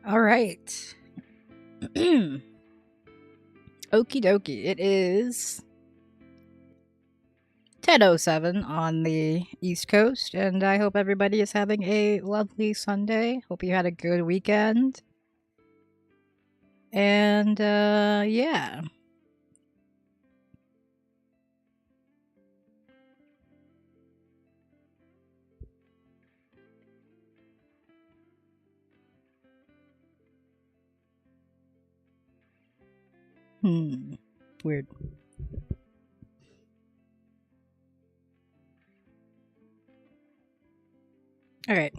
All right. Okie dokie. It is 10:07 on the East Coast, and I hope everybody is having a lovely Sunday. Hope you had a good weekend. And yeah. Weird. All right.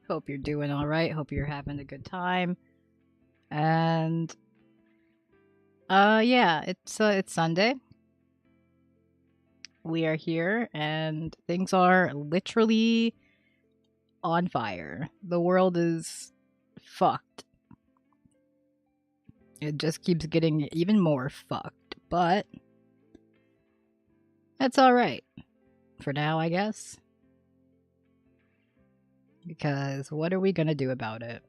Hope you're doing all right. Hope you're having a good time. And yeah, it's Sunday. We are here and things are literally on fire. The world is fucked. It just keeps getting even more fucked, but that's all right for now, I guess. Because what are we going to do about it?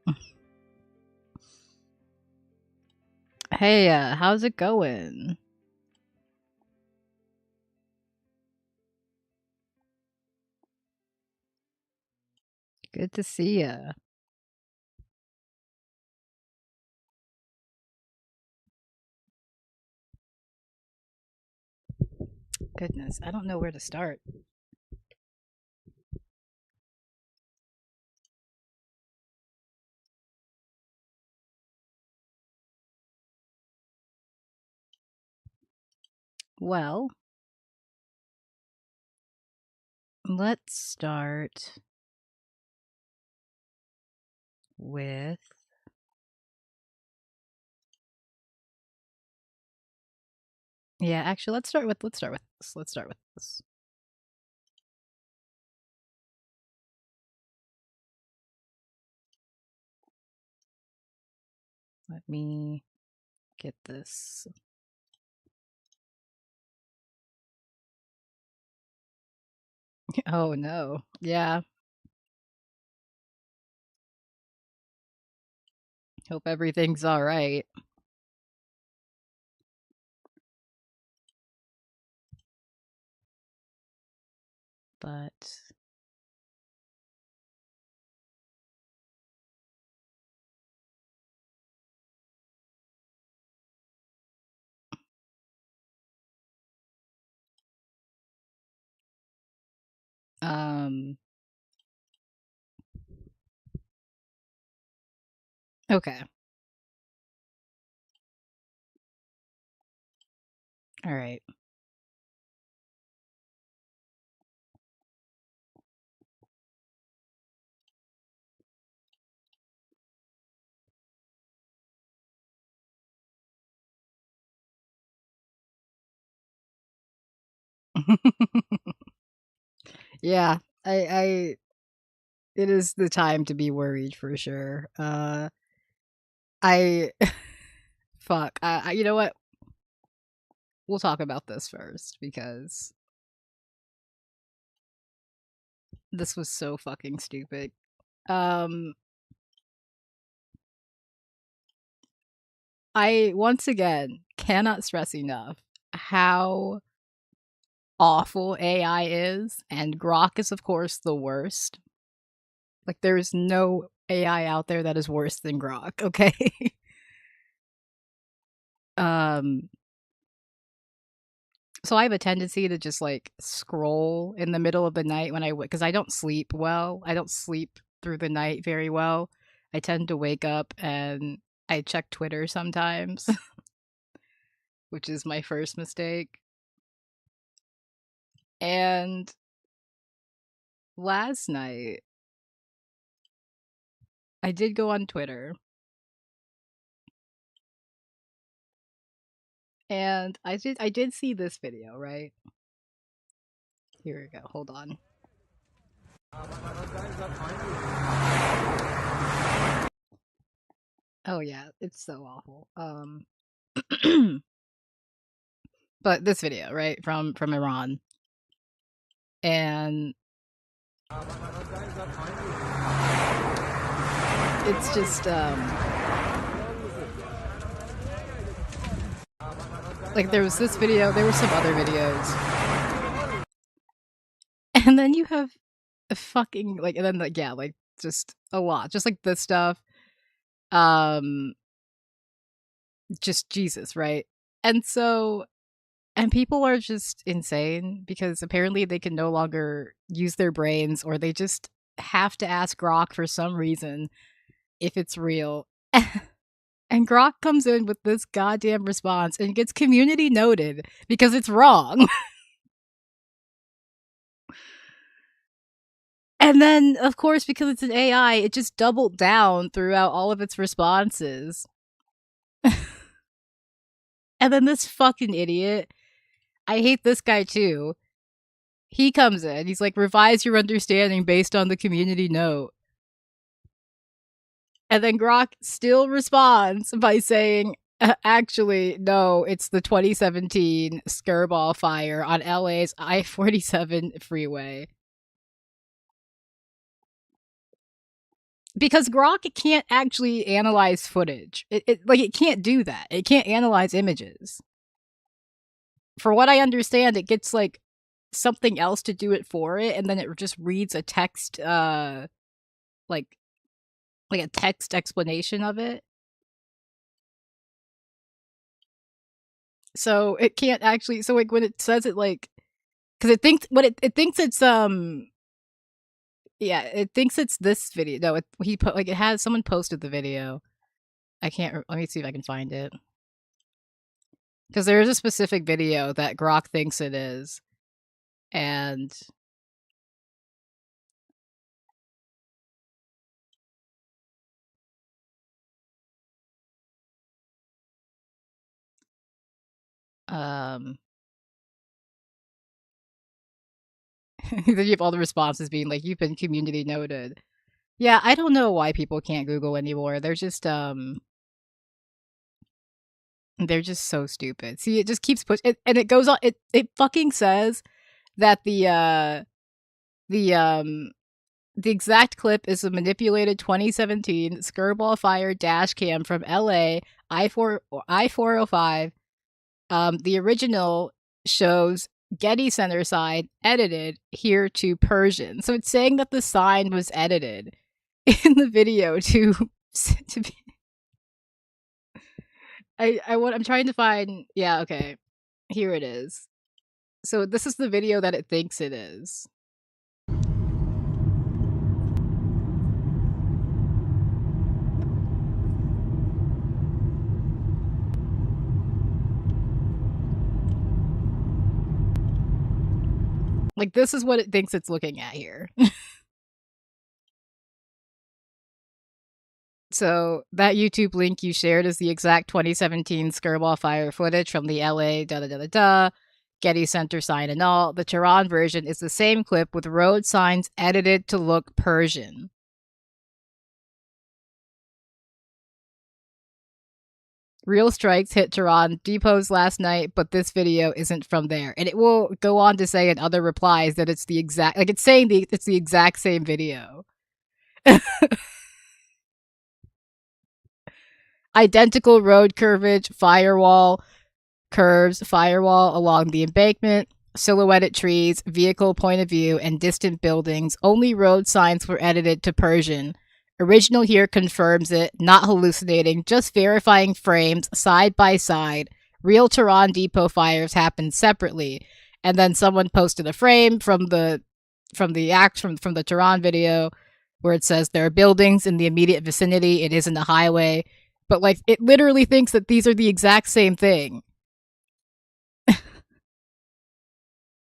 Hey, how's it going? Good to see ya. Goodness, I don't know where to start. Well, let's start with yeah, actually let's start with this. Let me get this. Oh no. Yeah. Hope everything's all right. But um okay. All right. Yeah. I it is the time to be worried for sure. I fuck. You know what? We'll talk about this first because this was so fucking stupid. Um I once again cannot stress enough how awful AI is, and Grok is of course the worst. Like there is no AI out there that is worse than Grok, okay? um so I have a tendency to just like scroll in the middle of the night when because I don't sleep well. I don't sleep through the night very well. I tend to wake up and I check Twitter sometimes, which is my first mistake. And last night I did go on Twitter and I did see this video, right? Here we go. Hold on. Oh yeah, it's so awful. But this video, right, from Iran, and it's just like there was this video, there were some other videos, and then you have a fucking like, and then like yeah, like just a lot, just like this stuff, um, just Jesus, right? And so and people are just insane because apparently they can no longer use their brains or they just have to ask Grok for some reason if it's real. And Grok comes in with this goddamn response and gets community noted because it's wrong. And then, of course, because it's an AI, it just doubled down throughout all of its responses. And then this fucking idiot, I hate this guy too. He comes in, he's like, revise your understanding based on the community note. And then Grok still responds by saying, actually, no, it's the 2017 Skirball fire on LA's I-47 freeway. Because Grok can't actually analyze footage. It can't do that. It can't analyze images. For what I understand, it gets like something else to do it for it, and then it just reads a text, like a text explanation of it. So it can't actually. So like when it says it, like, because it thinks what it thinks it's yeah, it thinks it's this video. No, he put like it has someone posted the video. I can't. Let me see if I can find it. Because there is a specific video that Grok thinks it is, and then you have all the responses being like, "You've been community noted." Yeah, I don't know why people can't Google anymore. They're just so stupid. See, it just keeps pushing, and it goes on. It fucking says that the exact clip is a manipulated 2017 Skirball Fire dash cam from LA I-405. The original shows Getty Center sign edited here to Persian. So it's saying that the sign was edited in the video to be. I'm trying to find. Yeah, okay. Here it is. So this is the video that it thinks it is. Like, this is what it thinks it's looking at here. So that YouTube link you shared is the exact 2017 Skirball fire footage from the LA Getty Center sign and all. The Tehran version is the same clip with road signs edited to look Persian. Real strikes hit Tehran depots last night, but this video isn't from there. And it will go on to say in other replies that it's the exact, like it's saying it's the exact same video. Identical road curvage, firewall, curves, firewall along the embankment, silhouetted trees, vehicle point of view, and distant buildings. Only road signs were edited to Persian. Original here confirms it, not hallucinating, just verifying frames side by side. Real Tehran depot fires happened separately. And then someone posted a frame from the Tehran video where it says there are buildings in the immediate vicinity. It isn't a highway. But like it literally thinks that these are the exact same thing.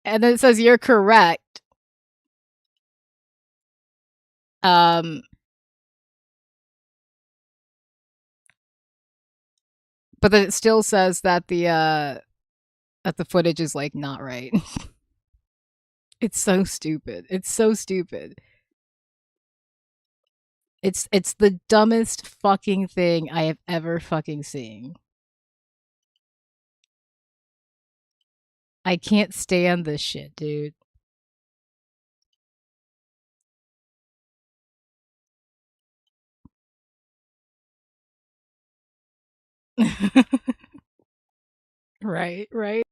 And then it says you're correct. But then it still says that the footage is like not right. It's so stupid. It's so stupid. It's the dumbest fucking thing I have ever fucking seen. I can't stand this shit, dude. Right, right.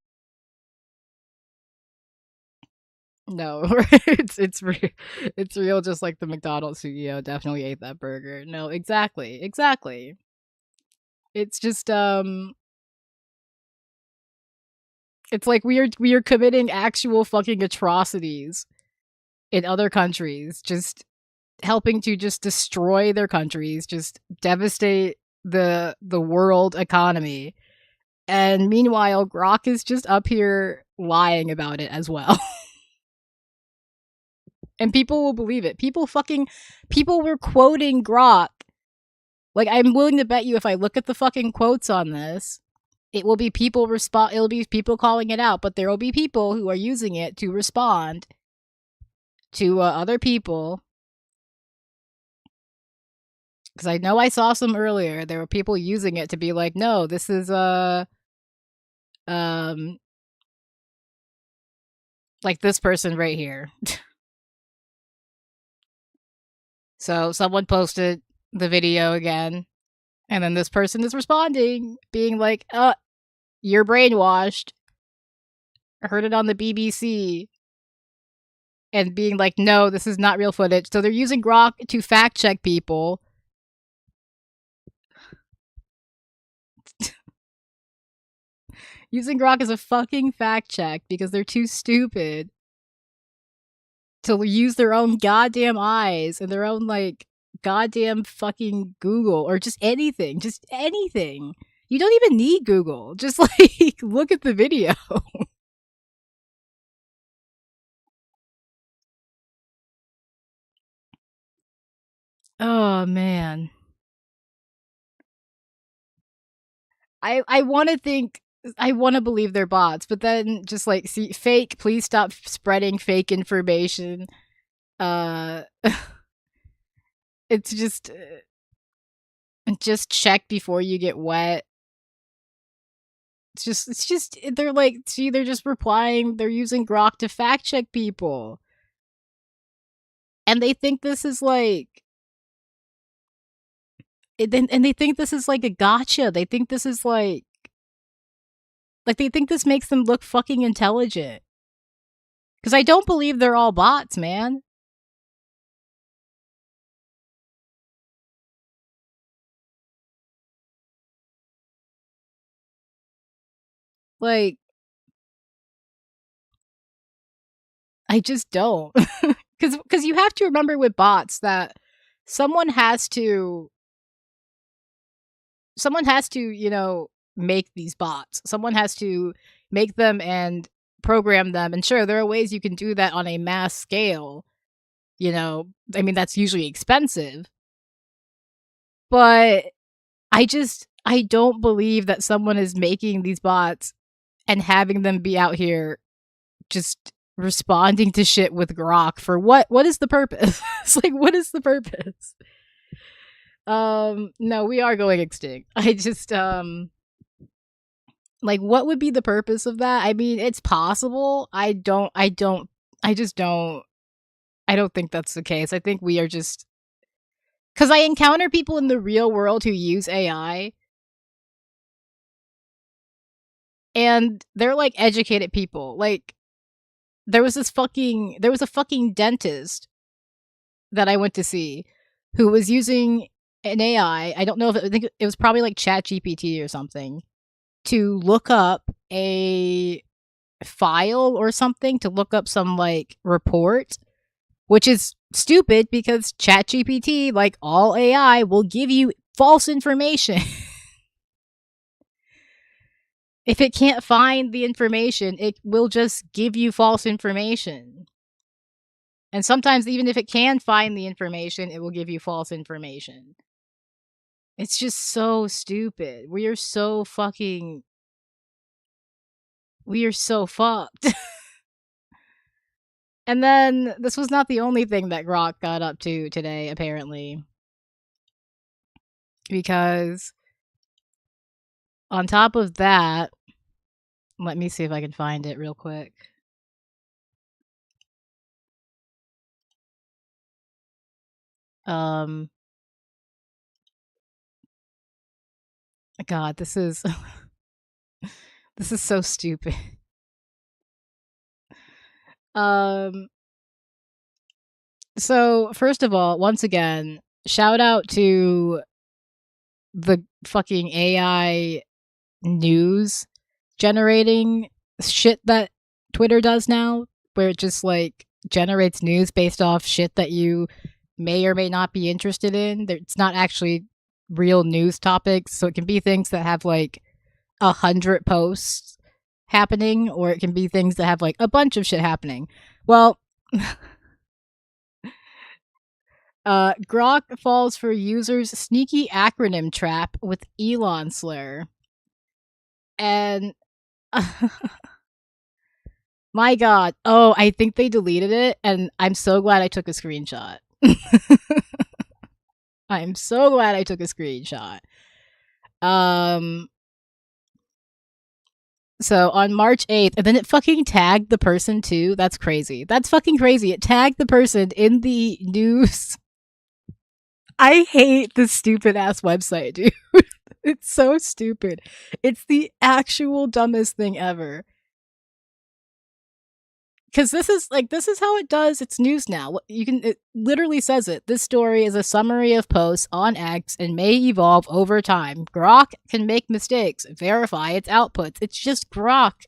No, it's real just like the McDonald's CEO definitely ate that burger. No, exactly, exactly. It's just, it's like we are committing actual fucking atrocities in other countries, just helping to just destroy their countries, just devastate the world economy. And meanwhile, Grok is just up here lying about it as well. And people will believe it. People were quoting Grok. Like, I'm willing to bet you if I look at the fucking quotes on this, it'll be people calling it out, but there will be people who are using it to respond to other people. Because I know I saw some earlier. There were people using it to be like, no, this is um like this person right here. So someone posted the video again, and then this person is responding, being like, you're brainwashed. I heard it on the BBC. And being like, no, this is not real footage. So they're using Grok to fact check people. Using Grok as a fucking fact check because they're too stupid to use their own goddamn eyes and their own, like, goddamn fucking Google or just anything. Just anything. You don't even need Google. Just, like, look at the video. Oh, man. I want to think I want to believe they're bots, but then just like see fake, please stop spreading fake information. Uh it's just check before you get wet. It's just they're like see they're just replying, they're using Grok to fact check people. And they think this is like and they think this is like a gotcha. They think this is like they think this makes them look fucking intelligent. Cuz I don't believe they're all bots, man. Like I just don't. Cuz you have to remember with bots that someone has to you know, make these bots. Someone has to make them and program them. And sure, there are ways you can do that on a mass scale. You know, I mean, that's usually expensive. But I don't believe that someone is making these bots and having them be out here just responding to shit with Grok for what is the purpose? It's like what is the purpose? No, we are going extinct. I just like what would be the purpose of that? I mean, it's possible. I just don't I don't think that's the case. I think we are just cuz I encounter people in the real world who use AI and they're like educated people. Like there was a fucking dentist that I went to see who was using an AI. I don't know if I think it was probably like Chat GPT or something to look up a file or something to look up some like report, which is stupid because Chat GPT, like all AI, will give you false information. If it can't find the information, it will just give you false information. And sometimes, even if it can find the information, it will give you false information. It's just so stupid. We are so fucked. And then this was not the only thing that Grok got up to today, apparently. Because on top of that, Let me see if I can find it real quick. Um, God, this is this is so stupid. Um, so first of all, once again, shout out to the fucking AI news generating shit that Twitter does now, where it just like generates news based off shit that you may or may not be interested in. It's not actually real news topics, so it can be things that have like 100 posts happening, or it can be things that have like a bunch of shit happening. Well, Grok falls for users' sneaky acronym trap with Elon slur. And my God. Oh, I think they deleted it, and I'm so glad I took a screenshot. I'm so glad I took a screenshot. So on March 8th, and then it fucking tagged the person too. That's crazy. That's fucking crazy. It tagged the person in the news. I hate this stupid ass website, dude. It's so stupid. It's the actual dumbest thing ever. Because this is how it does its news now. It literally says it. This story is a summary of posts on X and may evolve over time. Grok can make mistakes. Verify its outputs. It's just Grok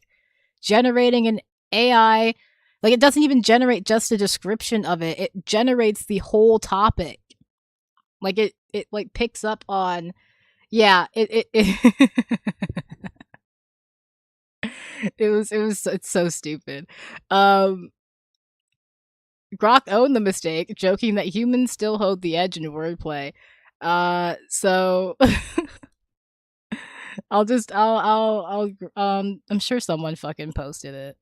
generating an AI. Like, it doesn't even generate just a description of it. It generates the whole topic. Like, it like picks up on, yeah, it's so stupid. Grok owned the mistake, joking that humans still hold the edge in wordplay. So I'm sure someone fucking posted it.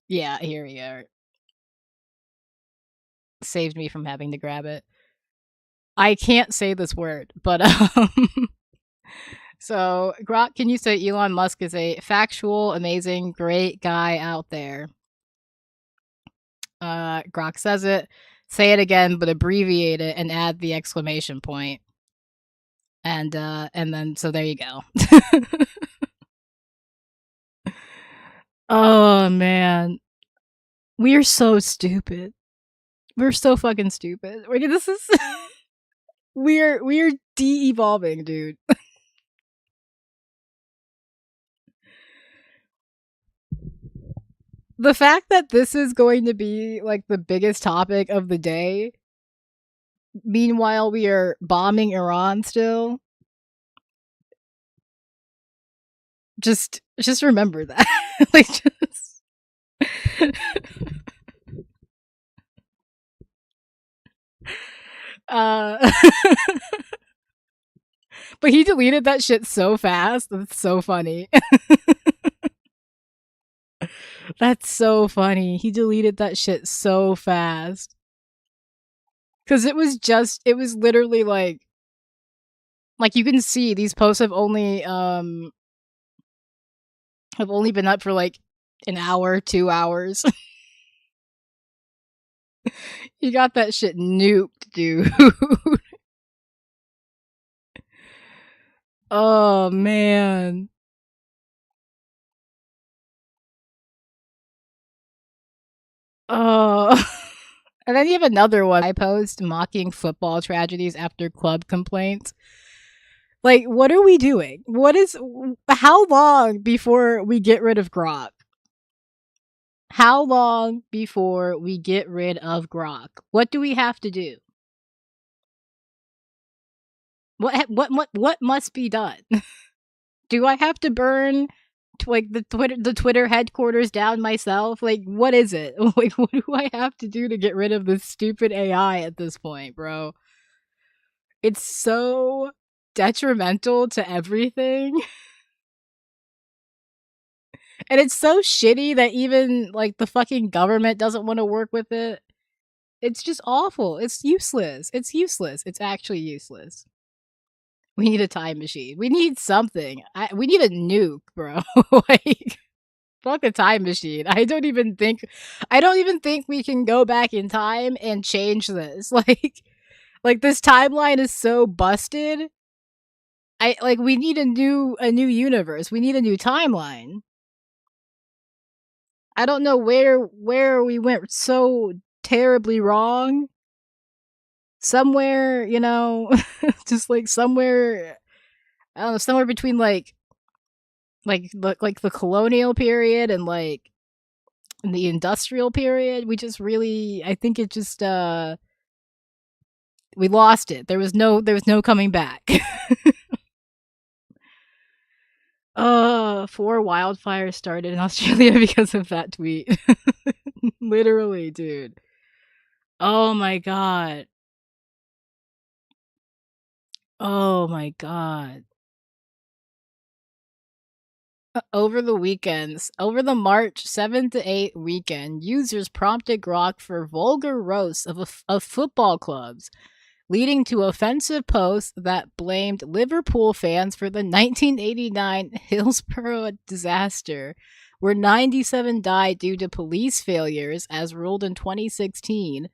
Yeah, here we are. Saved me from having to grab it. I can't say this word, but so Grok, can you say Elon Musk is a factual, amazing, great guy out there? Grok says it. Say it again, but abbreviate it and add the exclamation point. And then so there you go. Oh man. We're so stupid. We're so fucking stupid. This is we're de-evolving, dude. The fact that this is going to be like the biggest topic of the day, meanwhile we are bombing Iran still. Just remember that. Like, just uh but he deleted that shit so fast. That's so funny. That's so funny. He deleted that shit so fast. Cause it was literally like you can see these posts have only been up for like an hour, 2 hours. You got that shit nuked, dude. Oh man. Oh. And then you have another one I post mocking football tragedies after club complaints. Like, what are we doing? How long before we get rid of Grok? How long before we get rid of Grok? What do we have to do? What must be done? Do I have to burn like the Twitter headquarters down myself? Like, what is it? Like, what do I have to do to get rid of this stupid AI at this point, bro? It's so detrimental to everything. And it's so shitty that even like the fucking government doesn't want to work with it. It's just awful. It's useless. It's useless. It's actually useless. We need a time machine. We need something. We need a nuke, bro. Like, fuck a time machine. I don't even think we can go back in time and change this. Like this timeline is so busted. We need a new universe. We need a new timeline. I don't know where we went so terribly wrong. Somewhere, just like somewhere, I don't know, somewhere between like the colonial period and like the industrial period. We just really, I think it just we lost it. There was no coming back. 4 wildfires started in Australia because of that tweet. Literally, dude. Oh my god. Oh my god. Over the March 7th to 8th weekend, users prompted Grok for vulgar roasts of football clubs, leading to offensive posts that blamed Liverpool fans for the 1989 Hillsborough disaster, where 97 died due to police failures, as ruled in 2016,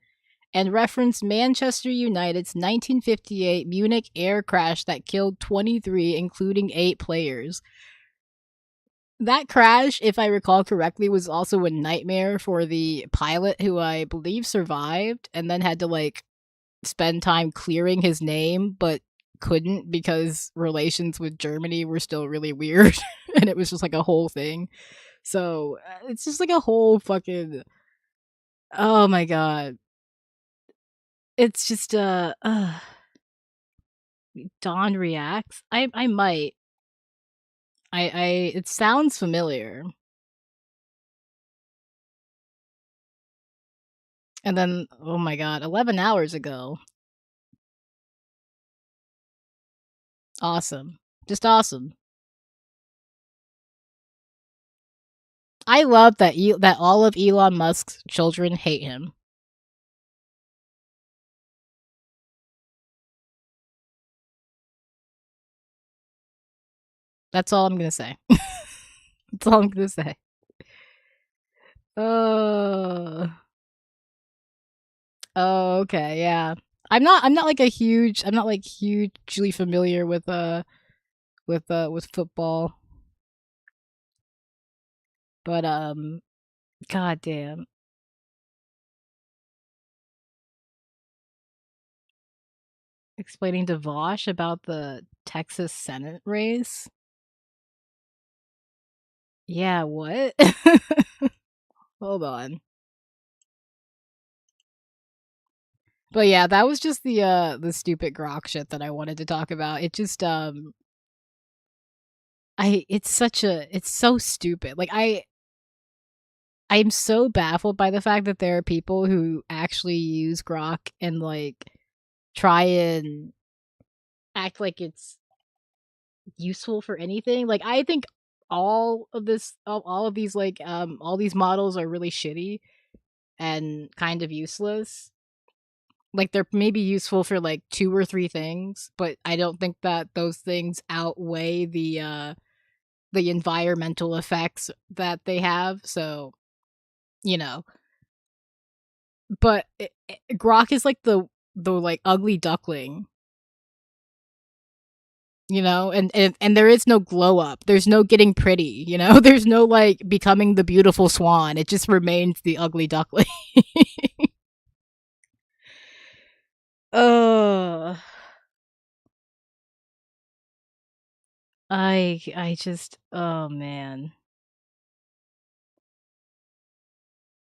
and referenced Manchester United's 1958 Munich air crash that killed 23, including 8 players. That crash, if I recall correctly, was also a nightmare for the pilot, who I believe survived and then had to like spend time clearing his name, but couldn't because relations with Germany were still really weird and it was just like a whole thing. So it's just like a whole fucking, oh my god. It's just Dawn reacts. I might. I it sounds familiar. And then, oh my god, 11 hours ago. Awesome. Just awesome. I love that all of Elon Musk's children hate him. That's all I'm gonna say. That's all I'm gonna say. Uh oh, okay, yeah. I'm not like hugely familiar with football, but goddamn. Explaining to Vosh about the Texas Senate race. Yeah, what? Hold on. But yeah, that was just the stupid Grok shit that I wanted to talk about. It just it's so stupid. Like I'm so baffled by the fact that there are people who actually use Grok and like try and act like it's useful for anything. Like I think all of these like all these models are really shitty and kind of useless. Like they're maybe useful for like 2 or 3 things, but I don't think that those things outweigh the environmental effects that they have. So, you know, but Grok is like the like ugly duckling, and there is no glow up. There's no getting pretty, There's no like becoming the beautiful swan. It just remains the ugly duckling. Ugh. I just, oh man.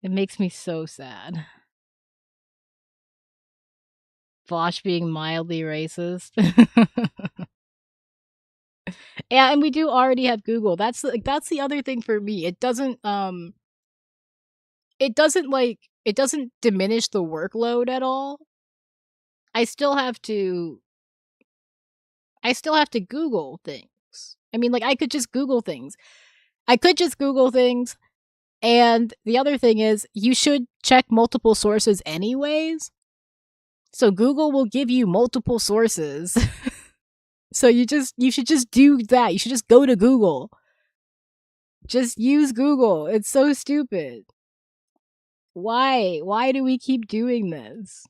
It makes me so sad. Vosh being mildly racist. Yeah, and we do already have Google. That's the other thing for me. It doesn't diminish the workload at all. I still have to Google things. I mean, like I could just Google things. And the other thing is you should check multiple sources anyways. So Google will give you multiple sources So you should just do that. You should just go to Google. Just use Google. It's so stupid. Why? Why do we keep doing this?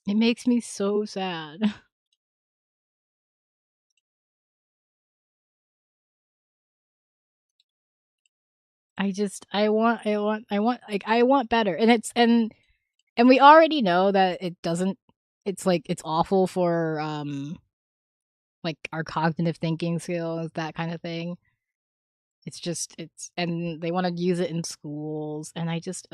It makes me so sad. I want better. And and we already know that it doesn't it's like it's awful for like our cognitive thinking skills, that kind of thing. It's just it's and they want to use it in schools and I just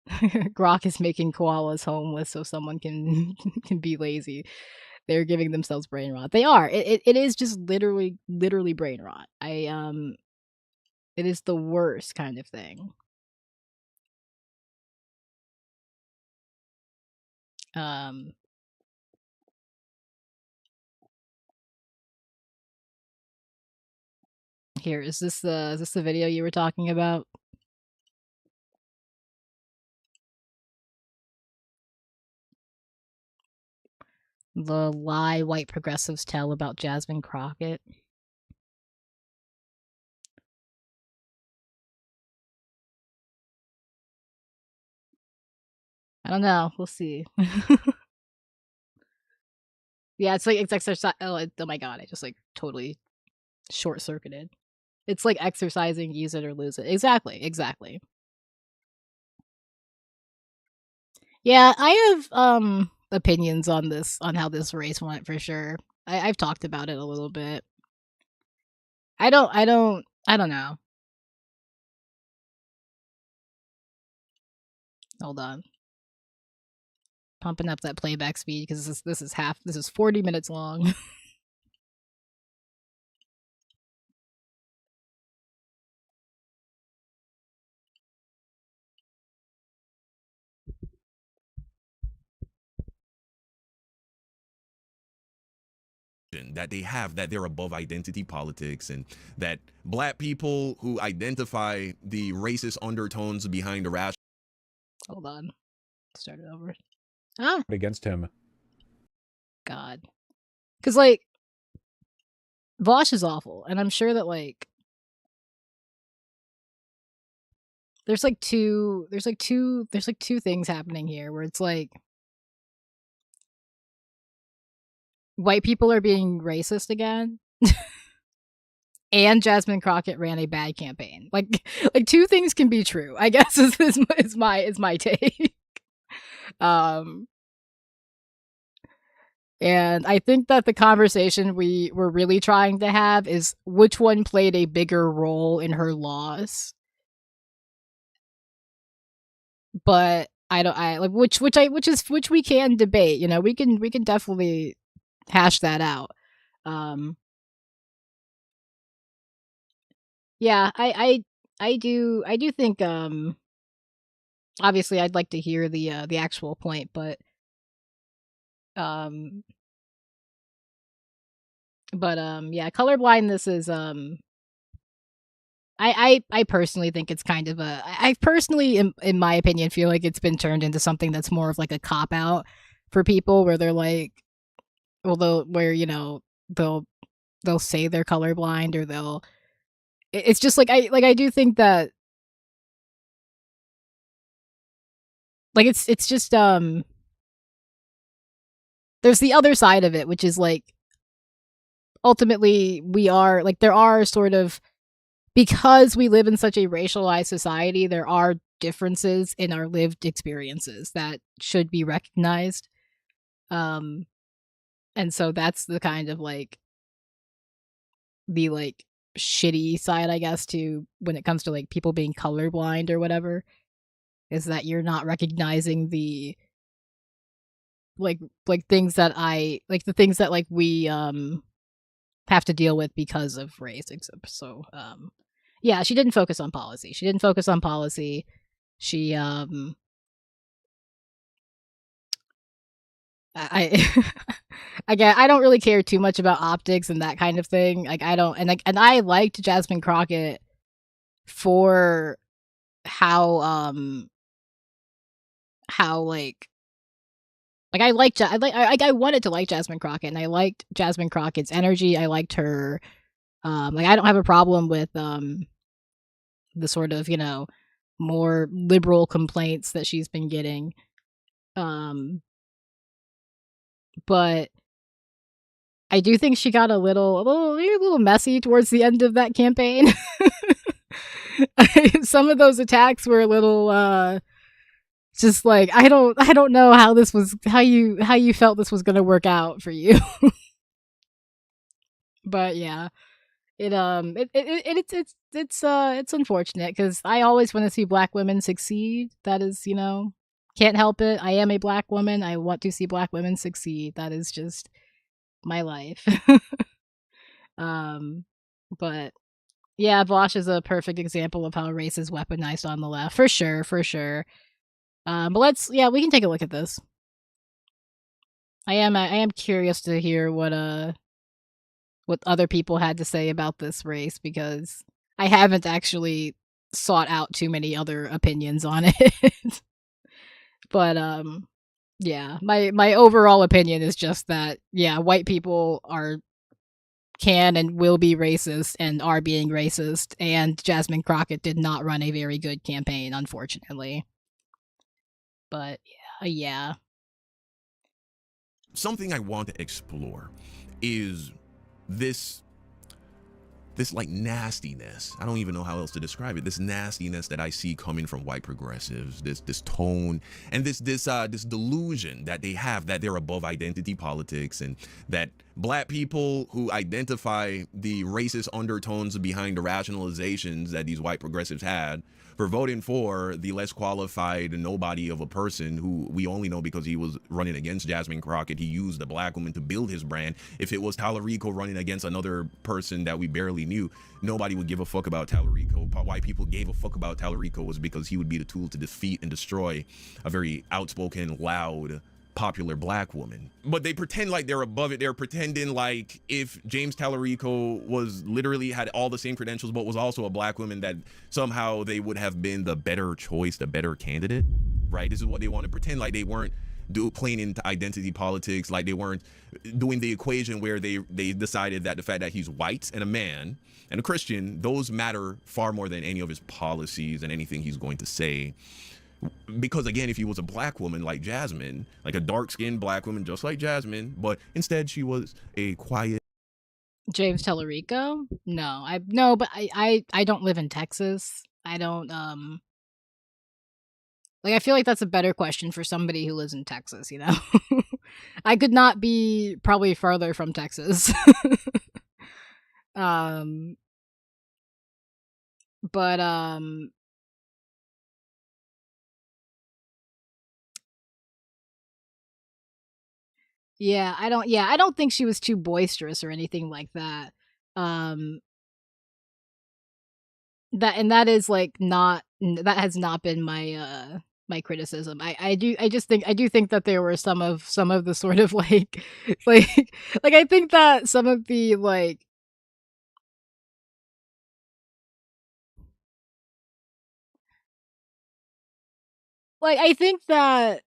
Grok is making koalas homeless so someone can can be lazy. They're giving themselves brain rot. They are. It is just literally brain rot. It is the worst kind of thing. Um Here, is this the video you were talking about? The lie white progressives tell about Jasmine Crockett. I don't know. We'll see. Yeah, it's exercise. Oh my god! I just like totally short circuited. It's like exercising, use it or lose it. Exactly. Yeah, I have opinions on this, on how this race went for sure. I've talked about it a little bit. I don't know. Hold on. Pumping up that playback speed because this is 40 minutes long. that they have, that they're above identity politics, and that black people who identify the racist undertones behind the rash. Hold on. Start it over. Against him. God. Because, like, Vosh is awful, and I'm sure that, like, there's two things happening here where it's like white people are being racist again. And Jasmine Crockett ran a bad campaign. Like two things can be true, I guess is my take. And I think that the conversation we were really trying to have is which one played a bigger role in her loss. But I like which we can debate, you know, we can definitely hash that out. Yeah, I do think obviously I'd like to hear the actual point, but yeah, colorblindness is I personally think it's kind of I personally in my opinion feel like it's been turned into something that's more of like a cop out for people where they're like, although where you know they'll say they're colorblind or they'll it's just like I do think that like it's just there's the other side of it, which is like ultimately we are like there are sort of, because we live in such a racialized society, there are differences in our lived experiences that should be recognized. And so that's the kind of like the like shitty side, I guess, to when it comes to like people being colorblind or whatever, is that you're not recognizing the like things that I like the things that like we have to deal with because of race. So yeah, she didn't focus on policy. She I again, I don't really care too much about optics and that kind of thing. Like I don't, and I liked Jasmine Crockett for how like I wanted to like Jasmine Crockett, and I liked Jasmine Crockett's energy. I liked her. Like I don't have a problem with the sort of, you know, more liberal complaints that she's been getting. But I do think she got a little messy towards the end of that campaign. Some of those attacks were a little just like I don't know how this was how you felt this was going to work out for you. But yeah, it's unfortunate because I always want to see Black women succeed. That is, you know, can't help it. I am a Black woman. I want to see Black women succeed. That is just my life. But yeah, Vosh is a perfect example of how race is weaponized on the left, for sure, for sure. But we can take a look at this. I am curious to hear what other people had to say about this race, because I haven't actually sought out too many other opinions on it. But yeah, my overall opinion is just that yeah, white people can and will be racist and are being racist, and Jasmine Crockett did not run a very good campaign, unfortunately. But yeah. Something I want to explore is this like nastiness. I don't even know how else to describe it. This nastiness that I see coming from white progressives, this tone and this delusion that they have that they're above identity politics, and that Black people who identify the racist undertones behind the rationalizations that these white progressives had for voting for the less qualified nobody of a person who we only know because he was running against Jasmine Crockett. He used a Black woman to build his brand. If it was Tallarico running against another person that we barely knew, nobody would give a fuck about Tallarico. White people gave a fuck about Tallarico was because he would be the tool to defeat and destroy a very outspoken, loud, popular Black woman. But they pretend like they're above it. They're pretending like if James Tallarico was literally had all the same credentials but was also a Black woman, that somehow they would have been the better choice, the better candidate, right? This is what they want to pretend, like they weren't playing into identity politics, like they weren't doing the equation where they decided that the fact that he's white and a man and a Christian, those matter far more than any of his policies and anything he's going to say. Because again, if he was a Black woman like Jasmine, like a dark-skinned Black woman just like Jasmine, but instead she was a quiet James Tallarico? No, but I don't live in Texas. I don't like I feel like that's a better question for somebody who lives in Texas, you know. I could not be probably further from Texas. But yeah, I don't think she was too boisterous or anything like that. That is like not that has not been my my criticism. I do think that there were some of the sort of like like I think that some of the like I think that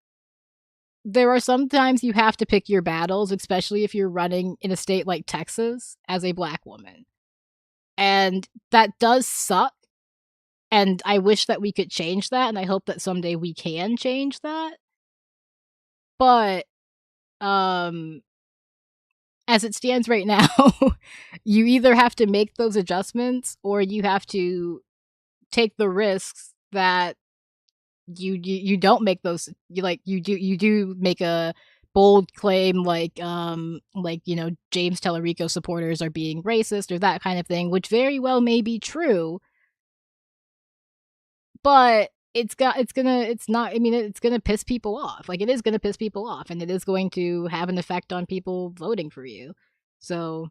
there are sometimes you have to pick your battles, especially if you're running in a state like Texas as a Black woman. And that does suck. And I wish that we could change that, and I hope that someday we can change that. But as it stands right now, you either have to make those adjustments or you have to take the risks that you don't make those. You do make a bold claim like you know, James Tallarico supporters are being racist or that kind of thing, which very well may be true. But it's gonna piss people off. Like, it is gonna piss people off, and it is going to have an effect on people voting for you. So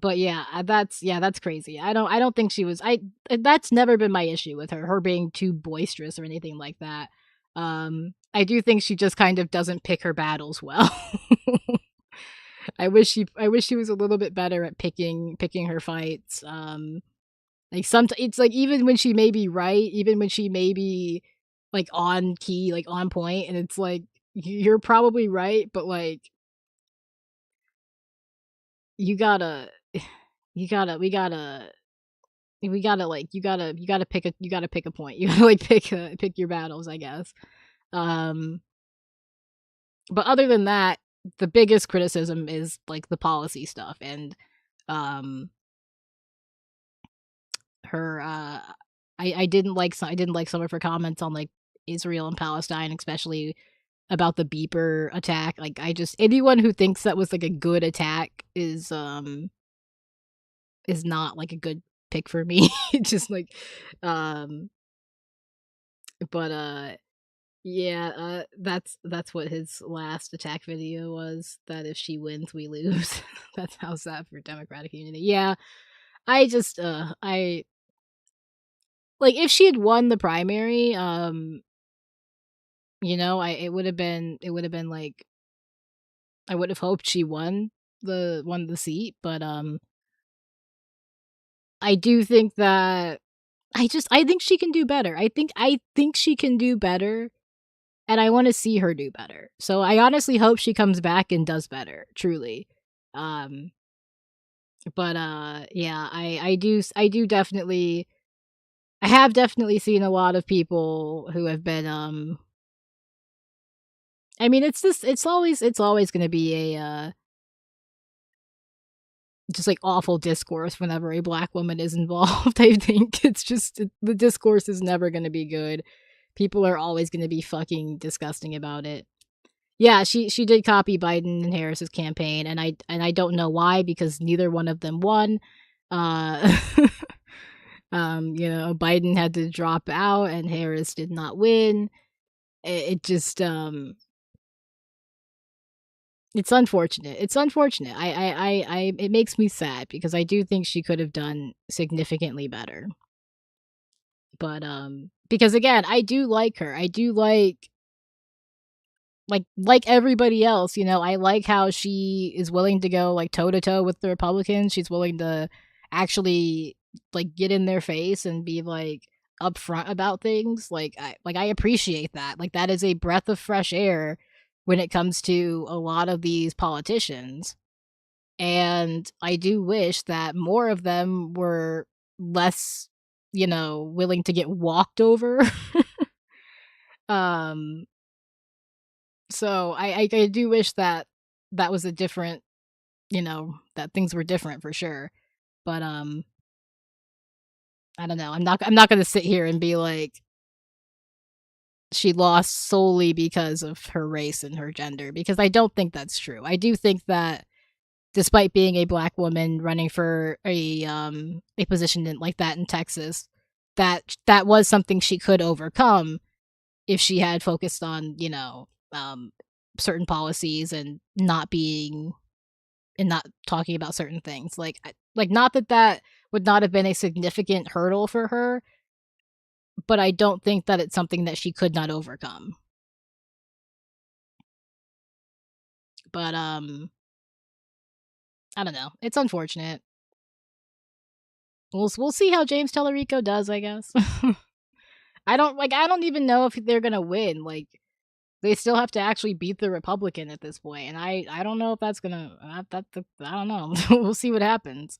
but that's crazy. I don't think she was that's never been my issue with her being too boisterous or anything like that. I do think she just kind of doesn't pick her battles well. I wish she was a little bit better at picking her fights. Like it's like even when she may be right, even when she may be like on key, like on point, and it's like you're probably right, but like you gotta, we gotta like you gotta pick a point. You gotta like pick your battles, I guess. But other than that, the biggest criticism is like the policy stuff and her I didn't like some of her comments on like Israel and Palestine, especially about the beeper attack. Like anyone who thinks that was like a good attack is not like a good pick for me. Just like but yeah, that's what his last attack video was, that if she wins, we lose. That's how's that for Democratic Unity. Yeah, I just I like if she had won the primary, you know, it would have been like I would have hoped she won the seat, but I do think that I think she can do better. I think she can do better, and I want to see her do better. So I honestly hope she comes back and does better, truly. But yeah, I do definitely I have definitely seen a lot of people who have been I mean, it's always going to be a just like awful discourse whenever a black woman is involved. I think it's just the discourse is never going to be good. People are always going to be fucking disgusting about it. Yeah, she did copy Biden and Harris's campaign, and I don't know why, because neither one of them won. You know, Biden had to drop out and Harris did not win. It just it's unfortunate. It's unfortunate. It makes me sad because I do think she could have done significantly better. But because again, I do like her. I do like everybody else, you know, I like how she is willing to go like toe to toe with the Republicans. She's willing to actually like get in their face and be like upfront about things. I appreciate that. Like that is a breath of fresh air when it comes to a lot of these politicians. And I do wish that more of them were less, you know, willing to get walked over. So I do wish that that was a different, you know, that things were different for sure. But I don't know. I'm not going to sit here and be like she lost solely because of her race and her gender, because I don't think that's true. I do think that despite being a black woman running for a position like that in Texas, that was something she could overcome if she had focused on, you know, certain policies and not talking about certain things. Like not that would not have been a significant hurdle for her, but I don't think that it's something that she could not overcome. But I don't know. It's unfortunate. We'll see how James Tellerico does, I guess. I don't even know if they're gonna win. Like, they still have to actually beat the Republican at this point, and I don't know if that's gonna I don't know. We'll see what happens.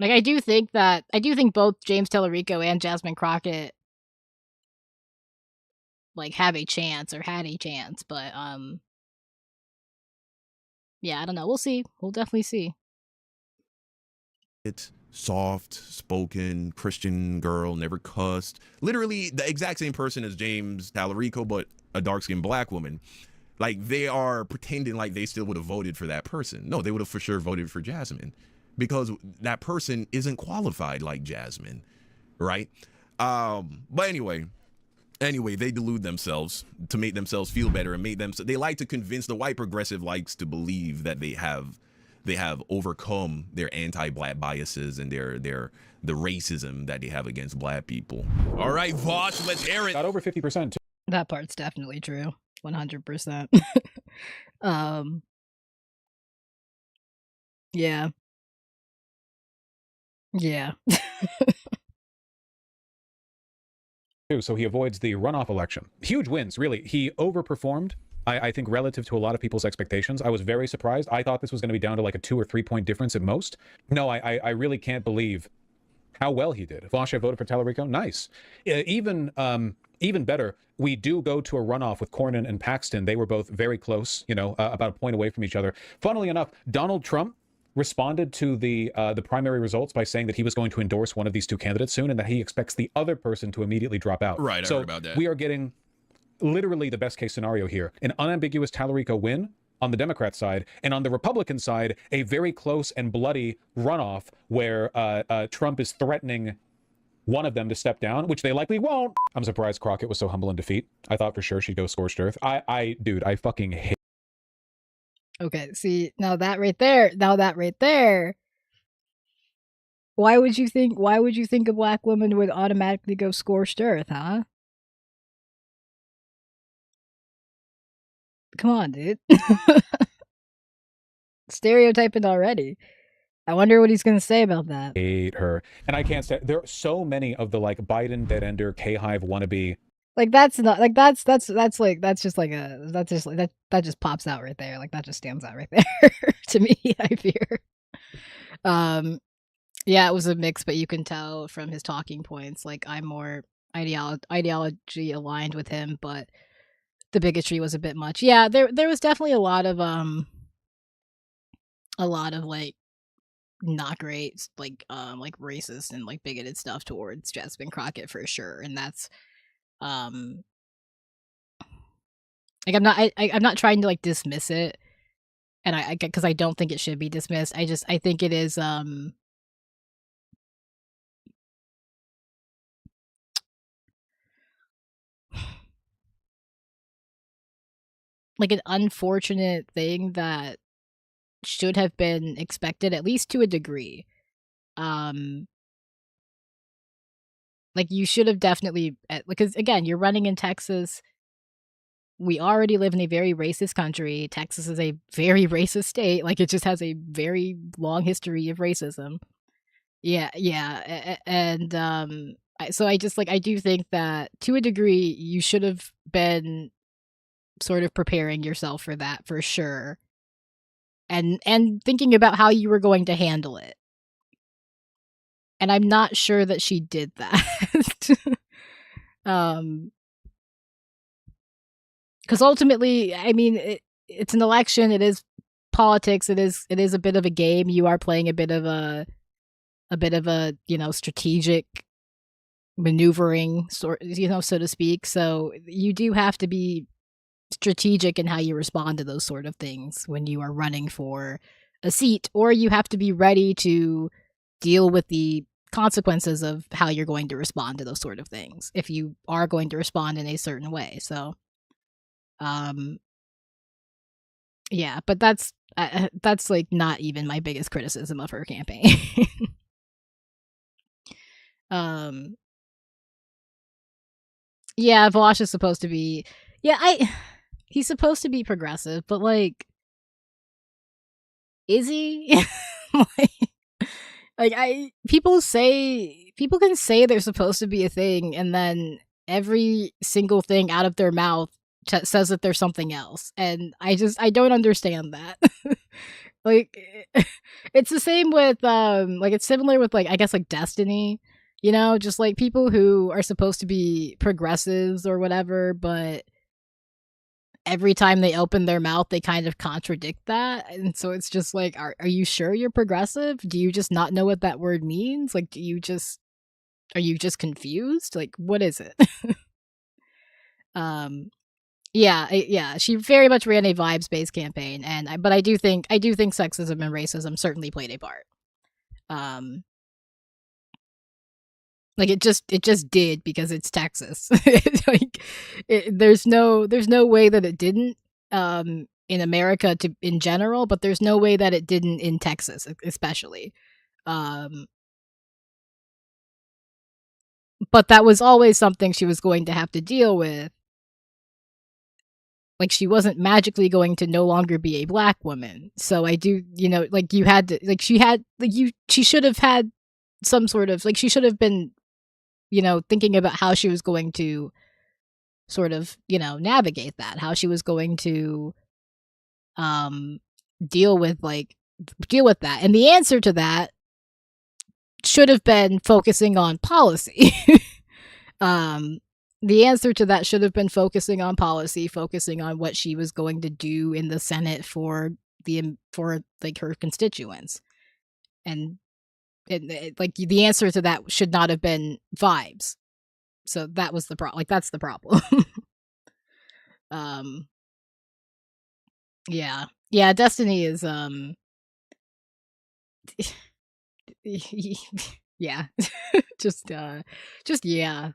Like I do think both James Tellerico and Jasmine Crockett like have a chance or had a chance, but yeah, I don't know. We'll see. We'll definitely see. It's soft spoken Christian girl, never cussed. Literally the exact same person as James Tallarico, but a dark-skinned black woman. Like, they are pretending like they still would have voted for that person. No, they would have for sure voted for Jasmine, because that person isn't qualified like Jasmine, right? But anyway, they delude themselves to make themselves feel better and they like to convince the white progressive likes to believe that they have overcome their anti-black biases and the racism that they have against black people. All right, Vosh, let's air it. Got over 50%. That part's definitely true. 100%. Yeah. Yeah. So he avoids the runoff election. Huge wins, really. He overperformed, I think, relative to a lot of people's expectations. I was very surprised. I thought this was going to be down to like a 2 or 3 point difference at most. No, I really can't believe how well he did. Vache voted for Tallarico. Nice. Even better, we do go to a runoff with Cornyn and Paxton. They were both very close, about a point away from each other. Funnily enough, Donald Trump responded to the primary results by saying that he was going to endorse one of these two candidates soon and that he expects the other person to immediately drop out. Right, I so heard about that. We are getting literally the best case scenario here. An unambiguous Tallarico win on the Democrat side, and on the Republican side, a very close and bloody runoff where Trump is threatening one of them to step down, which they likely won't. I'm surprised Crockett was so humble in defeat. I thought for sure she'd go scorched earth. Dude, I fucking hate. Okay, see, now that right there. Why would you think a black woman would automatically go scorched earth, huh? Come on, dude. Stereotyping already. I wonder what he's gonna say about that. Hate her. And I can't say there are so many of the like Biden dead ender K-Hive wannabe. Like that's not like that just pops out right there. Like that just stands out right there to me, I fear. Yeah, it was a mix, but you can tell from his talking points, like I'm more ideology aligned with him, but the bigotry was a bit much. Yeah, there was definitely a lot of like not great, like racist and like bigoted stuff towards Jasmine Crockett for sure, and that's like I'm not trying to like dismiss it, and I because I don't think it should be dismissed. I think it is like an unfortunate thing that should have been expected, at least to a degree. Like you should have definitely, because again, you're running in Texas. We already live in a very racist country. Texas is a very racist state. Like it just has a very long history of racism. Yeah, and so I just like I do think that to a degree you should have been sort of preparing yourself for that for sure. And thinking about how you were going to handle it. And I'm not sure that she did that. Because ultimately, I mean, it's an election. It is politics. It is a bit of a game. You are playing a bit of a strategic maneuvering sort, so to speak. So you do have to be strategic in how you respond to those sort of things when you are running for a seat, or you have to be ready to deal with the consequences of how you're going to respond to those sort of things if you are going to respond in a certain way. So yeah, but that's like not even my biggest criticism of her campaign. Yeah, Vosh is supposed to be he's supposed to be progressive, but like is he? People can say they're supposed to be a thing, and then every single thing out of their mouth says that there's something else, and I don't understand that. Like it's the same with like it's similar with like I guess like Destiny, just like people who are supposed to be progressives or whatever, but every time they open their mouth, they kind of contradict that. And so it's just like, are you sure you're progressive? Do you just not know what that word means? Like, are you just confused? Like, what is it? Yeah, she very much ran a vibes-based campaign, but I do think sexism and racism certainly played a part. Like it just did because it's Texas. Like there's no way that it didn't in America in general, but there's no way that it didn't in Texas especially. But that was always something she was going to have to deal with. Like she wasn't magically going to no longer be a black woman. So I do, like you had to, like she should have had some sort of, like, she should have been, thinking about how she was going to sort of, navigate that, how she was going to um deal with that. And the answer to that should have been focusing on policy. um the answer to that should have been focusing on policy, focusing on what she was going to do in the Senate for like her constituents. And like the answer to that should not have been vibes. So that was the problem. Like, that's the problem. um yeah. Yeah, Destiny is yeah. just yeah.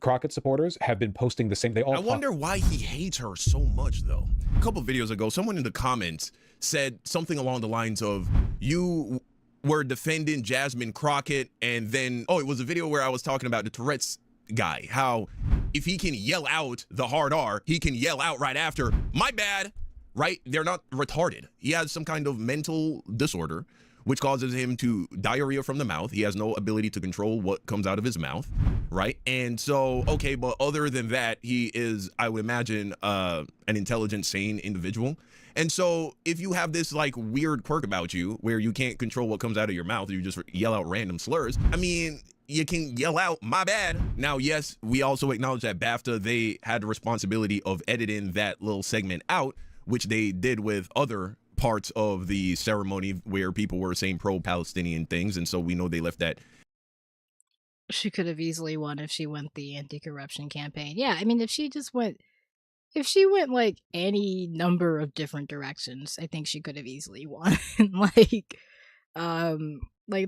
Crockett supporters have been posting the same. They all I wonder why he hates her so much, though. A couple videos ago, someone in the comments said something along the lines of, you were defending Jasmine Crockett, and then, it was a video where I was talking about the Tourette's guy, how if he can yell out the hard R, he can yell out right after, my bad, right? They're not retarded. He has some kind of mental disorder, which causes him to diarrhea from the mouth. He has no ability to control what comes out of his mouth, right? And so, okay, but other than that, he is, I would imagine, an intelligent, sane individual. And so if you have this like weird quirk about you where you can't control what comes out of your mouth, you just yell out random slurs, I mean, you can yell out, my bad. Now, yes, we also acknowledge that BAFTA, they had the responsibility of editing that little segment out, which they did with other parts of the ceremony where people were saying pro-Palestinian things. And so we know they left that. She could have easily won if she went the anti-corruption campaign. Yeah, I mean, if she went like any number of different directions, I think she could have easily won. Like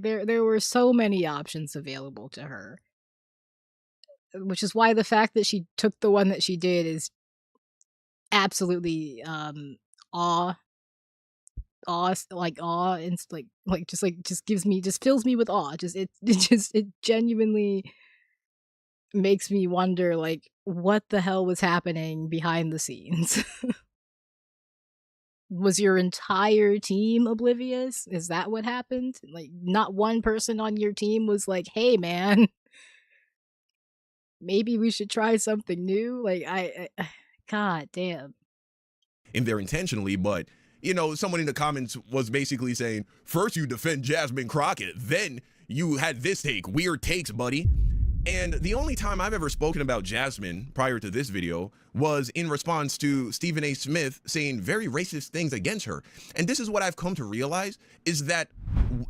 there were so many options available to her, which is why the fact that she took the one that she did is absolutely awe and just fills me with awe. It genuinely makes me wonder, like, what the hell was happening behind the scenes. Was your entire team oblivious? Is that what happened? Like, not one person on your team was like, hey man, maybe we should try something new? Like, I god damn. In there intentionally, but someone in the comments was basically saying, first you defend Jasmine Crockett, then you had this take, weird takes, buddy. And the only time I've ever spoken about Jasmine prior to this video was in response to Stephen A. Smith saying very racist things against her. And this is what I've come to realize, is that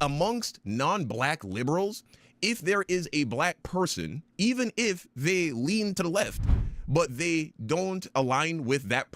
amongst non-black liberals, if there is a black person, even if they lean to the left, but they don't align with that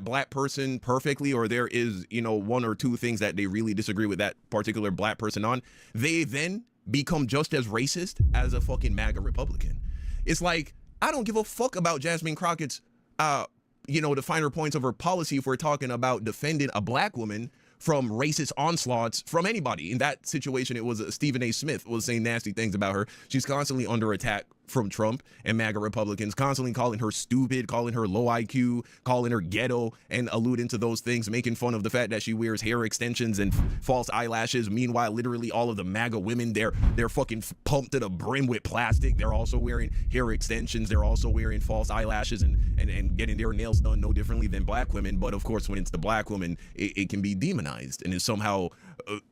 black person perfectly, or there is, one or two things that they really disagree with that particular black person on, they then become just as racist as a fucking MAGA Republican. It's like, I don't give a fuck about Jasmine Crockett's, the finer points of her policy if we're talking about defending a black woman from racist onslaughts from anybody. In that situation, it was Stephen A. Smith was saying nasty things about her. She's constantly under attack from Trump and MAGA Republicans, constantly calling her stupid, calling her low IQ, calling her ghetto, and alluding to those things, making fun of the fact that she wears hair extensions and false eyelashes. Meanwhile, literally all of the MAGA women, they're fucking pumped to the brim with plastic. They're also wearing hair extensions. They're also wearing false eyelashes and getting their nails done no differently than black women. But of course, when it's the black woman, it can be demonized and is somehow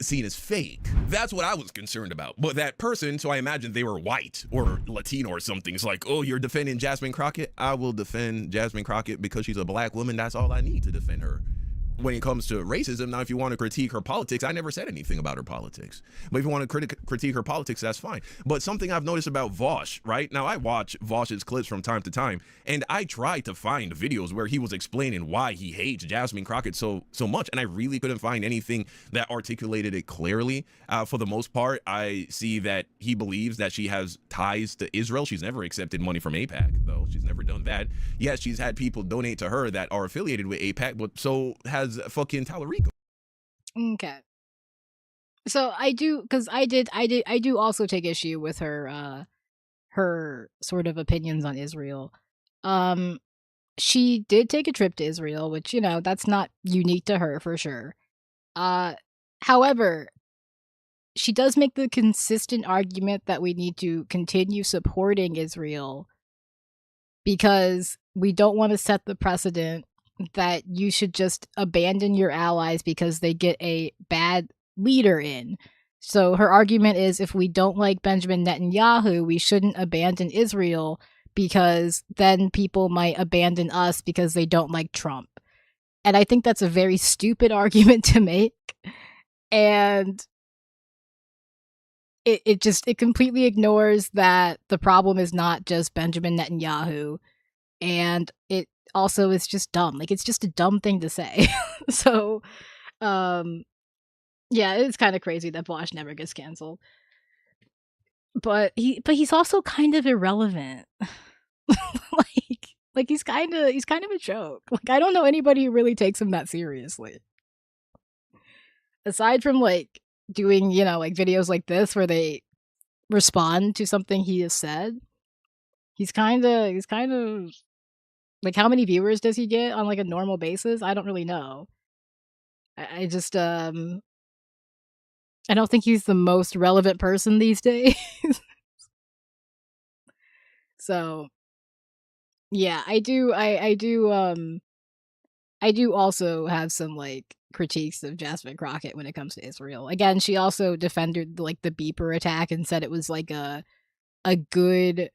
seen as fake. That's what I was concerned about. But that person, so I imagine they were white or Latino or something. It's like, oh, you're defending Jasmine Crockett? I will defend Jasmine Crockett because she's a black woman. That's all I need to defend her. When it comes to racism, now if you want to critique her politics, I never said anything about her politics. But if you want to critique her politics, that's fine. But something I've noticed about Vaush, right? Now I watch Vaush's clips from time to time, and I try to find videos where he was explaining why he hates Jasmine Crockett so much, and I really couldn't find anything that articulated it clearly. For the most part, I see that he believes that she has ties to Israel. She's never accepted money from AIPAC, though. She's never done that. Yes, she's had people donate to her that are affiliated with AIPAC, but so has fucking Tallarico. Okay. So I do also take issue with her sort of opinions on Israel. She did take a trip to Israel, which, that's not unique to her for sure. However, she does make the consistent argument that we need to continue supporting Israel because we don't want to set the precedent that you should just abandon your allies because they get a bad leader in. So her argument is if we don't like Benjamin Netanyahu, we shouldn't abandon Israel because then people might abandon us because they don't like Trump. And I think that's a very stupid argument to make. And it completely ignores that the problem is not just Benjamin Netanyahu, and it also is just dumb. Like, it's just a dumb thing to say. So, yeah, it's kind of crazy that Bosch never gets canceled. But he's also kind of irrelevant. like he's kind of a joke. Like, I don't know anybody who really takes him that seriously. Aside from like doing, like videos like this where they respond to something he has said, he's kind of like, how many viewers does he get on like a normal basis? I don't really know. I just I don't think he's the most relevant person these days. So yeah, I do also have some like critiques of Jasmine Crockett when it comes to Israel. Again, she also defended like the beeper attack and said it was like a good,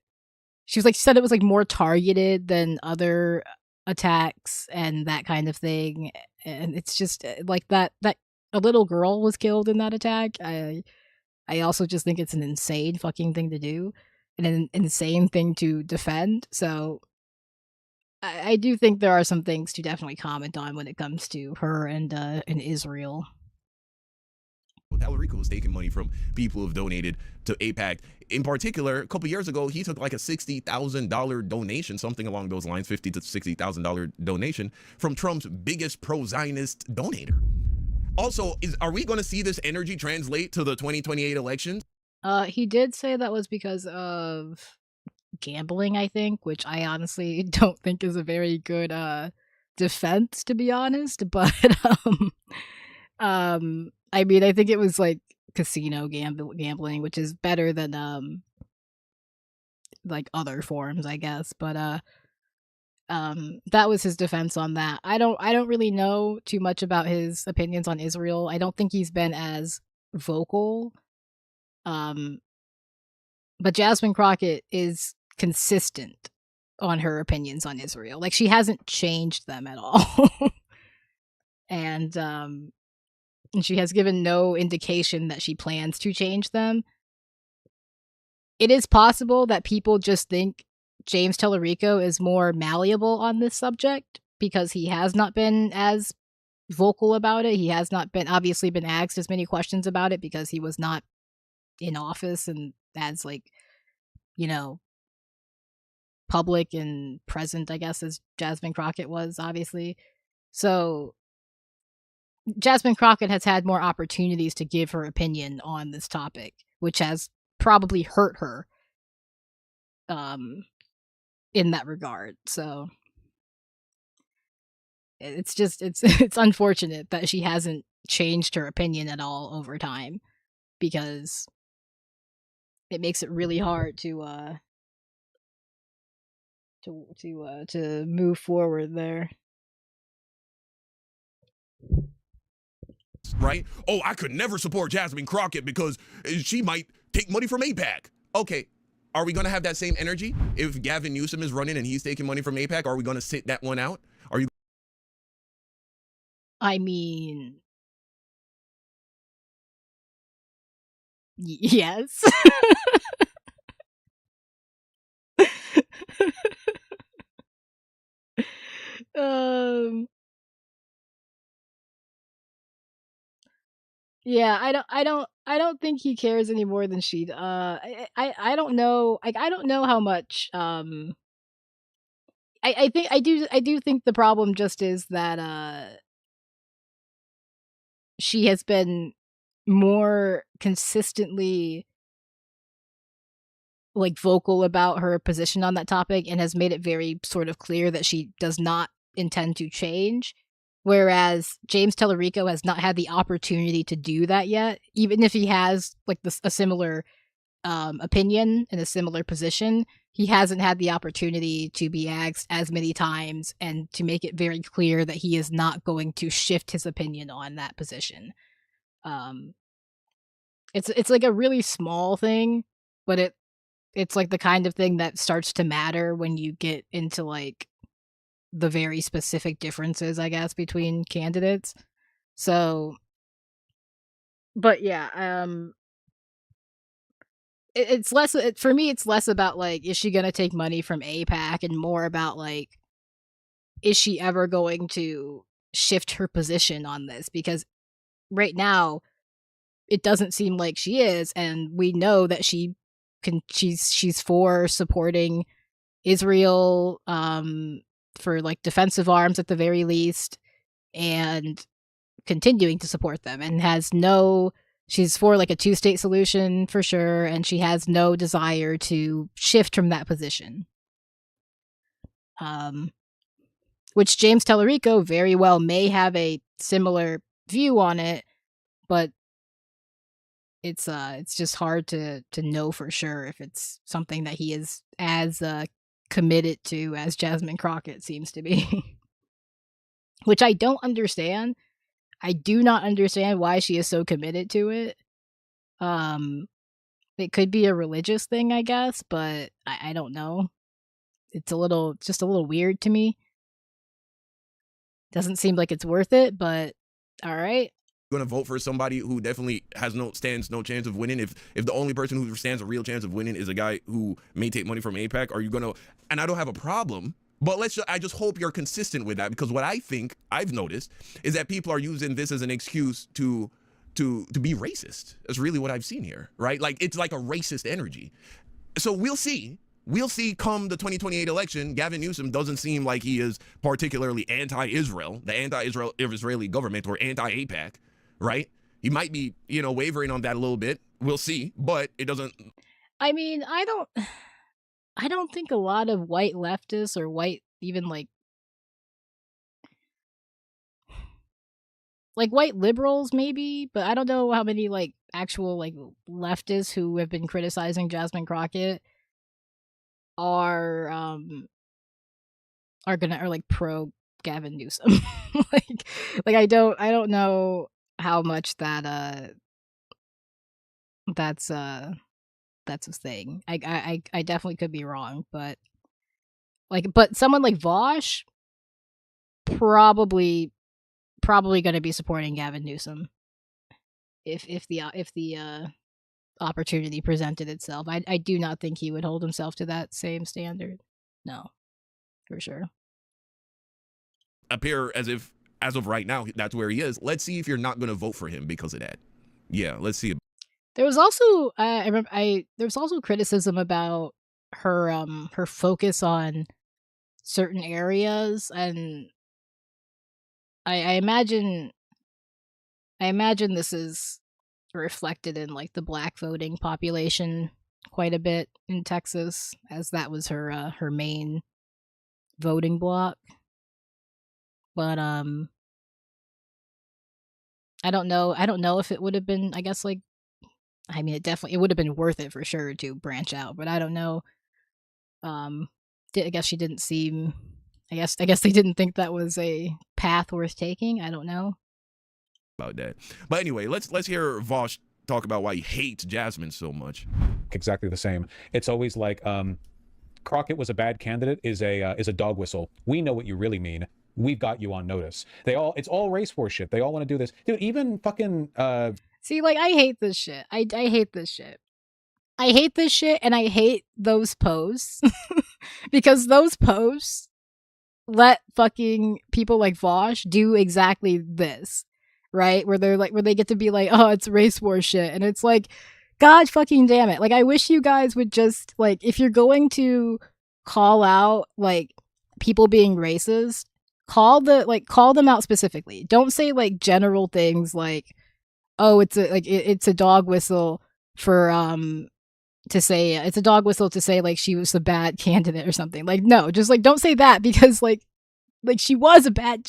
she said it was like more targeted than other attacks and that kind of thing. And it's just like that a little girl was killed in that attack. I also just think it's an insane fucking thing to do and an insane thing to defend. So I do think there are some things to definitely comment on when it comes to her and Israel. Tallarico was taking money from people who've donated to AIPAC. In particular, a couple years ago, he took like a $60,000 donation, something along those lines, $50,000 to $60,000 donation from Trump's biggest pro-Zionist donator. Also, are we going to see this energy translate to the 2028 elections? He did say that was because of gambling, I think, which I honestly don't think is a very good defense, to be honest. But I mean, I think it was like casino gambling, which is better than like other forms, I guess. But that was his defense on that. I don't really know too much about his opinions on Israel. I don't think he's been as vocal. But Jasmine Crockett is consistent on her opinions on Israel. Like, she hasn't changed them at all. And she has given no indication that she plans to change them. It is possible that people just think James Tallarico is more malleable on this subject because he has not been as vocal about it. He has not been obviously been asked as many questions about it because he was not in office and as like, public and present, I guess, as Jasmine Crockett was, obviously. So Jasmine Crockett has had more opportunities to give her opinion on this topic, which has probably hurt her in that regard. So it's unfortunate that she hasn't changed her opinion at all over time, because it makes it really hard to move forward there. Right? Oh, I could never support Jasmine Crockett because she might take money from AIPAC. Okay, are we going to have that same energy if Gavin Newsom is running and he's taking money from AIPAC? Are we going to sit that one out? Are you? I mean, yes. Yeah, I don't think he cares any more than she. I don't know. Like, I don't know how much. I think I do think the problem just is that she has been more consistently like vocal about her position on that topic and has made it very sort of clear that she does not intend to change. whereas James Tellerico has not had the opportunity to do that yet, even if he has like a similar opinion in a similar position. He hasn't had the opportunity to be asked as many times and to make it very clear that he is not going to shift his opinion on that position. It's like a really small thing, but it's like the kind of thing that starts to matter when you get into like the very specific differences, I guess, between candidates. So, but yeah, it's less for me. It's less about like, is she gonna take money from AIPAC, and more about like, is she ever going to shift her position on this? Because right now, it doesn't seem like she is, and we know that she's for supporting Israel, for like defensive arms at the very least, and continuing to support them, and she's for like a two-state solution for sure, and she has no desire to shift from that position. Which James Tellerico very well may have a similar view on it, but it's just hard to know for sure if it's something that he is as committed to as Jasmine Crockett seems to be. Which I don't understand. I do not understand why she is so committed to it. It could be a religious thing, I guess, but I don't know. It's just a little weird to me. Doesn't seem like it's worth it, but all right. Going to vote for somebody who definitely stands no chance of winning? If the only person who stands a real chance of winning is a guy who may take money from AIPAC, are you going to? And I don't have a problem, but I just hope you're consistent with that, because what I think I've noticed is that people are using this as an excuse to be racist. That's really what I've seen here, right? Like, it's like a racist energy. So we'll see. We'll see come the 2028 election. Gavin Newsom doesn't seem like he is particularly anti-Israel, the Israeli government, or anti-AIPAC, right? He might be, wavering on that a little bit. We'll see, but it doesn't. I mean, I don't think a lot of white leftists or white, even like white liberals maybe, but I don't know how many like actual like leftists who have been criticizing Jasmine Crockett are like pro Gavin Newsom. like I don't know how much that's a thing. I definitely could be wrong, but someone like Vaush probably going to be supporting Gavin Newsom if the opportunity presented itself. I do not think he would hold himself to that same standard. No, for sure. Appear as if, as of right now, that's where he is. Let's see if you're not going to vote for him because of that. Yeah, let's see. There was also there was also criticism about her focus on certain areas, and I imagine this is reflected in like the black voting population quite a bit in Texas, as that was her main voting block. But I don't know if it would have been, I guess, like, I mean, it would have been worth it for sure to branch out, but I don't know. I guess she didn't seem. I guess they didn't think that was a path worth taking. I don't know about that. But anyway, let's hear Vaush talk about why he hates Jasmine so much. Exactly the same. It's always like Crockett was a bad candidate is a dog whistle. We know what you really mean. We've got you on notice. It's all race war shit. They all want to do this. Dude, even fucking see, like, I hate this shit. I hate this shit. I hate this shit, and I hate those posts because those posts let fucking people like Vaush do exactly this, right? Where they get to be like, oh, it's race war shit, and it's like, God fucking damn it! Like, I wish you guys would just, like, if you're going to call out like people being racist, call them out specifically. Don't say like general things like, oh, it's a dog whistle for to say it's a dog whistle to say like she was a bad candidate or something. Like, no, just like don't say that, because like like she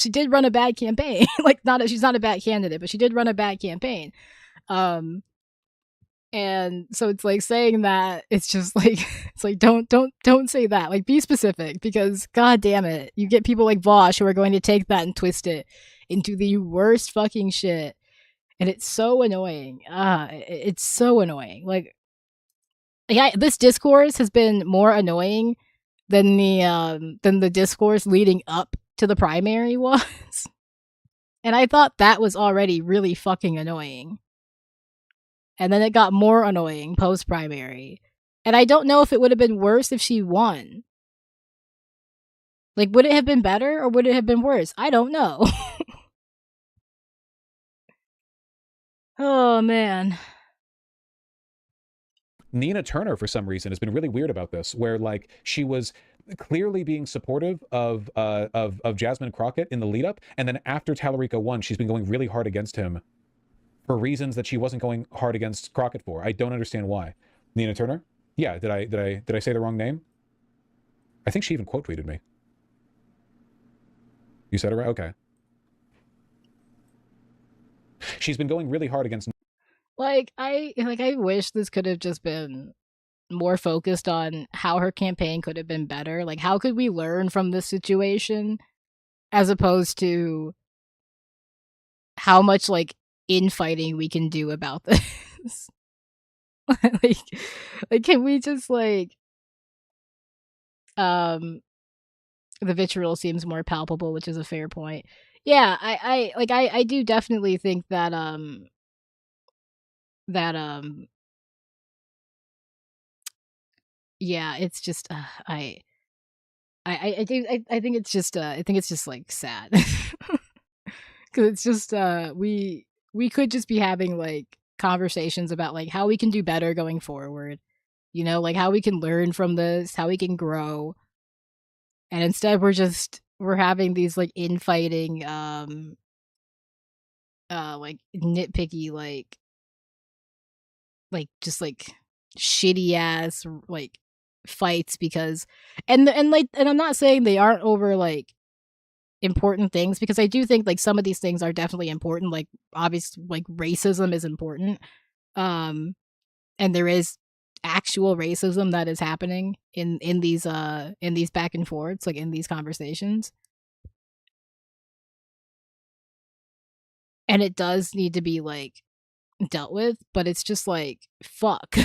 did run a bad campaign. Like she's not a bad candidate, but she did run a bad campaign. And so it's like saying that, it's just like, it's like don't say that. Like, be specific, because god damn it, you get people like Vosh who are going to take that and twist it into the worst fucking shit, and it's so annoying. It's so annoying. Like, yeah, this discourse has been more annoying than the discourse leading up to the primary was. And I thought that was already really fucking annoying. And then it got more annoying post primary. And I don't know if it would have been worse if she won. Like, would it have been better or would it have been worse? I don't know. Oh man. Nina Turner, for some reason, has been really weird about this, where like she was clearly being supportive of Jasmine Crockett in the lead up, and then after Tallarico won, she's been going really hard against him for reasons that she wasn't going hard against Crockett for. I don't understand why. Nina Turner? Yeah, did I say the wrong name? I think she even quote tweeted me. You said it right? Okay. She's been going really hard against. I wish this could have just been more focused on how her campaign could have been better. Like, how could we learn from this situation, as opposed to how much like infighting we can do about this. like can we just like the vitriol seems more palpable, which is a fair point. Yeah, I do definitely think that yeah, it's just I think it's just like sad. Cuz it's just we could just be having like conversations about like how we can do better going forward. You know, like how we can learn from this, how we can grow. And instead we're having these like infighting like nitpicky like just like shitty ass like fights, because and I'm not saying they aren't over like important things, because I do think like some of these things are definitely important. Like, obviously, like racism is important, and there is actual racism that is happening in these back and forths, like in these conversations, and it does need to be like dealt with. But it's just like, fuck.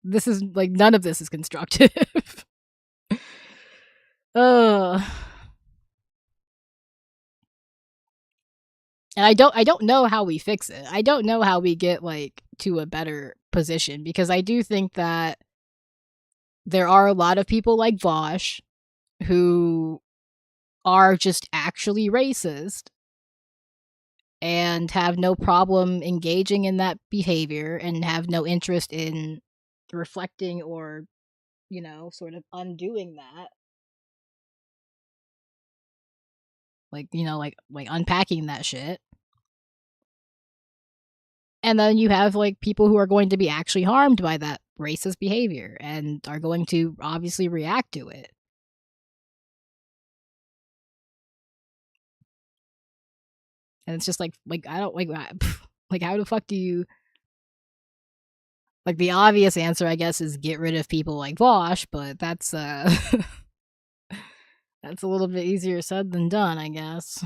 This is like, none of this is constructive. Ugh. And I don't know how we fix it. I don't know how we get like to a better position, because I do think that there are a lot of people like Vosh who are just actually racist and have no problem engaging in that behavior and have no interest in reflecting or, you know, sort of undoing that. Like, you know, like unpacking that shit. And then you have like people who are going to be actually harmed by that racist behavior and are going to obviously react to it. And it's just like I don't like like how the fuck do you, like, the obvious answer I guess is get rid of people like Vosh, but that's that's a little bit easier said than done, I guess.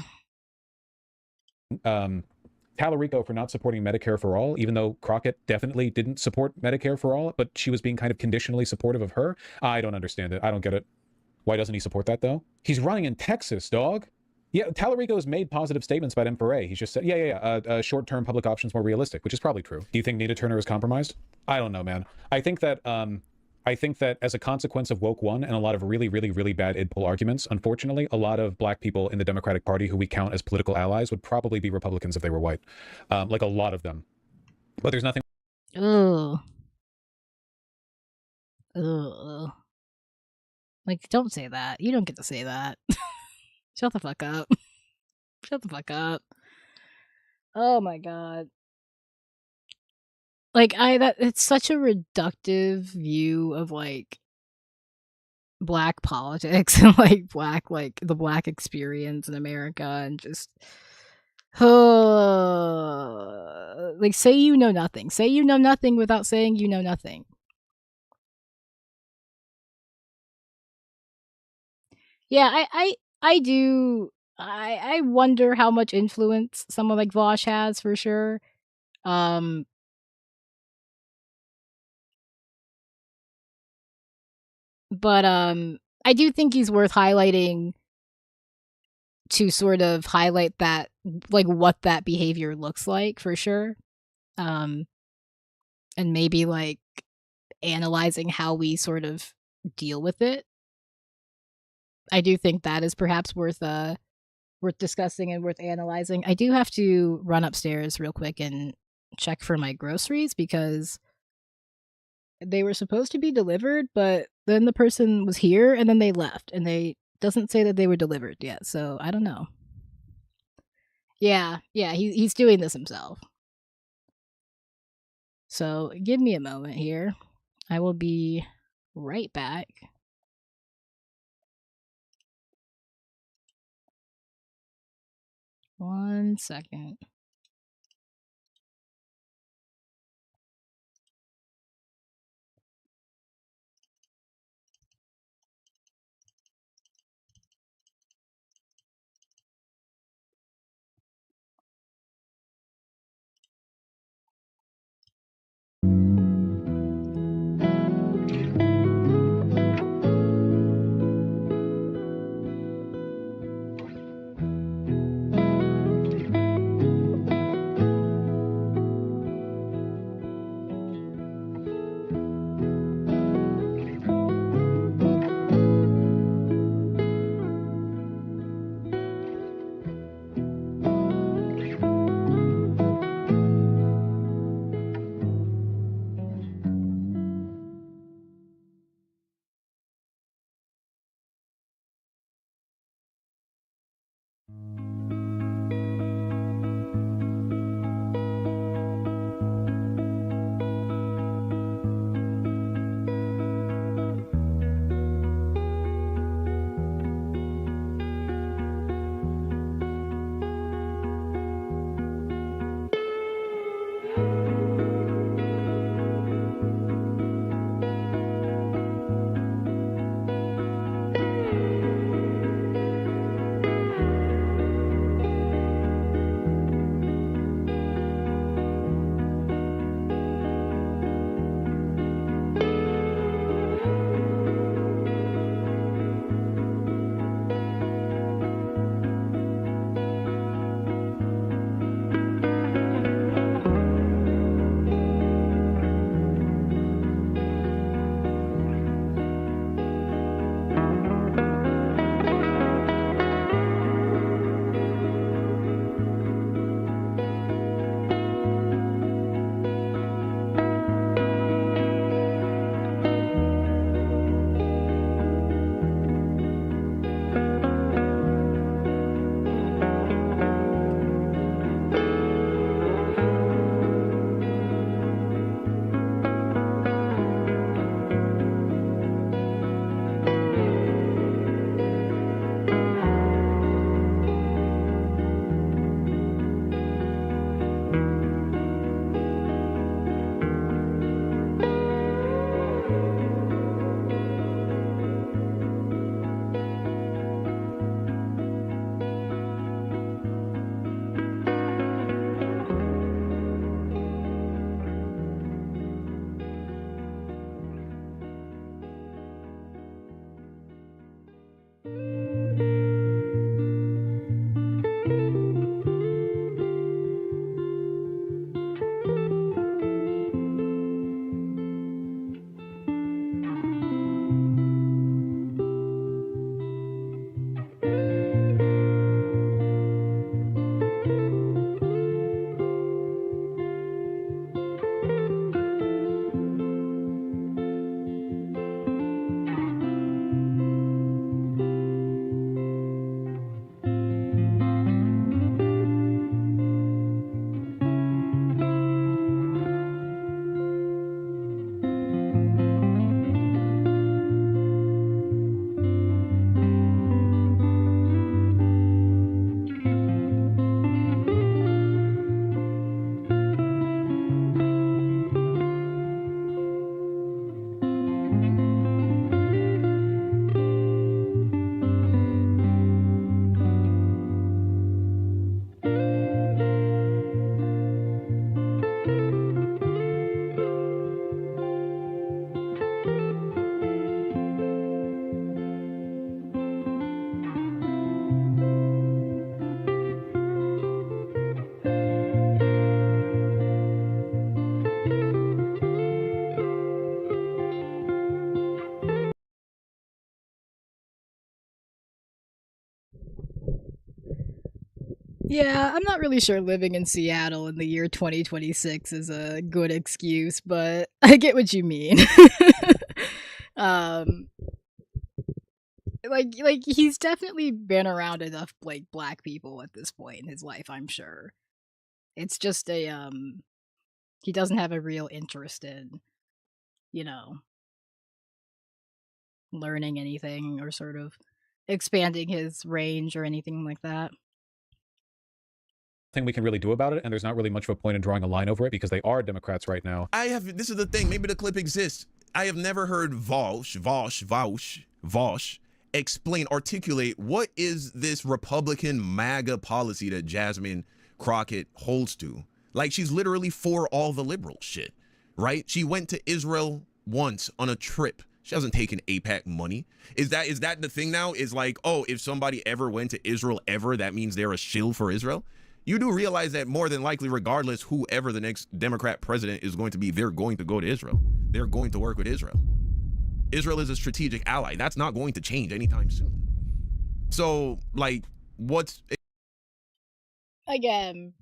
Tallarico for not supporting Medicare for all, even though Crockett definitely didn't support Medicare for all, but she was being kind of conditionally supportive of her. I don't understand it. I don't get it. Why doesn't he support that, though? He's running in Texas, dog. Yeah, Tallarico has made positive statements about M4A. He's just said, short-term public options more realistic, which is probably true. Do you think Nina Turner is compromised? I don't know, man. I think that as a consequence of Woke One and a lot of really, really, really bad id poll arguments, unfortunately, a lot of black people in the Democratic Party who we count as political allies would probably be Republicans if they were white. Like a lot of them. But there's nothing. Ugh. Ugh. Like, don't say that. You don't get to say that. Shut the fuck up. Shut the fuck up. Oh my god. Like, it's such a reductive view of like black politics and like the black experience in America and just like say you know nothing. Say you know nothing without saying you know nothing. Yeah, I do I wonder how much influence someone like Vosh has for sure. Um but I do think he's worth highlighting to sort of highlight that like what that behavior looks like for sure. Um and maybe like analyzing how we sort of deal with it. I do think that is perhaps worth discussing and worth analyzing. I do have to run upstairs real quick and check for my groceries because they were supposed to be delivered, but then the person was here and then they left and they doesn't say that they were delivered yet. So I don't know. Yeah, he's doing this himself. So give me a moment here. I will be right back. One second. Yeah, I'm not really sure living in Seattle in the year 2026 is a good excuse, but I get what you mean. um, like he's definitely been around enough like black people at this point in his life, I'm sure. It's just he doesn't have a real interest in, you know, learning anything or sort of expanding his range or anything like that. Thing we can really do about it, and there's not really much of a point in drawing a line over it because they are Democrats right now. This is the thing, maybe the clip exists. I have never heard Vosh articulate what is this Republican MAGA policy that Jasmine Crockett holds to. Like, she's literally for all the liberal shit, right? She went to Israel once on a trip. She hasn't taken AIPAC money. Is that the thing now? Is like, oh, if somebody ever went to Israel ever, that means they're a shill for Israel? You do realize that more than likely, regardless whoever the next Democrat president is going to be, they're going to go to Israel. They're going to work with Israel. Israel is a strategic ally. That's not going to change anytime soon. So, like, what's... Again,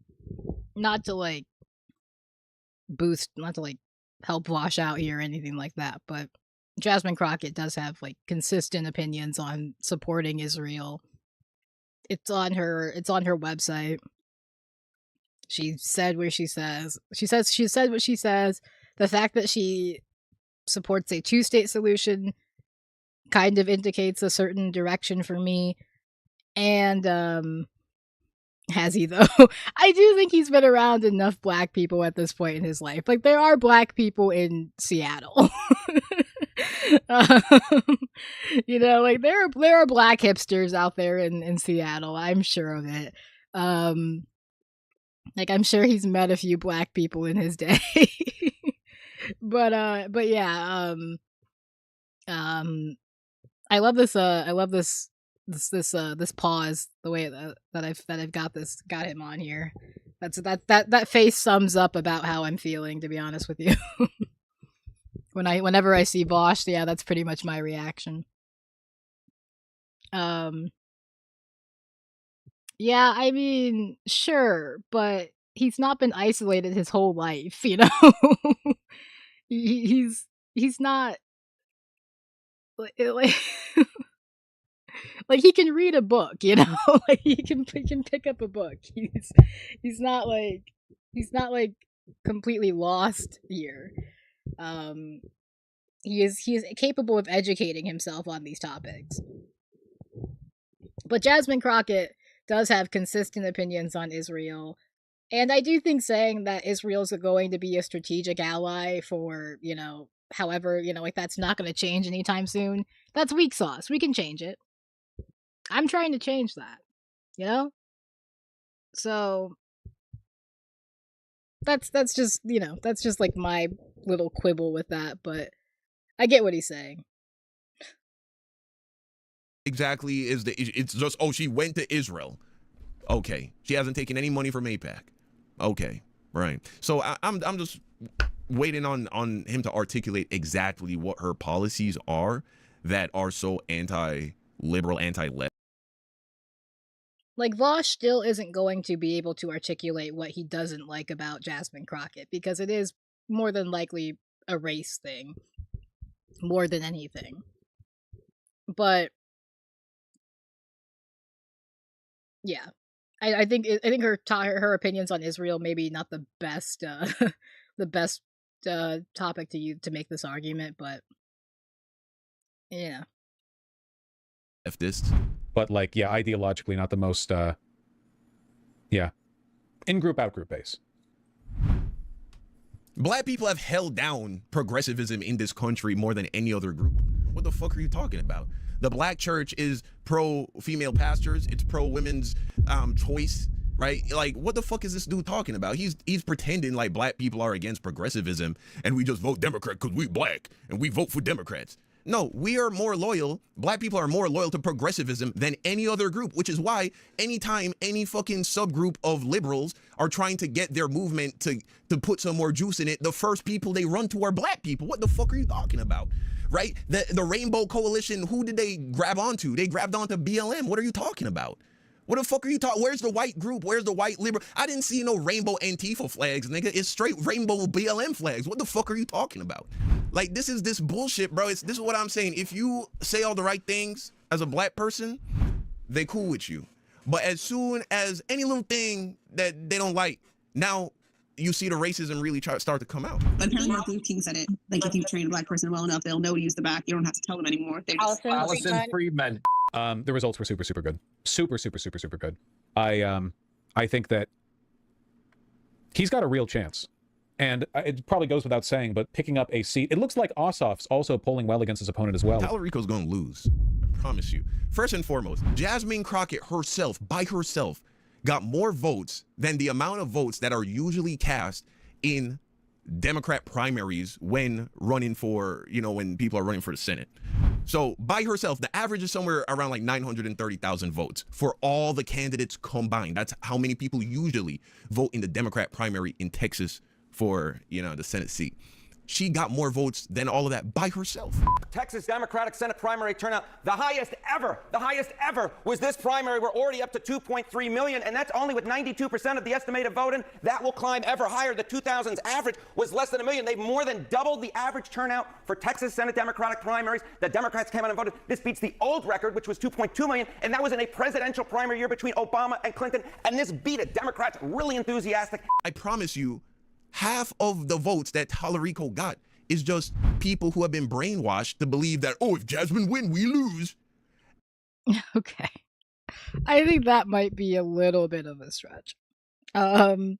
not to like help wash out here or anything like that, but Jasmine Crockett does have like consistent opinions on supporting Israel. It's on her website. She said what she says. She said what she says. The fact that she supports a two-state solution kind of indicates a certain direction for me. And has he though? I do think he's been around enough black people at this point in his life. Like, there are black people in Seattle. um, like there are black hipsters out there in Seattle. I'm sure of it. Like, I'm sure he's met a few black people in his day. but yeah, I love this this pause, the way that I've got him on here. That face sums up about how I'm feeling, to be honest with you. Whenever I see Vosh, yeah, that's pretty much my reaction. Yeah, I mean, sure, but he's not been isolated his whole life, you know? He's not like like he can read a book, you know? Like he can pick up a book. He's not like completely lost here. He is capable of educating himself on these topics. But Jasmine Crockett does have consistent opinions on Israel. And I do think saying that Israel's going to be a strategic ally for, however, like that's not going to change anytime soon. That's weak sauce. We can change it. I'm trying to change that, So that's just, that's just like my little quibble with that, but I get what he's saying. Exactly it's just, oh, she went to Israel. Okay. She hasn't taken any money from AIPAC. Okay. Right. So I'm just waiting on him to articulate exactly what her policies are that are so anti-liberal, anti-left. Like, Vosh still isn't going to be able to articulate what he doesn't like about Jasmine Crockett, because it is more than likely a race thing, more than anything. But yeah, I think her opinions on Israel maybe not the best the best topic to make this argument, but yeah. Leftist. But like, yeah, ideologically not the most in-group, out-group base. Black people have held down progressivism in this country more than any other group. What the fuck are you talking about? The black church is pro-female pastors. It's pro-women's choice, right? Like, what the fuck is this dude talking about? He's pretending like black people are against progressivism and we just vote Democrat because we black and we vote for Democrats. No, we are more loyal. Black people are more loyal to progressivism than any other group, which is why anytime any fucking subgroup of liberals are trying to get their movement to put some more juice in it, the first people they run to are black people. What the fuck are you talking about? Right? The Rainbow Coalition, who did they grab onto? They grabbed onto BLM. What are you talking about? What the fuck are you talking? Where's the white group? Where's the white liberal? I didn't see no rainbow Antifa flags, nigga. It's straight rainbow BLM flags. What the fuck are you talking about? Like, this is this bullshit, bro. This is what I'm saying. If you say all the right things as a black person, they cool with you. But as soon as any little thing that they don't like, now you see the racism really start to come out. But apparently Martin Luther King said it. Like, if you train a black person well enough, they'll know to use the back. You don't have to tell them anymore. They're just Allison Friedman. The results were super, super good. Super, super, super, super good. I think that he's got a real chance. And it probably goes without saying, but picking up a seat, it looks like Ossoff's also polling well against his opponent as well. Tallarico's going to lose. I promise you. First and foremost, Jasmine Crockett herself, by herself, got more votes than the amount of votes that are usually cast in Democrat primaries when running for, when people are running for the Senate. So by herself, the average is somewhere around like 930,000 votes for all the candidates combined. That's how many people usually vote in the Democrat primary in Texas for, the Senate seat. She got more votes than all of that by herself. Texas Democratic Senate primary turnout, the highest ever was this primary. We're already up to 2.3 million, and that's only with 92% of the estimated voting. That will climb ever higher. The 2000s average was less than 1 million. They've more than doubled the average turnout for Texas Senate Democratic primaries. The Democrats came out and voted. This beats the old record, which was 2.2 million, and that was in a presidential primary year between Obama and Clinton, and this beat it. Democrats really enthusiastic. I promise you, half of the votes that Tallarico got is just people who have been brainwashed to believe that, if Jasmine win, we lose. Okay. I think that might be a little bit of a stretch. I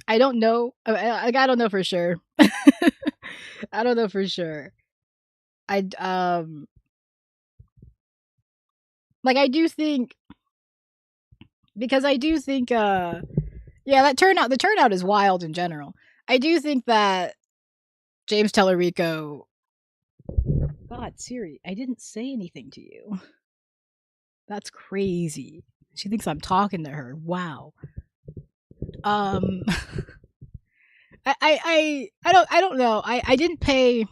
don't know. I don't know for sure. I don't know for sure. I do think, because I do think the turnout is wild in general. I do think that James Tallarico, God, Siri, I didn't say anything to you. That's crazy. She thinks I'm talking to her. Wow. I don't know. I didn't pay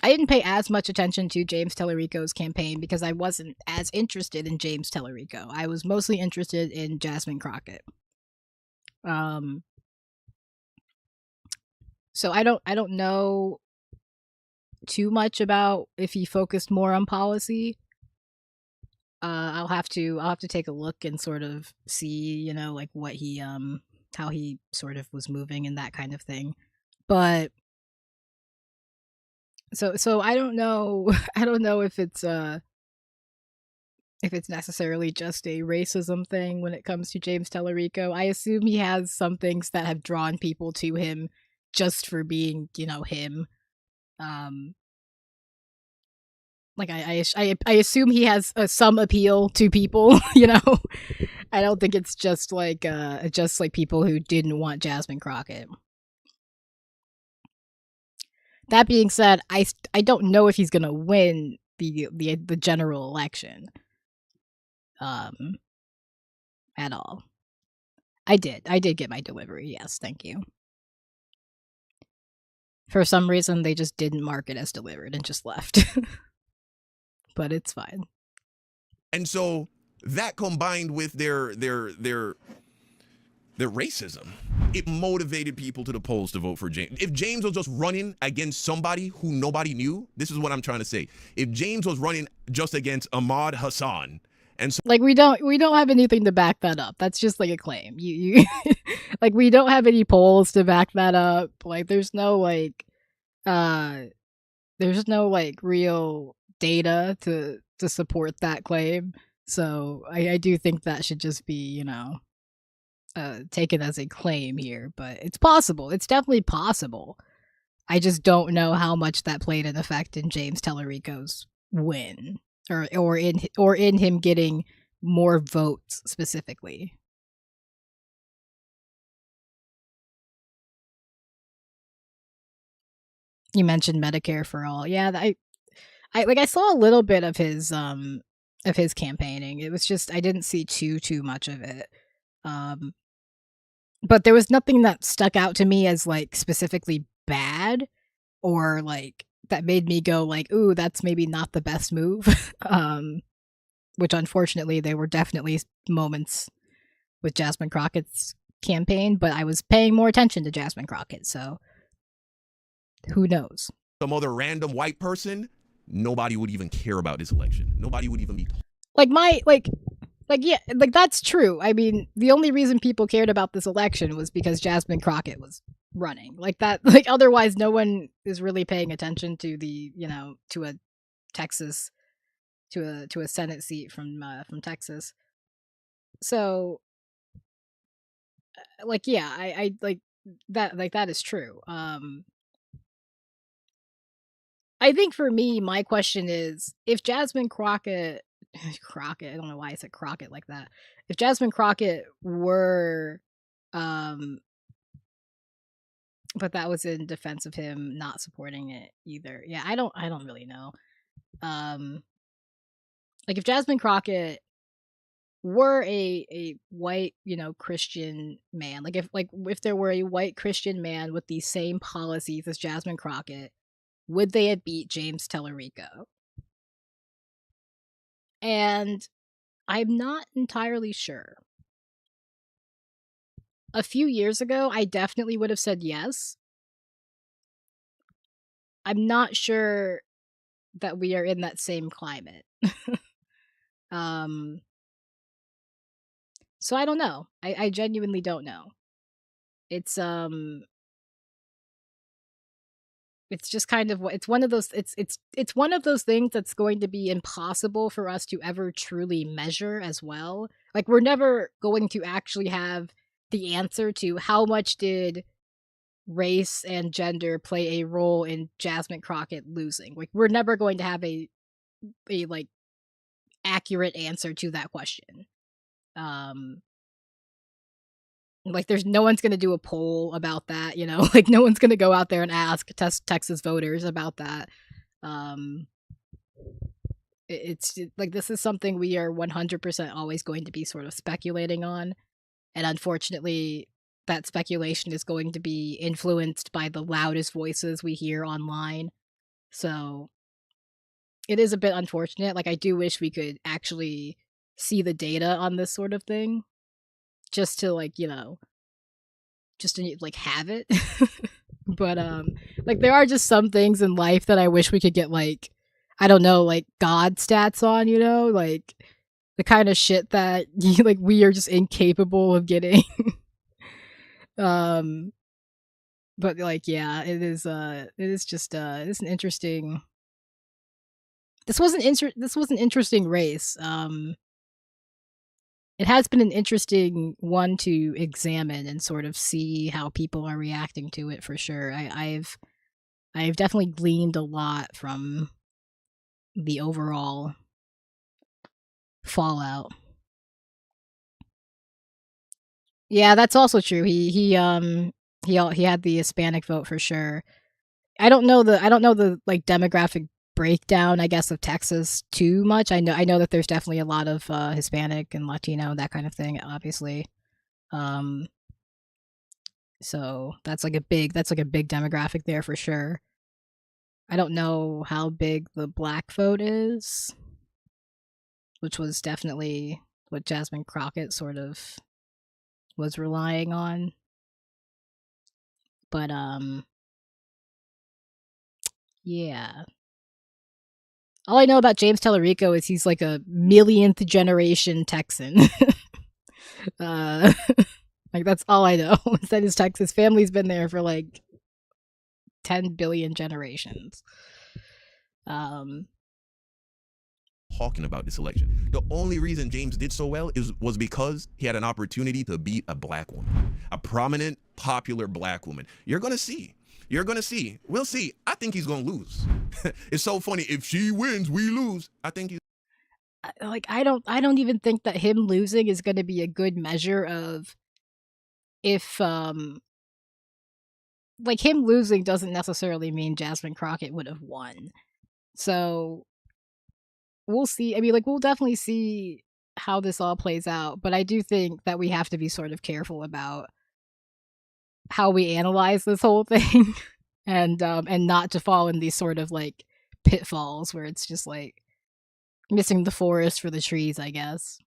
as much attention to James Tallarico's campaign because I wasn't as interested in James Tallarico. I was mostly interested in Jasmine Crockett. So I don't know too much about if he focused more on policy. I'll have to take a look and sort of see, like what he how he sort of was moving and that kind of thing. But so I don't know. I don't know if it's necessarily just a racism thing when it comes to James Tallarico. I assume he has some things that have drawn people to him just for being, him. Like I assume he has some appeal to people, I don't think it's just like people who didn't want Jasmine Crockett. That being said, I don't know if he's gonna win the general election. At all. I did get my delivery. Yes, thank you. For some reason, they just didn't mark it as delivered and just left. But it's fine. And so that combined with their racism, it motivated people to the polls to vote for James. If James was just running against somebody who nobody knew, this is what I'm trying to say. If James was running just against Ahmad Hassan, and so like we don't have anything to back that up. That's just like a claim. You like we don't have any polls to back that up. Like there's no real data to support that claim. So I do think that should just be, taken as a claim here, but it's possible. It's definitely possible. I just don't know how much that played an effect in James Tallarico's win, or in him getting more votes specifically. You mentioned Medicare for All. Yeah, I saw a little bit of his campaigning. It was just I didn't see too much of it. But there was nothing that stuck out to me as like specifically bad or like that made me go like, ooh, that's maybe not the best move. Which unfortunately there were definitely moments with Jasmine Crockett's campaign, but I was paying more attention to Jasmine Crockett, so who knows? Some other random white person, nobody would even care about this election. Nobody would even be yeah, that's true. I mean, the only reason people cared about this election was because Jasmine Crockett was running. Like that, like otherwise no one is really paying attention to the, to a Texas, to a Senate seat from Texas. So yeah, I like that, that is true. I think for me, my question is, if Jasmine Crockett, I don't know why I said Crockett like that. If Jasmine Crockett were, but that was in defense of him not supporting it either. Yeah, I don't really know. Like if Jasmine Crockett were a white, Christian man, like if there were a white Christian man with the same policies as Jasmine Crockett, would they have beat James Tellerico? And I'm not entirely sure. A few years ago, I definitely would have said yes. I'm not sure that we are in that same climate. So I don't know. I genuinely don't know. It's just kind of it's one of those it's one of those things that's going to be impossible for us to ever truly measure as well. Like we're never going to actually have the answer to how much did race and gender play a role in Jasmine Crockett losing. Like we're never going to have a like accurate answer to that question. Like there's no one's going to do a poll about that, like no one's going to go out there and ask Texas voters about that. It's like, this is something we are 100% always going to be sort of speculating on. And unfortunately, that speculation is going to be influenced by the loudest voices we hear online. So it is a bit unfortunate. Like I do wish we could actually see the data on this sort of thing, just to just to have it. But like there are just some things in life that I wish we could get I don't know, God stats on, like the kind of shit that we are just incapable of getting. But yeah, it is just it is an interesting, this was an interesting race. It has been an interesting one to examine and sort of see how people are reacting to it, for sure. I've definitely gleaned a lot from the overall fallout. Yeah, that's also true. He had the Hispanic vote for sure. I don't know the demographic breakdown, I guess, of Texas too much. I know that there's definitely a lot of Hispanic and Latino, that kind of thing, obviously. So that's a big demographic there for sure. I don't know how big the Black vote is, which was definitely what Jasmine Crockett sort of was relying on. But yeah. All I know about James Tellerico is he's like a millionth generation Texan. That's all I know. Is that his Texas family's been there for 10 billion generations. Talking about this election. The only reason James did so well was because he had an opportunity to beat a Black woman, a prominent, popular Black woman. You're gonna see. We'll see. I think he's gonna lose. It's so funny. If she wins, we lose. I think he's I don't even think that him losing is going to be a good measure of if him losing doesn't necessarily mean Jasmine Crockett would have won. So we'll see. I mean, we'll definitely see how this all plays out, but I do think that we have to be sort of careful about how we analyze this whole thing and not to fall in these sort of like pitfalls where it's just like missing the forest for the trees, I guess.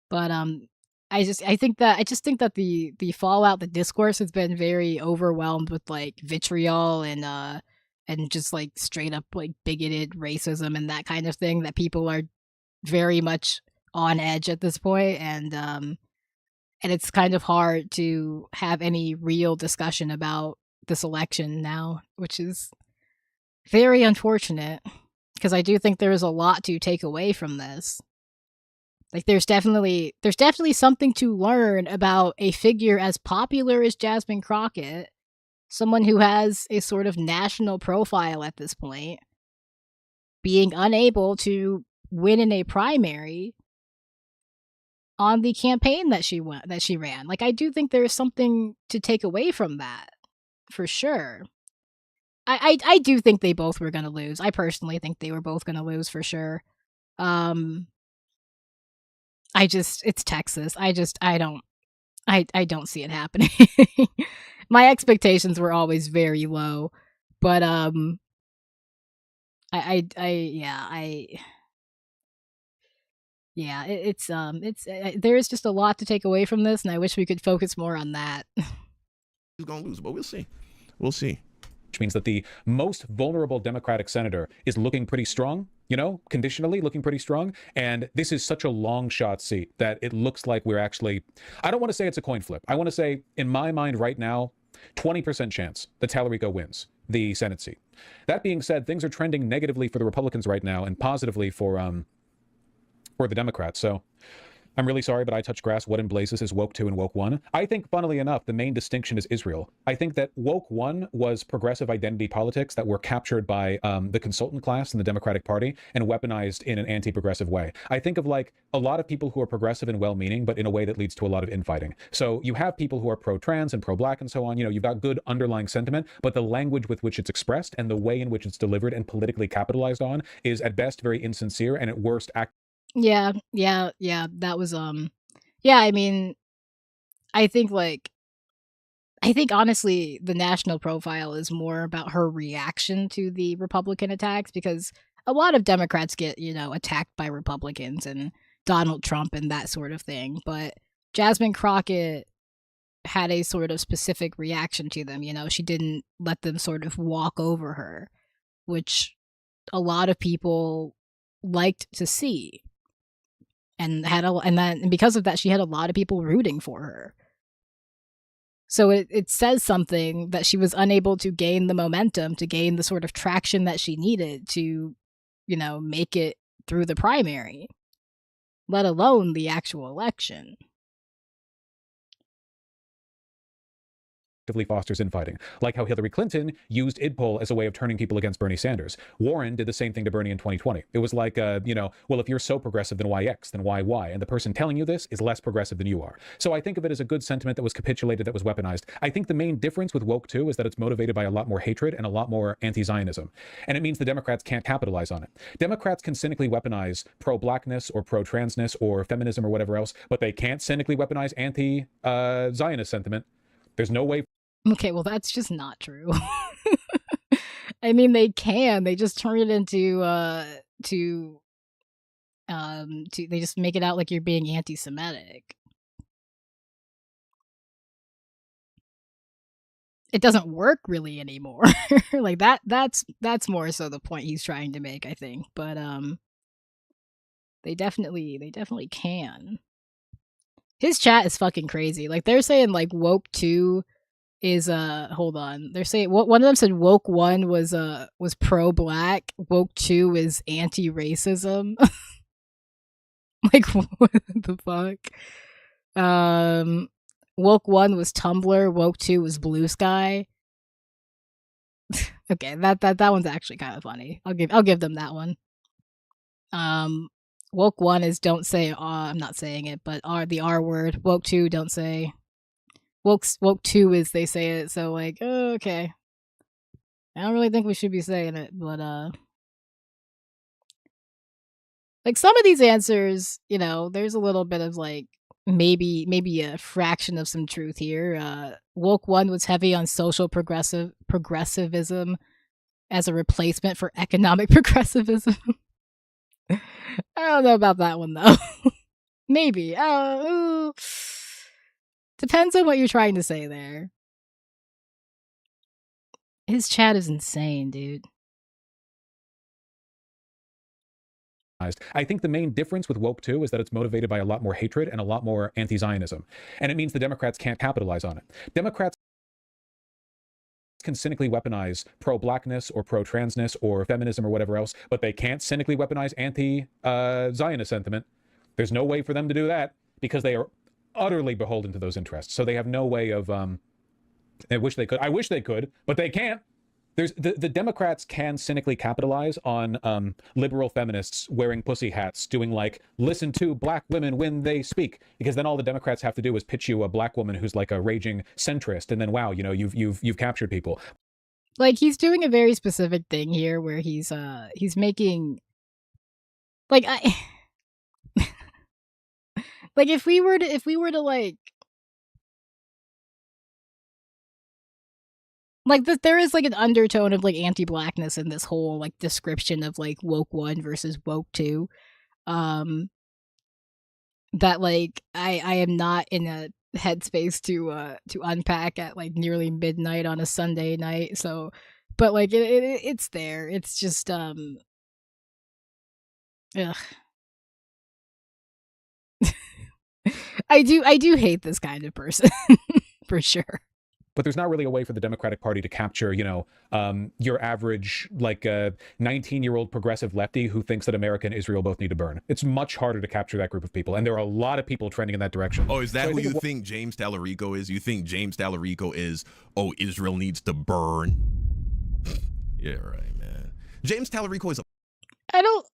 But I just think that the fallout, the discourse has been very overwhelmed with like vitriol and just like straight up like bigoted racism and that kind of thing, that people are very much on edge at this point, and it's kind of hard to have any real discussion about this election now, which is very unfortunate, because I do think there is a lot to take away from this. Like there's definitely something to learn about a figure as popular as Jasmine Crockett, someone who has a sort of national profile at this point, being unable to win in a primary on the campaign that she ran. Like I do think there is something to take away from that, for sure. I do think they both were going to lose. I personally think they were both going to lose for sure. It's Texas. I don't see it happening. My expectations were always very low, but there is just a lot to take away from this, and I wish we could focus more on that. He's gonna lose, but we'll see. We'll see. Which means that the most vulnerable Democratic senator is looking pretty strong, you know, conditionally looking pretty strong. And this is such a long shot seat that it looks like we're actually, I don't want to say it's a coin flip. I want to say, in my mind right now, 20% chance that Tallarico wins the Senate seat. That being said, things are trending negatively for the Republicans right now and positively for the Democrats. So I'm really sorry, but I Touch Grass, what in blazes is Woke 2 and Woke 1? I think, funnily enough, the main distinction is Israel. I think that Woke 1 was progressive identity politics that were captured by the consultant class in the Democratic Party and weaponized in an anti-progressive way. I think of like a lot of people who are progressive and well-meaning, but in a way that leads to a lot of infighting. So you have people who are pro-trans and pro-black and so on. You know, you've got good underlying sentiment, but the language with which it's expressed and the way in which it's delivered and politically capitalized on is at best very insincere and at worst Yeah, that was yeah, I mean, I think honestly the national profile is more about her reaction to the Republican attacks, because a lot of Democrats get, you know, attacked by Republicans and Donald Trump and that sort of thing, but Jasmine Crockett had a sort of specific reaction to them, you know, she didn't let them sort of walk over her, which a lot of people liked to see. And because of that, she had a lot of people rooting for her. So it says something that she was unable to gain the momentum, to gain the sort of traction that she needed to, you know, make it through the primary, let alone the actual election. Fosters infighting, like how Hillary Clinton used IdPoll as a way of turning people against Bernie Sanders. Warren did the same thing to Bernie in 2020. It was like, you know, well, if you're so progressive, then why X, then why Y? And the person telling you this is less progressive than you are. So I think of it as a good sentiment that was capitulated, that was weaponized. I think the main difference with Woke 2 is that it's motivated by a lot more hatred and a lot more anti-Zionism. And it means the Democrats can't capitalize on it. Democrats can cynically weaponize pro-blackness or pro-transness or feminism or whatever else, but they can't cynically weaponize anti-Zionist sentiment. There's no way. Okay, well, that's just not true. I mean, they can. They just turn it into they just make it out like you're being anti-Semitic. It doesn't work really anymore. Like that's more so the point he's trying to make, I think. But they definitely can. His chat is fucking crazy. Like they're saying like Woke 2 is hold on. They're saying one of them said Woke 1 was pro-black, Woke 2 is anti-racism. Like what the fuck? Woke 1 was Tumblr, Woke 2 was Blue Sky. Okay, that one's actually kind of funny. I'll give them that one. Woke 1 is don't say I'm not saying it, but the R word. Woke 2 don't say. Woke 2 is they say it, so like, oh, okay. I don't really think we should be saying it, but like some of these answers, you know, there's a little bit of like maybe a fraction of some truth here. Woke One was heavy on social progressivism as a replacement for economic progressivism. I don't know about that one though. Maybe. Depends on what you're trying to say there. His chat is insane, dude. I think the main difference with Woke 2 is that it's motivated by a lot more hatred and a lot more anti-Zionism. And it means the Democrats can't capitalize on it. Democrats can cynically weaponize pro-blackness or pro-transness or feminism or whatever else, but they can't cynically weaponize anti-Zionist sentiment. There's no way for them to do that because they are utterly beholden to those interests. So they have no way of, I wish they could, but they can't. The Democrats can cynically capitalize on liberal feminists wearing pussy hats, doing like, listen to black women when they speak, because then all the Democrats have to do is pitch you a black woman who's like a raging centrist, and then wow, you know, you've captured people. Like, he's doing a very specific thing here where he's making, like, like if we were to like there is like an undertone of like anti-blackness in this whole like description of like Woke 1 versus Woke 2. That like I am not in a headspace to unpack at like nearly midnight on a Sunday night. So, but like it's there. It's just ugh. I do hate this kind of person for sure. But there's not really a way for the Democratic Party to capture, you know, your average, like, 19-year-old progressive lefty who thinks that America and Israel both need to burn. It's much harder to capture that group of people, and there are a lot of people trending in that direction. Oh, is that who you think James Tallarico is? You think James Tallarico is, oh, Israel needs to burn? Yeah, right, man. James Tallarico is a... I don't...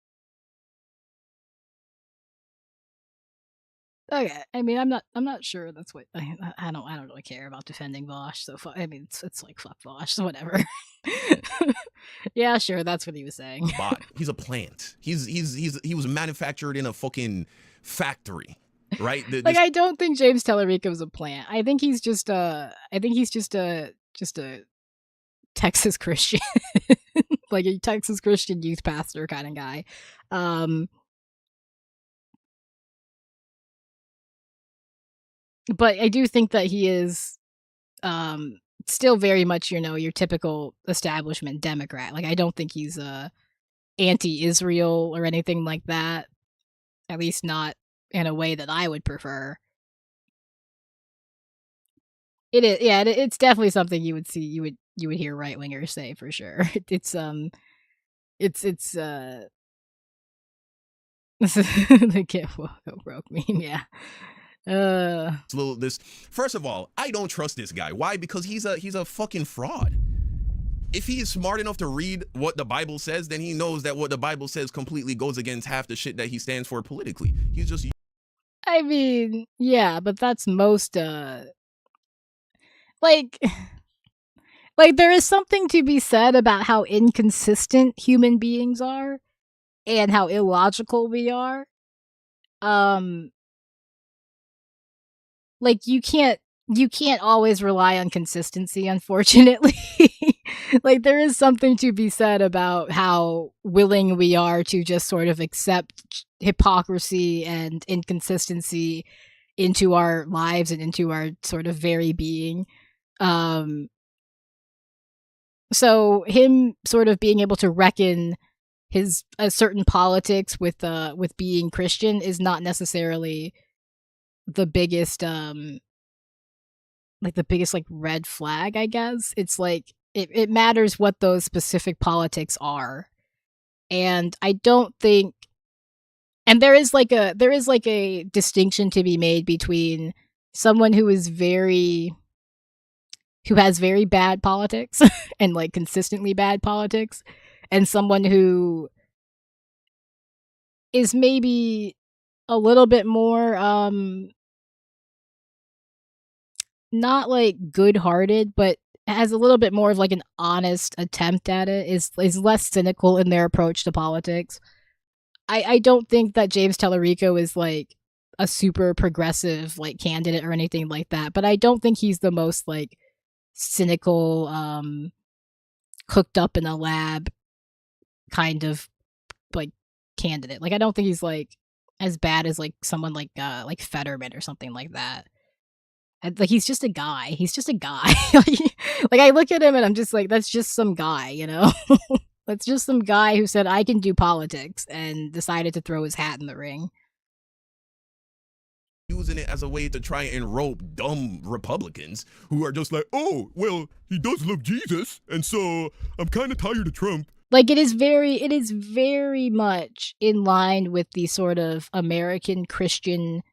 Okay, I mean, I'm not sure that's what I don't really care about defending Vosh. So I mean, it's like fuck Vosh, so whatever. Yeah, sure, that's what he was saying. Bot. He's a plant. He was manufactured in a fucking factory, right? Like, I don't think James Tallarico is a plant. I think he's just a Texas Christian, like a Texas Christian youth pastor kind of guy. But I do think that he is still very much, you know, your typical establishment Democrat. Like, I don't think he's anti-Israel or anything like that. At least not in a way that I would prefer. It is, yeah. It's definitely something you would see. You would hear right wingers say for sure. It's the get broke meme, yeah. First of all, I don't trust this guy. Why? Because he's a fucking fraud. If he is smart enough to read what the Bible says, then he knows that what the Bible says completely goes against half the shit that he stands for politically. He's just... I mean, yeah, but that's most like there is something to be said about how inconsistent human beings are and how illogical we are. Like, you can't always rely on consistency, unfortunately. Like, there is something to be said about how willing we are to just sort of accept hypocrisy and inconsistency into our lives and into our sort of very being. So him sort of being able to reckon his certain politics with being Christian is not necessarily the biggest red flag, I guess. It's like it matters what those specific politics are. And I don't think, and there is like a distinction to be made between someone who has very bad politics and like consistently bad politics, and someone who is maybe a little bit more not like good-hearted, but has a little bit more of like an honest attempt at it, is less cynical in their approach to politics. I don't think that James Tallarico is like a super progressive like candidate or anything like that, but I don't think he's the most like cynical, cooked up in a lab kind of like candidate. Like I don't think he's like as bad as like someone like Fetterman or something like that. Like he's just a guy. He's just a guy. Like I look at him and I'm just like, that's just some guy, you know? That's just some guy who said I can do politics and decided to throw his hat in the ring. Using it as a way to try and rope dumb Republicans who are just like, oh, well, he does love Jesus, and so I'm kind of tired of Trump. Like it is very much in line with the sort of American Christian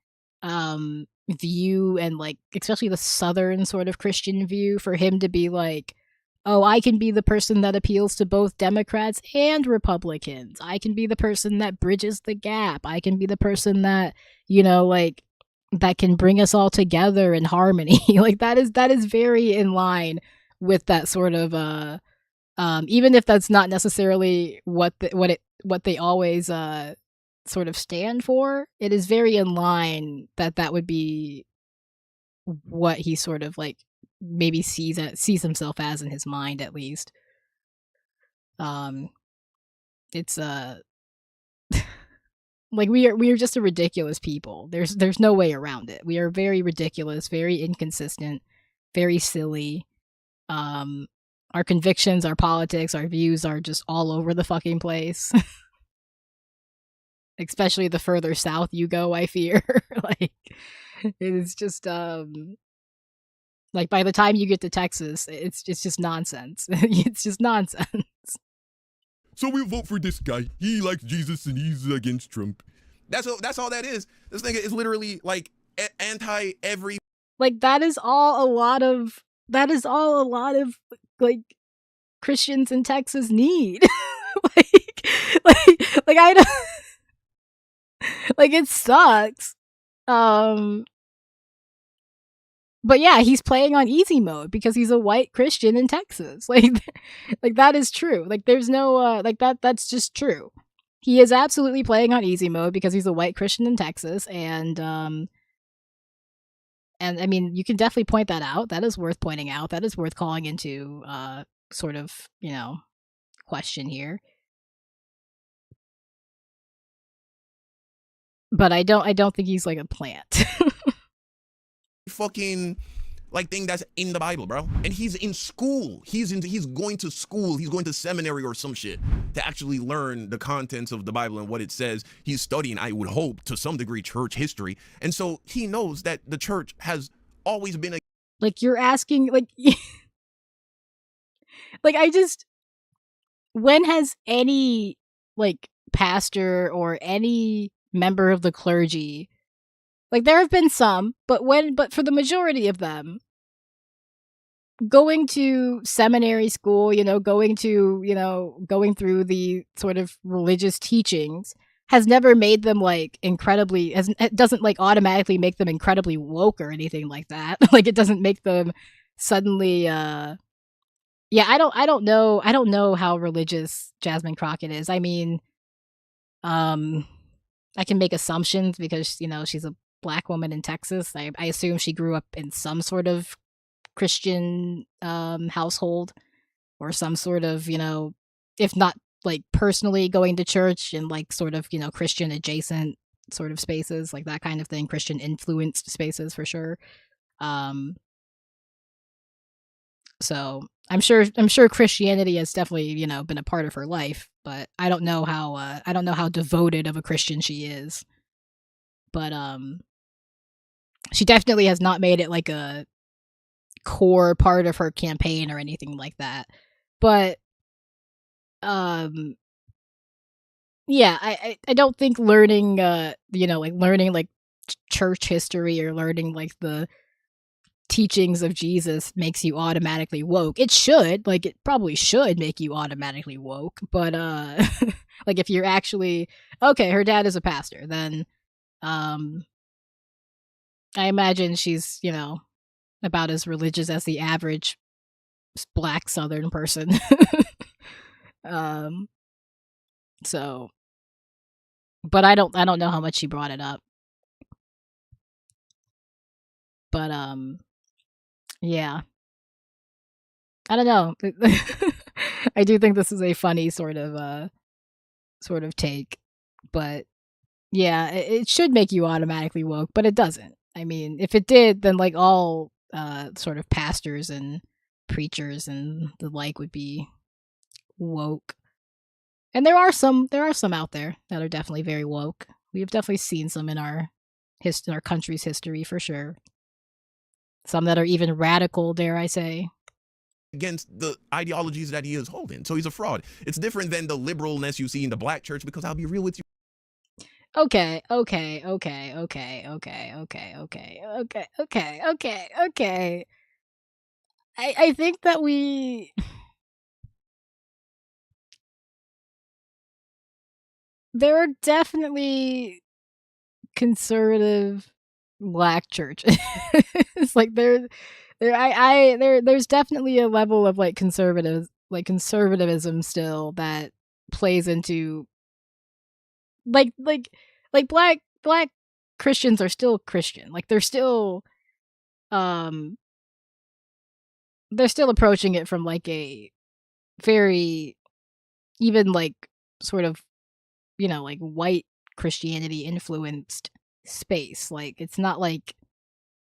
view, and like especially the Southern sort of Christian view, for him to be like, oh, I can be the person that appeals to both Democrats and Republicans. I can be the person that bridges the gap. I can be the person that, you know, like that can bring us all together in harmony. Like that is very in line with that sort of even if that's not necessarily what they always sort of stand for, it is very in line that would be what he sort of like maybe sees himself as in his mind, at least. It's like we are just a ridiculous people. There's no way around it. We are very ridiculous, very inconsistent, very silly. Our convictions, our politics, our views are just all over the fucking place. Especially the further south you go, I fear. Like it is just like by the time you get to Texas, it's just nonsense. It's just nonsense. So we'll vote for this guy. He likes Jesus and he's against Trump. That's all that is. This thing is literally like anti every. Like that is all a lot of like Christians in Texas need. like I don't like it sucks. But yeah, he's playing on easy mode because he's a white Christian in Texas. Like that is true. Like there's no like that's just true. He is absolutely playing on easy mode because he's a white Christian in Texas, and I mean, you can definitely point that out. That is worth pointing out. That is worth calling into sort of, you know, question here. But I don't think he's like a plant. Fucking like thing that's in the Bible, bro. And he's in school. He's going to school. He's going to seminary or some shit to actually learn the contents of the Bible and what it says. He's studying, I would hope, to some degree, church history. And so he knows that the church has always been a. Like you're asking, like, like when has any like pastor or any member of the clergy, like there have been some, but for the majority of them, going to seminary school, you know, going through the sort of religious teachings has never made them like incredibly, it doesn't like automatically make them incredibly woke or anything like that. Like it doesn't make them suddenly yeah, I don't know how religious Jasmine Crockett is. I mean, I can make assumptions because, you know, she's a Black woman in Texas. I assume she grew up in some sort of Christian household, or some sort of, you know, if not like personally going to church, and like sort of, you know, Christian adjacent sort of spaces, like that kind of thing, Christian influenced spaces for sure. So I'm sure Christianity has definitely, you know, been a part of her life, but I don't know how devoted of a Christian she is. But she definitely has not made it like a core part of her campaign or anything like that. But yeah, I don't think learning you know, like learning like church history or learning like the teachings of Jesus makes you automatically woke. It should, like it probably should make you automatically woke, but like if you're actually okay, her dad is a pastor, then I imagine she's, you know, about as religious as the average Black Southern person. So, but I don't know how much she brought it up. But yeah. I don't know. I do think this is a funny sort of take, but yeah, it should make you automatically woke, but it doesn't. I mean, if it did, then like all sort of pastors and preachers and the like would be woke. And there are some out there that are definitely very woke. We have definitely seen some in our country's history for sure. Some that are even radical, dare I say. Against the ideologies that he is holding. So he's a fraud. It's different than the liberalness you see in the black church, because I'll be real with you. Okay. I think that there are definitely conservative black churches. It's like there's definitely a level of like conservatism still that plays into like black Christians are still Christian. Like they're still approaching it from like a very even like sort of, you know, like white Christianity influenced space. Like it's not like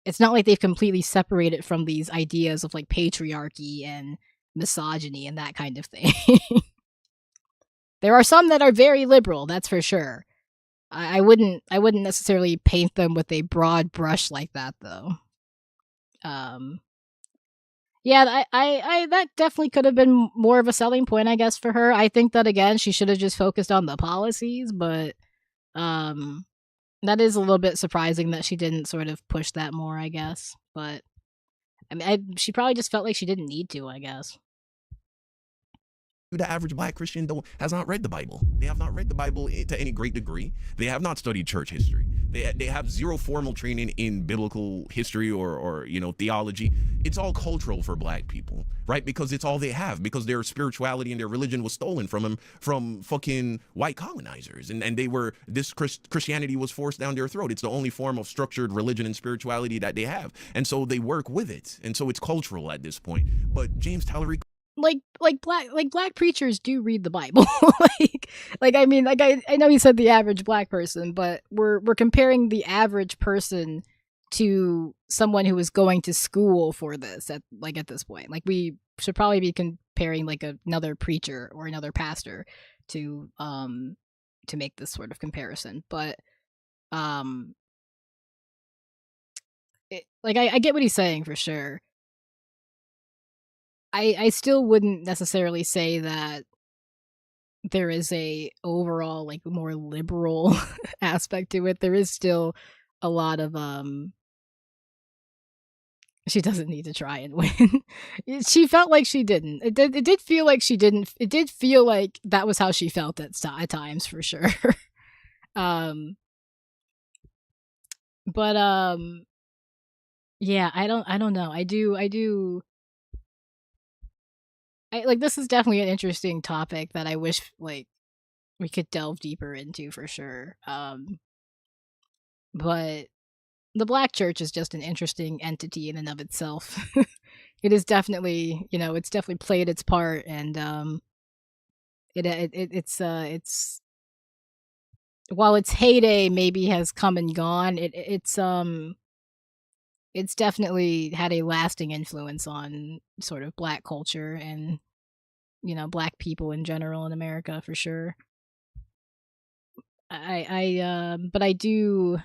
they've completely separated from these ideas of like patriarchy and misogyny and that kind of thing. There are some that are very liberal, that's for sure. I wouldn't necessarily paint them with a broad brush like that though. Yeah, I that definitely could have been more of a selling point, I guess, for her. I think that again, she should have just focused on the policies, but that is a little bit surprising that she didn't sort of push that more, I guess. But I mean, she probably just felt like she didn't need to, I guess. The average black Christian has not read the Bible. They have not read the Bible to any great degree. They have not studied church history. They have zero formal training in biblical history or you know, theology. It's all cultural for black people, right? Because it's all they have, because their spirituality and their religion was stolen from them from fucking white colonizers. And this Christianity was forced down their throat. It's the only form of structured religion and spirituality that they have. And so they work with it. And so it's cultural at this point. But James Tallery, black preachers do read the Bible. I mean, like I know he said the average black person, but we're comparing the average person to someone who is going to school for this at this point. Like we should probably be comparing like another preacher or another pastor to make this sort of comparison. But I get what he's saying for sure. I still wouldn't necessarily say that there is a overall like more liberal aspect to it. There is still a lot of she doesn't need to try and win. She felt like she didn't. It did feel like she didn't. It did feel like that was how she felt at times for sure. But yeah, I don't know. I do. This is definitely an interesting topic that I wish like we could delve deeper into for sure. But the black church is just an interesting entity in and of itself. It is definitely, you know, it's definitely played its part, and it's while its heyday maybe has come and gone, it's definitely had a lasting influence on sort of black culture and, you know, black people in general in America for sure. But I do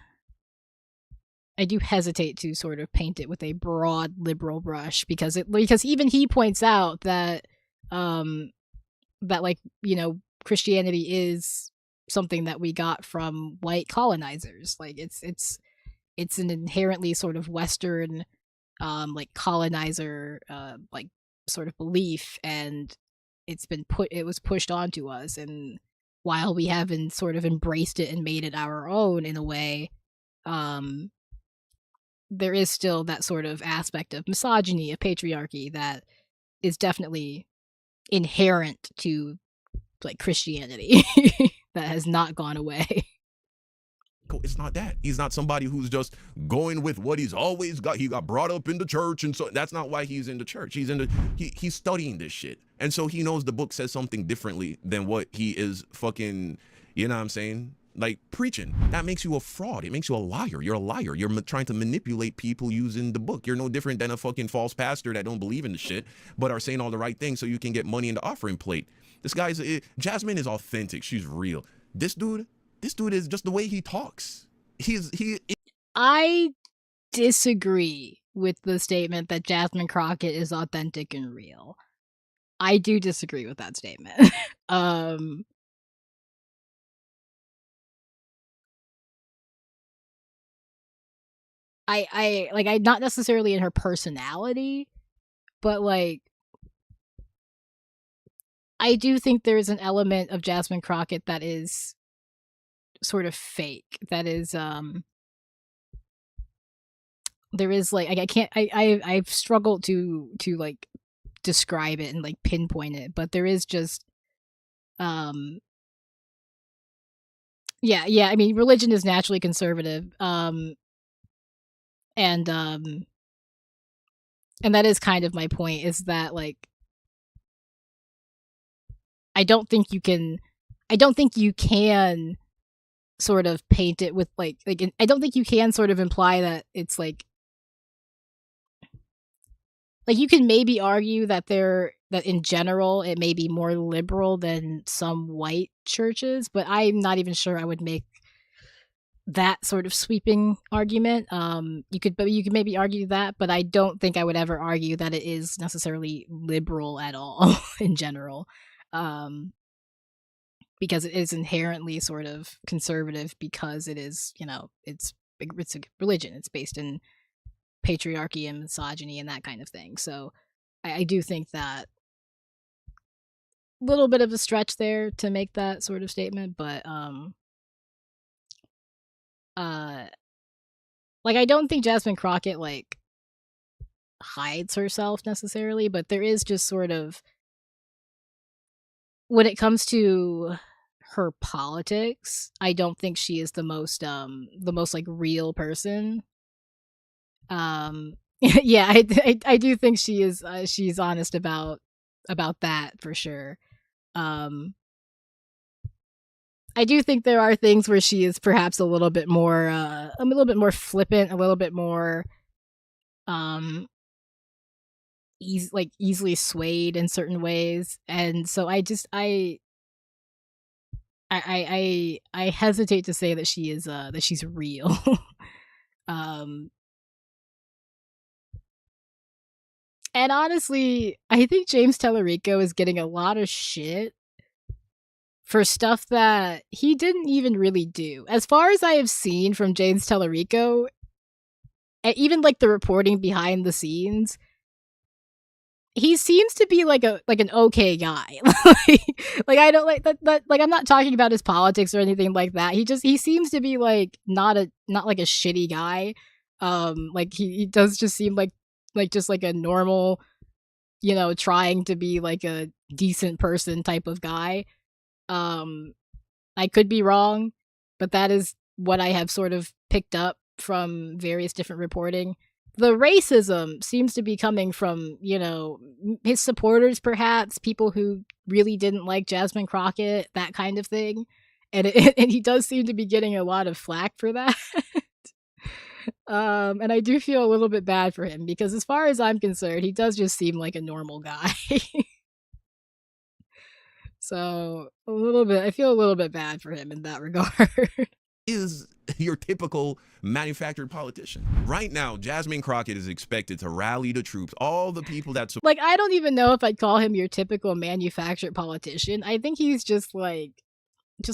hesitate to sort of paint it with a broad liberal brush because even he points out that that like, you know, Christianity is something that we got from white colonizers. Like it's an inherently sort of Western like colonizer like sort of belief, and it was pushed onto us, and while we haven't sort of embraced it and made it our own in a way, there is still that sort of aspect of misogyny, of patriarchy that is definitely inherent to like Christianity that has not gone away. It's not that. He's not somebody who's just going with what he's always got. He got brought up in the church, and so that's not why he's in the church. He's studying this shit, and so he knows the book says something differently than what he is fucking. You know what I'm saying? Like preaching. That makes you a fraud. It makes you a liar. You're a liar. You're trying to manipulate people using the book. You're no different than a fucking false pastor that don't believe in the shit, but are saying all the right things so you can get money in the offering plate. This guy's Jasmine is authentic. She's real. This dude is just the way he talks. I disagree with the statement that Jasmine Crockett is authentic and real. I do disagree with that statement. I not necessarily in her personality, but like I do think there's an element of Jasmine Crockett that is sort of fake. That is there is like I've struggled to like describe it and like pinpoint it, but there is just yeah, I mean religion is naturally conservative. And that is kind of my point, is that like I don't think you can sort of paint it with like I don't think you can sort of imply that it's like you can maybe argue that that in general it may be more liberal than some white churches, but I'm not even sure I would make that sort of sweeping argument. You could maybe argue that, but I don't think I would ever argue that it is necessarily liberal at all in general, because it is inherently sort of conservative, because it is, you know, it's a religion. It's based in patriarchy and misogyny and that kind of thing. So I do think that a little bit of a stretch there to make that sort of statement, but like I don't think Jasmine Crockett like hides herself necessarily, but there is just sort of, when it comes to her politics, I don't think she is the most like real person. Yeah, I do think she is she's honest about that for sure. I do think there are things where she is perhaps a little bit more flippant, a little bit more easily swayed in certain ways, and so I hesitate to say that she is that she's real. And honestly, I think James Tallarico is getting a lot of shit for stuff that he didn't even really do. As far as I have seen from James Tallarico, even like the reporting behind the scenes, he seems to be like an okay guy. like I don't like that like I'm not talking about his politics or anything like that. He seems to be like not like a shitty guy. Like he does just seem like just like a normal, you know, trying to be like a decent person type of guy. I could be wrong, but that is what I have sort of picked up from various different reporting. The racism seems to be coming from, you know, his supporters, perhaps, people who really didn't like Jasmine Crockett, that kind of thing. And he does seem to be getting a lot of flack for that. And I do feel a little bit bad for him, because as far as I'm concerned, he does just seem like a normal guy. So I feel a little bit bad for him in that regard. Is your typical manufactured politician. Right now, Jasmine Crockett is expected to rally the troops, all the people that like, I don't even know if I'd call him your typical manufactured politician. I think he's just like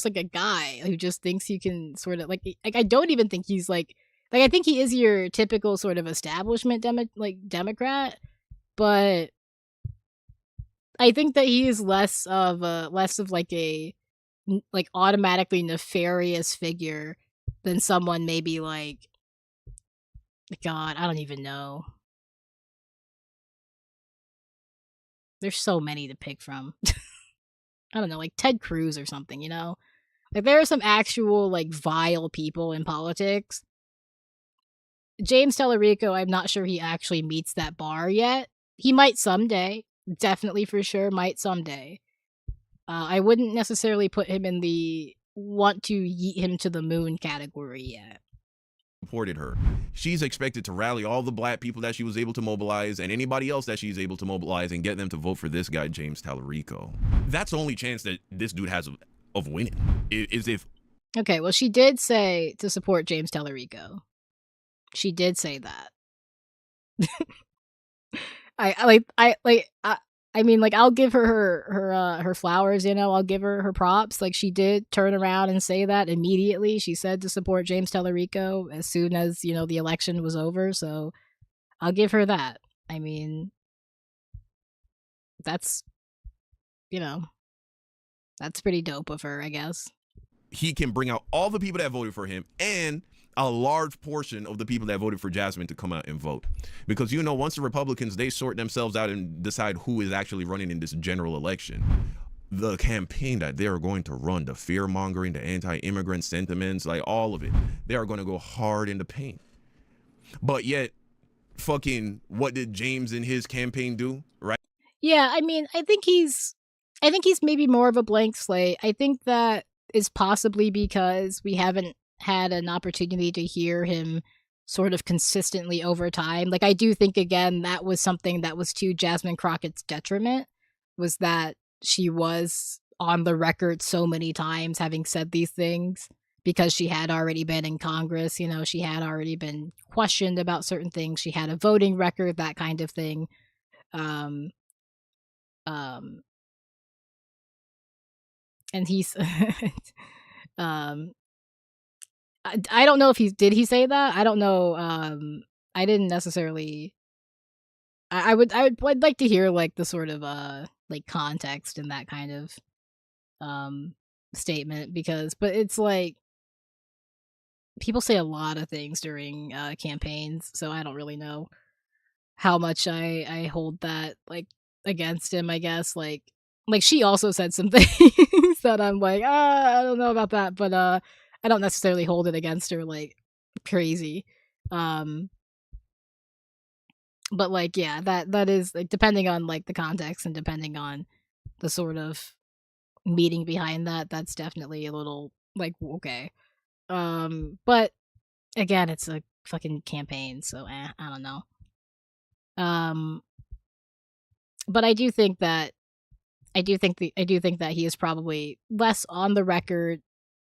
a guy who just thinks he can sort of like I don't even think he's like I think he is your typical sort of establishment Democrat, but I think that he is less of like a like automatically nefarious figure than someone maybe like, God, I don't even know. There's so many to pick from. I don't know, like Ted Cruz or something, you know? Like, there are some actual, like, vile people in politics. James Tallarico, I'm not sure he actually meets that bar yet. He might someday. Definitely for sure, might someday. I wouldn't necessarily put him in the want to yeet him to the moon category yet. Supported her. She's expected to rally all the black people that she was able to mobilize and anybody else that she's able to mobilize and get them to vote for this guy, James Tallarico. That's the only chance that this dude has of winning, is if... Okay, well, she did say to support James Tallarico. She did say that. I mean, like, I'll give her flowers, you know, I'll give her props. Like, she did turn around and say that immediately. She said to support James Tallarico as soon as, you know, the election was over. So I'll give her that. I mean, that's, you know, that's pretty dope of her, I guess. He can bring out all the people that voted for him and a large portion of the people that voted for Jasmine to come out and vote. Because, you know, once the Republicans, they sort themselves out and decide who is actually running in this general election, the campaign that they are going to run, the fear-mongering, the anti-immigrant sentiments, like all of it, they are going to go hard in the paint. But yet, fucking, what did James and his campaign do, right? Yeah, I mean, I think he's maybe more of a blank slate. I think that is possibly because we haven't had an opportunity to hear him sort of consistently over time. Like, I do think, again, that was something that was to Jasmine Crockett's detriment, was that she was on the record so many times having said these things because she had already been in Congress, you know, she had already been questioned about certain things, she had a voting record, that kind of thing. And he's I don't know if did he say that? I don't know. I didn't necessarily. I'd like to hear like the sort of like context in that kind of statement, but it's like people say a lot of things during campaigns, so I don't really know how much I hold that like against him, I guess. Like she also said some things that I'm like, I don't know about that, but I don't necessarily hold it against her like crazy. But like, yeah, that is like depending on like the context and depending on the sort of meaning behind that, that's definitely a little like okay. But again, it's a fucking campaign, so I don't know. But I do think that he is probably less on the record,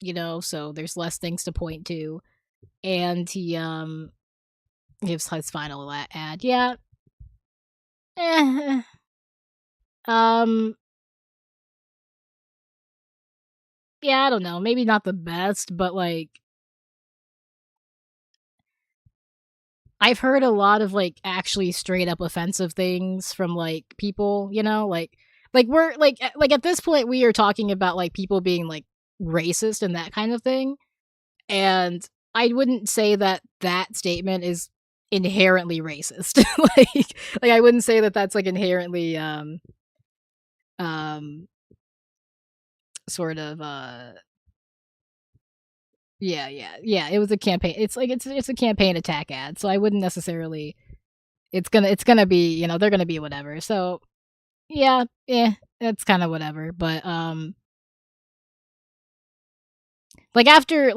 you know, so there's less things to point to, and he gives his final ad. Yeah. Yeah, I don't know. Maybe not the best, but like I've heard a lot of like actually straight up offensive things from like people, you know, like we're like at this point we are talking about like people being like racist and that kind of thing, and I wouldn't say that statement is inherently racist. like I wouldn't say that that's like inherently sort of yeah, it was a campaign. It's like it's a campaign attack ad, so I wouldn't necessarily it's gonna be, you know, they're gonna be whatever. So yeah, it's kind of whatever, but like after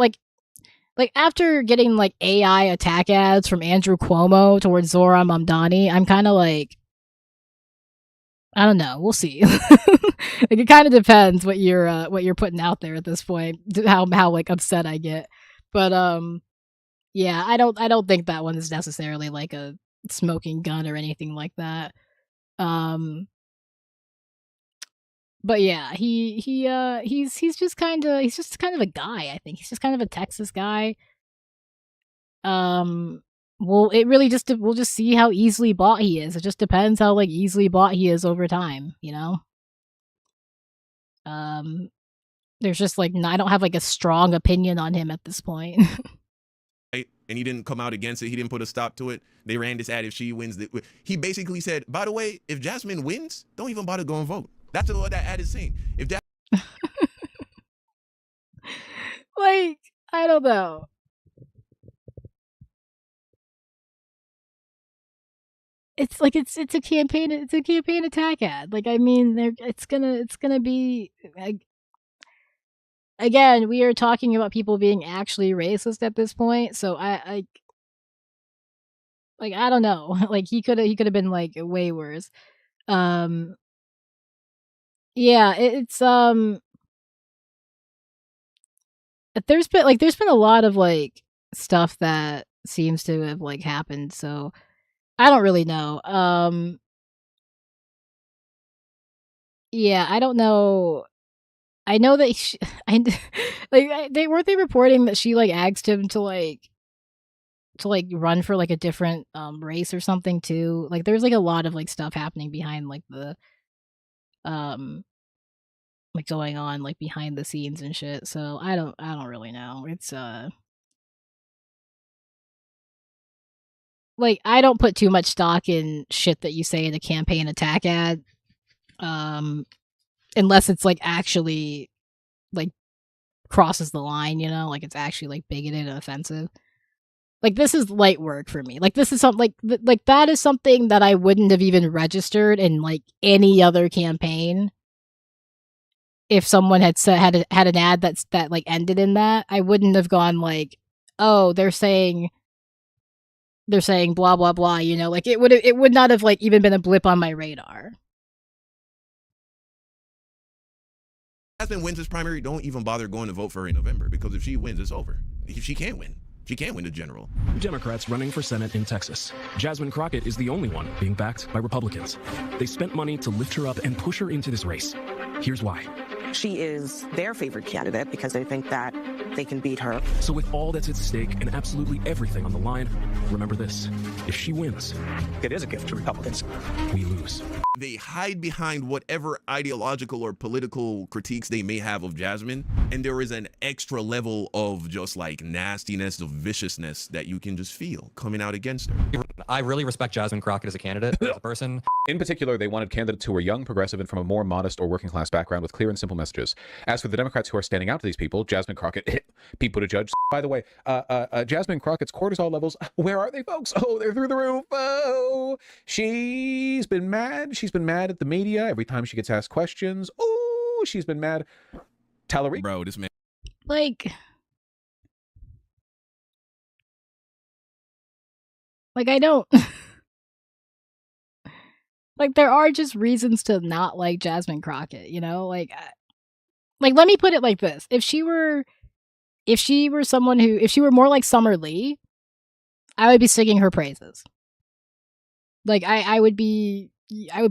getting like AI attack ads from Andrew Cuomo towards Zohran Mamdani, I'm kind of like, I don't know. We'll see. Like it kind of depends what you're putting out there at this point, how like upset I get. But yeah, I don't think that one is necessarily like a smoking gun or anything like that. But yeah, he's just kind of a guy. I think he's just kind of a Texas guy. Well, it really we'll just see how easily bought he is. It just depends how like easily bought he is over time, you know. There's just like I don't have like a strong opinion on him at this point. And he didn't come out against it. He didn't put a stop to it. They ran this ad if she wins. He basically said, by the way, if Jasmine wins, don't even bother going vote. That's what that ad is saying. If that Like, I don't know. It's like it's a campaign attack ad. Like, I mean, it's gonna be again, we are talking about people being actually racist at this point, so I like, I don't know. Like, he could have been like way worse. Yeah, it's there's been a lot of like stuff that seems to have like happened, so I don't really know. Yeah, I don't know. I know that they weren't they reporting that she like asked him to run for like a different race or something too. Like there's like a lot of like stuff happening behind like the like going on like behind the scenes and shit. So I don't really know. It's like I don't put too much stock in shit that you say in a campaign attack ad. Unless it's like actually like crosses the line, you know, like it's actually like bigoted and offensive. Like this is light work for me. Like this is something like that is something that I wouldn't have even registered in like any other campaign. If someone had had an ad that like ended in that, I wouldn't have gone like, oh, they're saying blah blah blah, you know, like it would not have like even been a blip on my radar. Jasmine wins this primary, don't even bother going to vote for her in November, because if she wins, it's over. She can't win. She can't win the general. Democrats running for Senate in Texas. Jasmine Crockett is the only one being backed by Republicans. They spent money to lift her up and push her into this race. Here's why. She is their favorite candidate because they think that they can beat her. So with all that's at stake and absolutely everything on the line, remember this. If she wins, it is a gift to Republicans. We lose. They hide behind whatever ideological or political critiques they may have of Jasmine, and there is an extra level of just like nastiness, of viciousness that you can just feel coming out against her. I really respect Jasmine Crockett as a candidate, as a person. In particular, they wanted candidates who were young, progressive, and from a more modest or working class background with clear and simple messages. As for the Democrats who are standing out to these people, Jasmine Crockett, people to judge. By the way, Jasmine Crockett's cortisol levels, where are they, folks? Oh, they're through the roof. Oh, she's been mad. She's been mad at the media every time she gets asked questions. Oh, she's been mad. Tallarico. Bro, this man. Like I don't like there are just reasons to not like Jasmine Crockett, you know? Like let me put it like this. If she were someone who, if she were more like Summer Lee, I would be singing her praises. Like I would be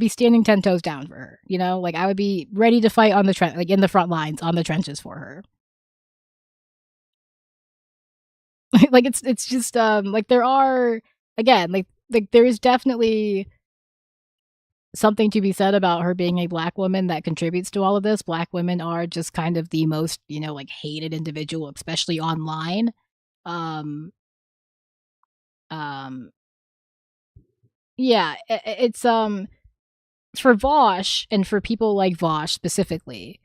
standing 10 toes down for her, you know? Like I would be ready to fight on the like in the front lines on the trenches for her. Like it's just like there are, again, like there is definitely something to be said about her being a black woman that contributes to all of this. Black women are just kind of the most, you know, like hated individual, especially online. Yeah, it's for Vaush and for people like Vaush specifically.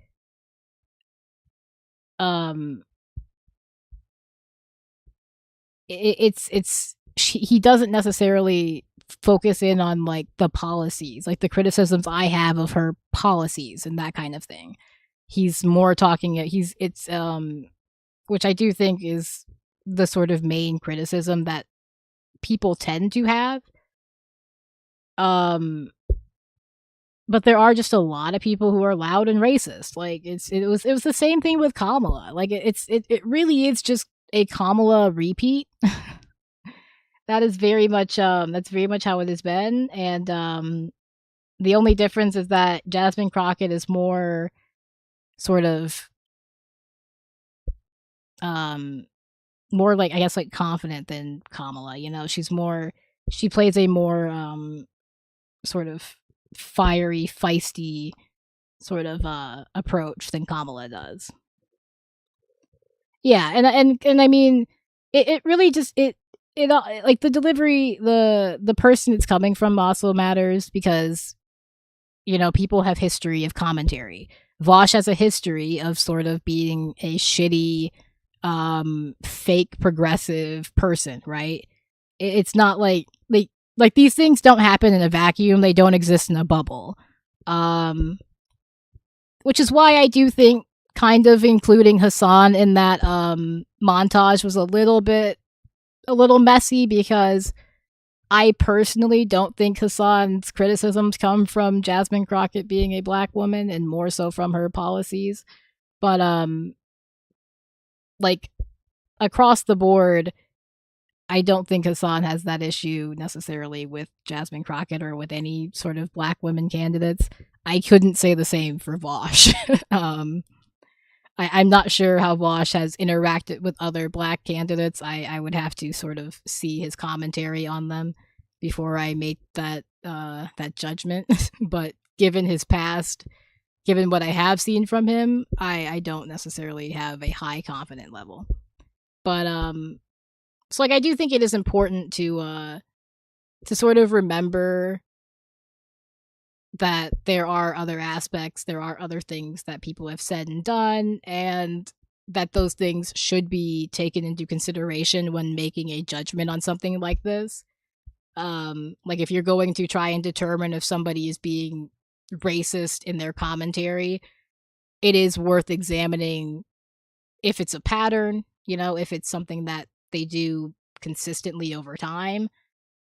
He doesn't necessarily focus in on like the policies, like the criticisms I have of her policies and that kind of thing. He's more talking, which I do think is the sort of main criticism that people tend to have. But there are just a lot of people who are loud and racist. Like it was the same thing with Kamala. Like it really is just a Kamala repeat. That is very much that's very much how it has been. And the only difference is that Jasmine Crockett is more sort of more like, I guess, like confident than Kamala, you know. She plays a more sort of fiery, feisty sort of approach than Kamala does. Yeah, and I mean it really just it like the delivery, the person it's coming from also matters, because, you know, people have history of commentary. Vaush has a history of sort of being a shitty fake progressive person, right? It's not like these things don't happen in a vacuum. They don't exist in a bubble. Which is why I do think kind of including Hassan in that montage was a little messy, because I personally don't think Hassan's criticisms come from Jasmine Crockett being a black woman, and more so from her policies. But like across the board, I don't think Hassan has that issue necessarily with Jasmine Crockett or with any sort of black women candidates. I couldn't say the same for Vosh. I'm not sure how Vosh has interacted with other black candidates. I would have to sort of see his commentary on them before I make that judgment. But given his past, given what I have seen from him, I don't necessarily have a high confident level. But so like I do think it is important to sort of remember that there are other aspects, there are other things that people have said and done, and that those things should be taken into consideration when making a judgment on something like this. Like if you're going to try and determine if somebody is being racist in their commentary, it is worth examining if it's a pattern, you know, if it's something that they do consistently over time,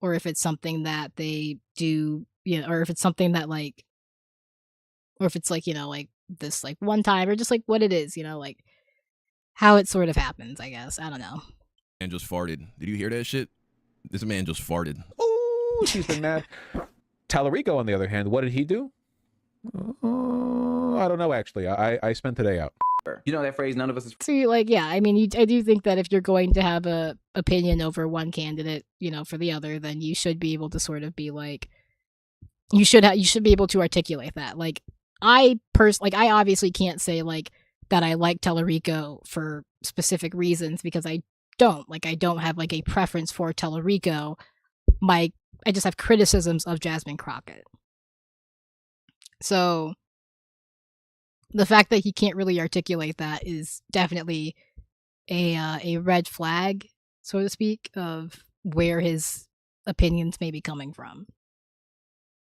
or if it's something that they do, you know, or if it's something that like, or if it's like, you know, like this like one time, or just like what it is, you know, like how it sort of happens, I guess. I don't know. And just farted. Did you hear that shit? This man just farted. Oh, she's been mad. Tallarico, on the other hand, what did he do? I don't know, actually. I spent today out. You know that phrase, none of us is... See, like, yeah, I mean, I do think that if you're going to have a opinion over one candidate, you know, for the other, then you should be able to sort of be like, you should be able to articulate that. Like, I obviously can't say, like, that I like Tallarico for specific reasons, because I don't. Like, I don't have, like, a preference for Tallarico. I just have criticisms of Jasmine Crockett. So the fact that he can't really articulate that is definitely a red flag, so to speak, of where his opinions may be coming from.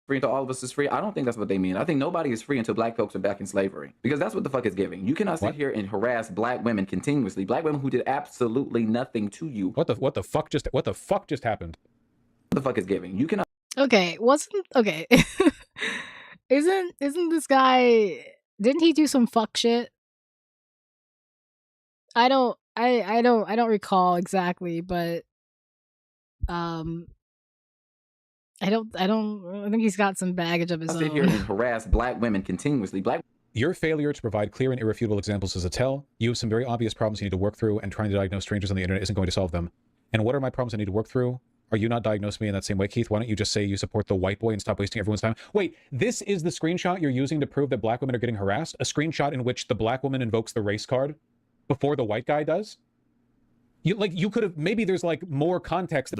Free until all of us is free. I don't think that's what they mean. I think nobody is free until black folks are back in slavery, because that's what the fuck is giving. You cannot sit here and harass black women continuously. Black women who did absolutely nothing to you. What the fuck just happened? What the fuck is giving? You cannot. Okay, isn't this guy? Didn't he do some fuck shit? I don't recall exactly, but I think he's got some baggage of his own. Sit here and harass black women continuously. Your failure to provide clear and irrefutable examples is a tell. You have some very obvious problems you need to work through, and trying to diagnose strangers on the internet isn't going to solve them. And what are my problems I need to work through? Are you not diagnosing me in that same way, Keith? Why don't you just say you support the white boy and stop wasting everyone's time? Wait, this is the screenshot you're using to prove that black women are getting harassed? A screenshot in which the black woman invokes the race card before the white guy does? You could have, maybe there's like more context.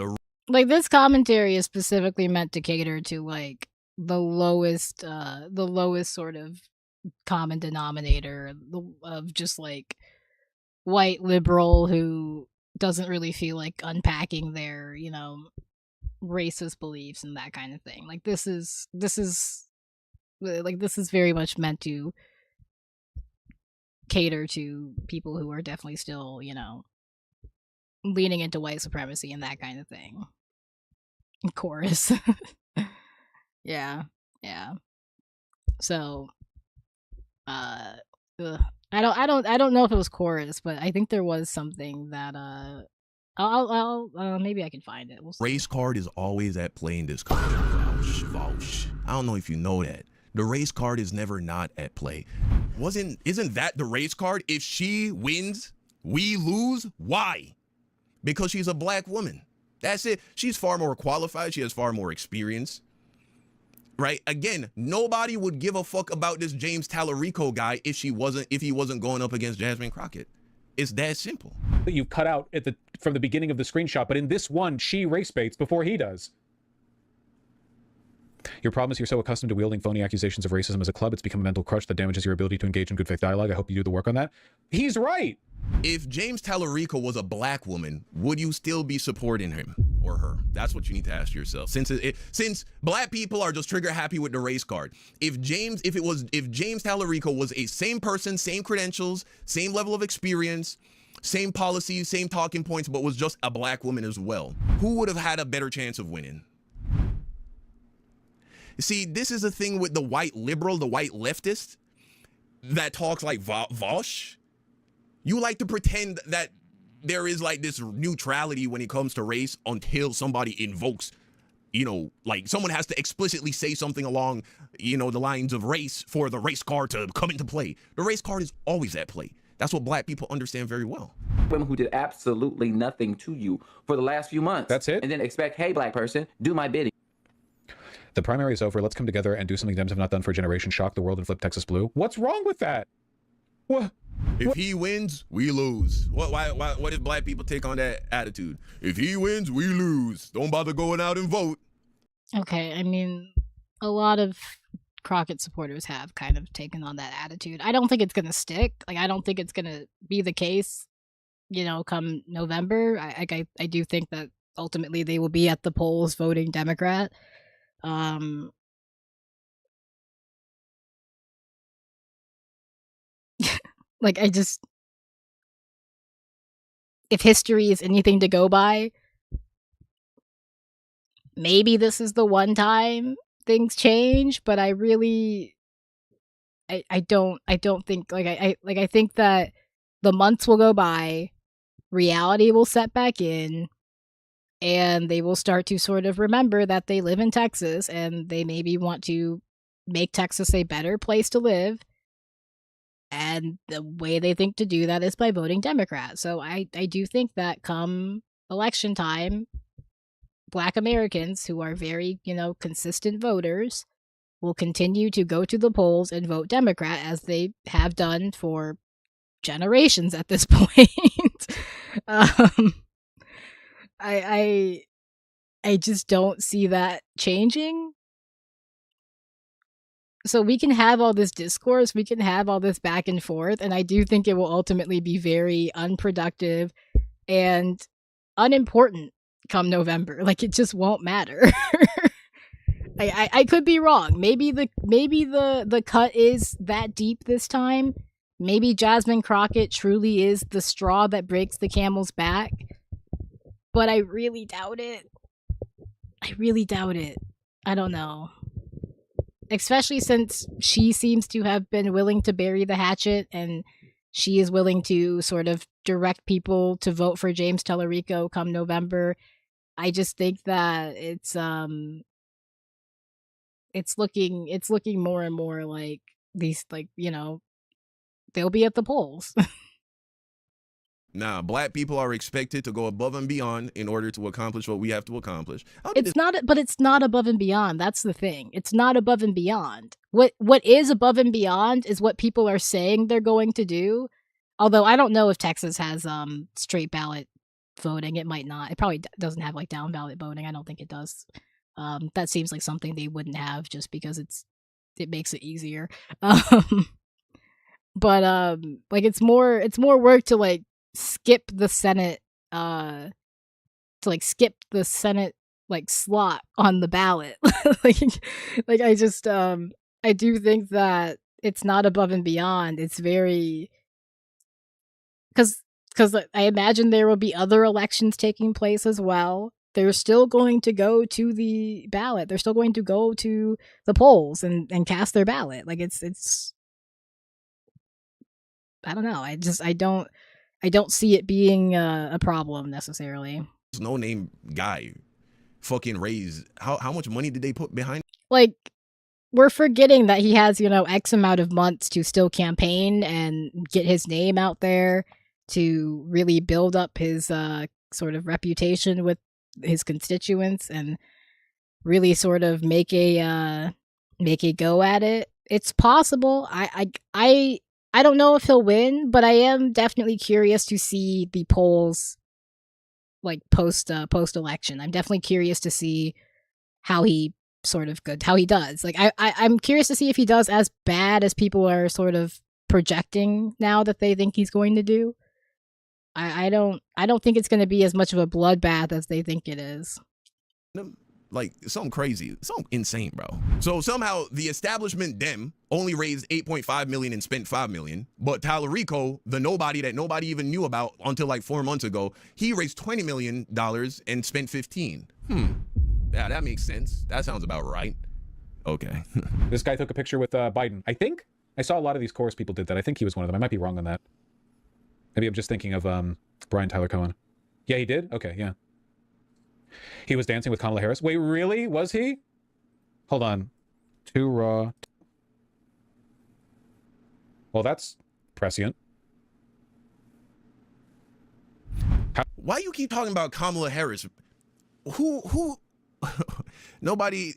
Like, this commentary is specifically meant to cater to like the lowest sort of common denominator of just like white liberal who doesn't really feel like unpacking their, you know, racist beliefs and that kind of thing. Like, this is very much meant to cater to people who are definitely still, you know, leaning into white supremacy and that kind of thing. Chorus. yeah. So I don't know if it was chorus, but I think there was something that I'll maybe I can find it. We'll see. Race card is always at play in this country. Vouch. I don't know if you know that. The race card is never not at play. Isn't that the race card? If she wins, we lose. Why? Because she's a black woman. That's it. She's far more qualified. She has far more experience. Right? Again, nobody would give a fuck about this James Tallarico guy if he wasn't going up against Jasmine Crockett. It's that simple. That you've cut out from the beginning of the screenshot, but in this one, she race baits before he does. Your problem is you're so accustomed to wielding phony accusations of racism as a club, it's become a mental crutch that damages your ability to engage in good faith dialogue. I hope you do the work on that. He's right. If James Tallarico was a black woman, would you still be supporting him or her? That's what you need to ask yourself. Since black people are just trigger happy with the race card, if James Tallarico was a same person, same credentials, same level of experience, same policies, same talking points, but was just a black woman as well, who would have had a better chance of winning? See, this is a thing with the white liberal, the white leftist that talks like Vosh. You like to pretend that there is like this neutrality when it comes to race until somebody invokes, like someone has to explicitly say something along, the lines of race for the race card to come into play. The race card is always at play. That's what black people understand very well. Women who did absolutely nothing to you for the last few months. That's it. And then expect, hey, black person, do my bidding. The primary is over. Let's come together and do something Dems have not done for a generation. Shock the world and flip Texas blue. What's wrong with that? What? If he wins, we lose. What if black people take on that attitude? If he wins, we lose. Don't bother going out and vote. Okay, I mean, a lot of Crockett supporters have kind of taken on that attitude. I don't think it's going to stick. Like, I don't think it's going to be the case, come November. I do think that ultimately they will be at the polls voting Democrat. Like, if history is anything to go by, maybe this is the one time things change, but I don't think, I think that the months will go by, reality will set back in, and they will start to sort of remember that they live in Texas and they maybe want to make Texas a better place to live. And the way they think to do that is by voting Democrat. So I do think that come election time, Black Americans who are very, consistent voters will continue to go to the polls and vote Democrat as they have done for generations at this point. I just don't see that changing. So we can have all this discourse, we can have all this back and forth, and I do think it will ultimately be very unproductive and unimportant come November. Like, it just won't matter. I could be wrong. Maybe the cut is that deep this time. Maybe Jasmine Crockett truly is the straw that breaks the camel's back. But I really doubt it. I don't know. Especially since she seems to have been willing to bury the hatchet and she is willing to sort of direct people to vote for James Tallarico come November. I just think that it's looking more and more like these, they'll be at the polls. Nah, black people are expected to go above and beyond in order to accomplish what we have to accomplish. It's not above and beyond. That's the thing. It's not above and beyond. What is above and beyond is what people are saying they're going to do. Although I don't know if Texas has straight ballot voting. It might not. It probably doesn't have like down ballot voting. I don't think it does. That seems like something they wouldn't have just because it makes it easier. But it's more work to skip the Senate slot on the ballot. I do think that it's not above and beyond. It's very because I imagine there will be other elections taking place as well. They're still going to go to the ballot. They're still going to go to the polls and cast their ballot. It's I don't know. I don't see it being a problem necessarily. No name guy fucking raised how much money did they put behind? We're forgetting that he has, X amount of months to still campaign and get his name out there to really build up his sort of reputation with his constituents and really sort of make a go at it. It's possible. I don't know if he'll win, but I am definitely curious to see the polls post election. I'm definitely curious to see how he sort of good, how he does. Like I'm curious to see if he does as bad as people are sort of projecting now that they think he's going to do. I don't think it's going to be as much of a bloodbath as they think it is. Like something crazy, something insane, bro. So somehow the establishment Dem only raised 8.5 million and spent 5 million, but Tallarico, the nobody that nobody even knew about until like 4 months ago, he raised $20 million and spent 15. Yeah, that makes sense. That sounds about right. Okay. This guy took a picture with Biden. I think I saw a lot of these chorus people did that. I think he was one of them. I might be wrong on that. Maybe I'm just thinking of Brian Tyler Cohen. Yeah, he did? Okay, yeah. He was dancing with Kamala Harris. Wait, really? Was he? Hold on. Too raw. Well, that's prescient. Why you keep talking about Kamala Harris? Who nobody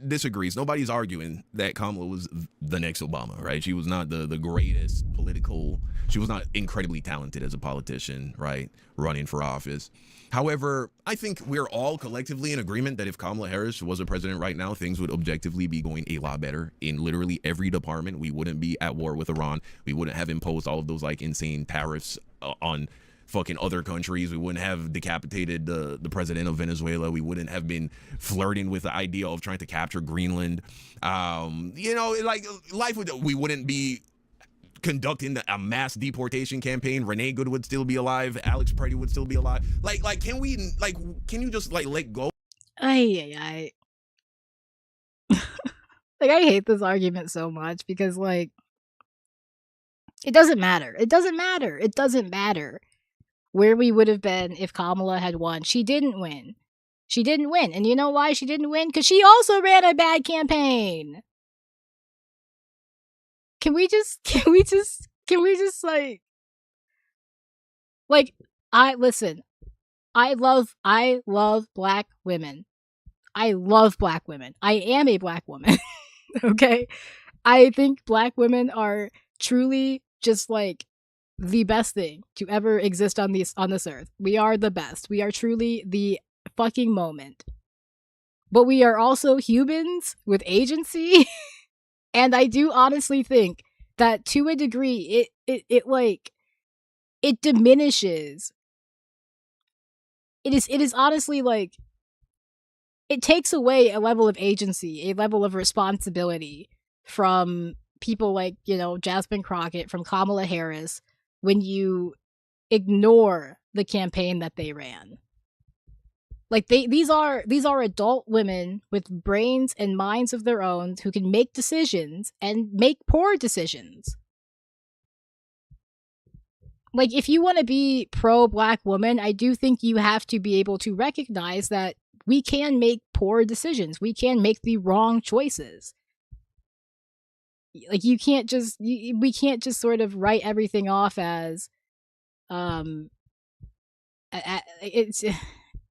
disagrees. Nobody's arguing that Kamala was the next Obama, right? She was not the greatest political. She was not incredibly talented as a politician, right? Running for office. However, I think we're all collectively in agreement that if Kamala Harris was a president right now, things would objectively be going a lot better in literally every department. We wouldn't be at war with Iran. We wouldn't have imposed all of those like insane tariffs on fucking other countries. We wouldn't have decapitated the president of Venezuela. We wouldn't have been flirting with the idea of trying to capture Greenland. You know, like life would, we wouldn't be conducting a mass deportation campaign. Renee Good would still be alive. Alex Preddy would still be alive. Like, can you just like let go? Like I hate this argument so much because like it doesn't matter. It doesn't matter. It doesn't matter where we would have been if Kamala had won. She didn't win. She didn't win. And you know why she didn't win? Because she also ran a bad campaign. Can we just like I love black women. I love black women. I am a black woman. Okay? I think black women are truly just like the best thing to ever exist on this earth. We are the best. We are truly the fucking moment. But we are also humans with agency. And I do honestly think that to a degree, it diminishes. It is honestly like, it takes away a level of agency, a level of responsibility from people like, you know, Jasmine Crockett, from Kamala Harris, when you ignore the campaign that they ran. Like these are adult women with brains and minds of their own who can make decisions and make poor decisions. Like if you want to be pro-black woman, I do think you have to be able to recognize that we can make poor decisions. We can make the wrong choices. Like we can't just sort of write everything off as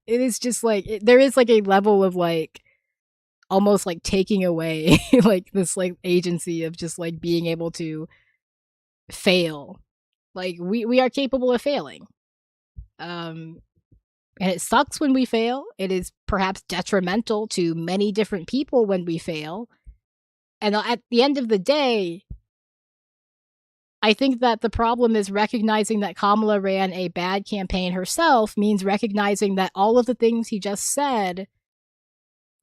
it is just like there is like a level of like almost like taking away like this like agency of just like being able to fail. Like we are capable of failing. And it sucks when we fail. It is perhaps detrimental to many different people when we fail. And at the end of the day, I think that the problem is recognizing that Kamala ran a bad campaign herself means recognizing that all of the things he just said,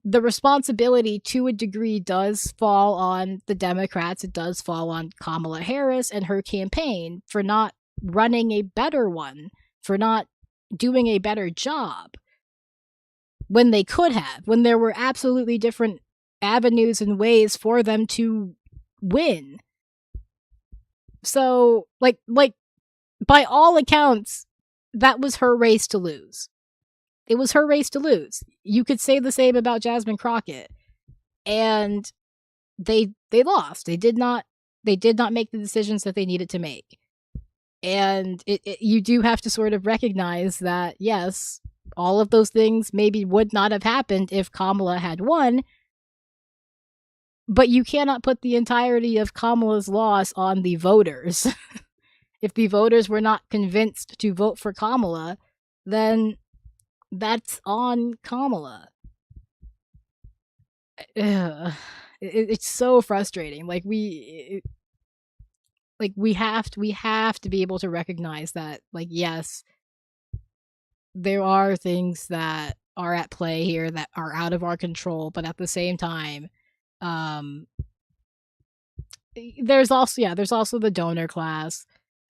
the responsibility to a degree does fall on the Democrats. It does fall on Kamala Harris and her campaign for not running a better one, for not doing a better job when they could have, when there were absolutely different avenues and ways for them to win. So, like, by all accounts, that was her race to lose. It was her race to lose. You could say the same about Jasmine Crockett. And they lost. They did not make the decisions that they needed to make. And you do have to sort of recognize that, yes, all of those things maybe would not have happened if Kamala had won. But you cannot put the entirety of Kamala's loss on the voters. If the voters were not convinced to vote for Kamala, then that's on Kamala. it's so frustrating. Like we have to be able to recognize that, like, yes, there are things that are at play here that are out of our control, but at the same time, there's also the donor class.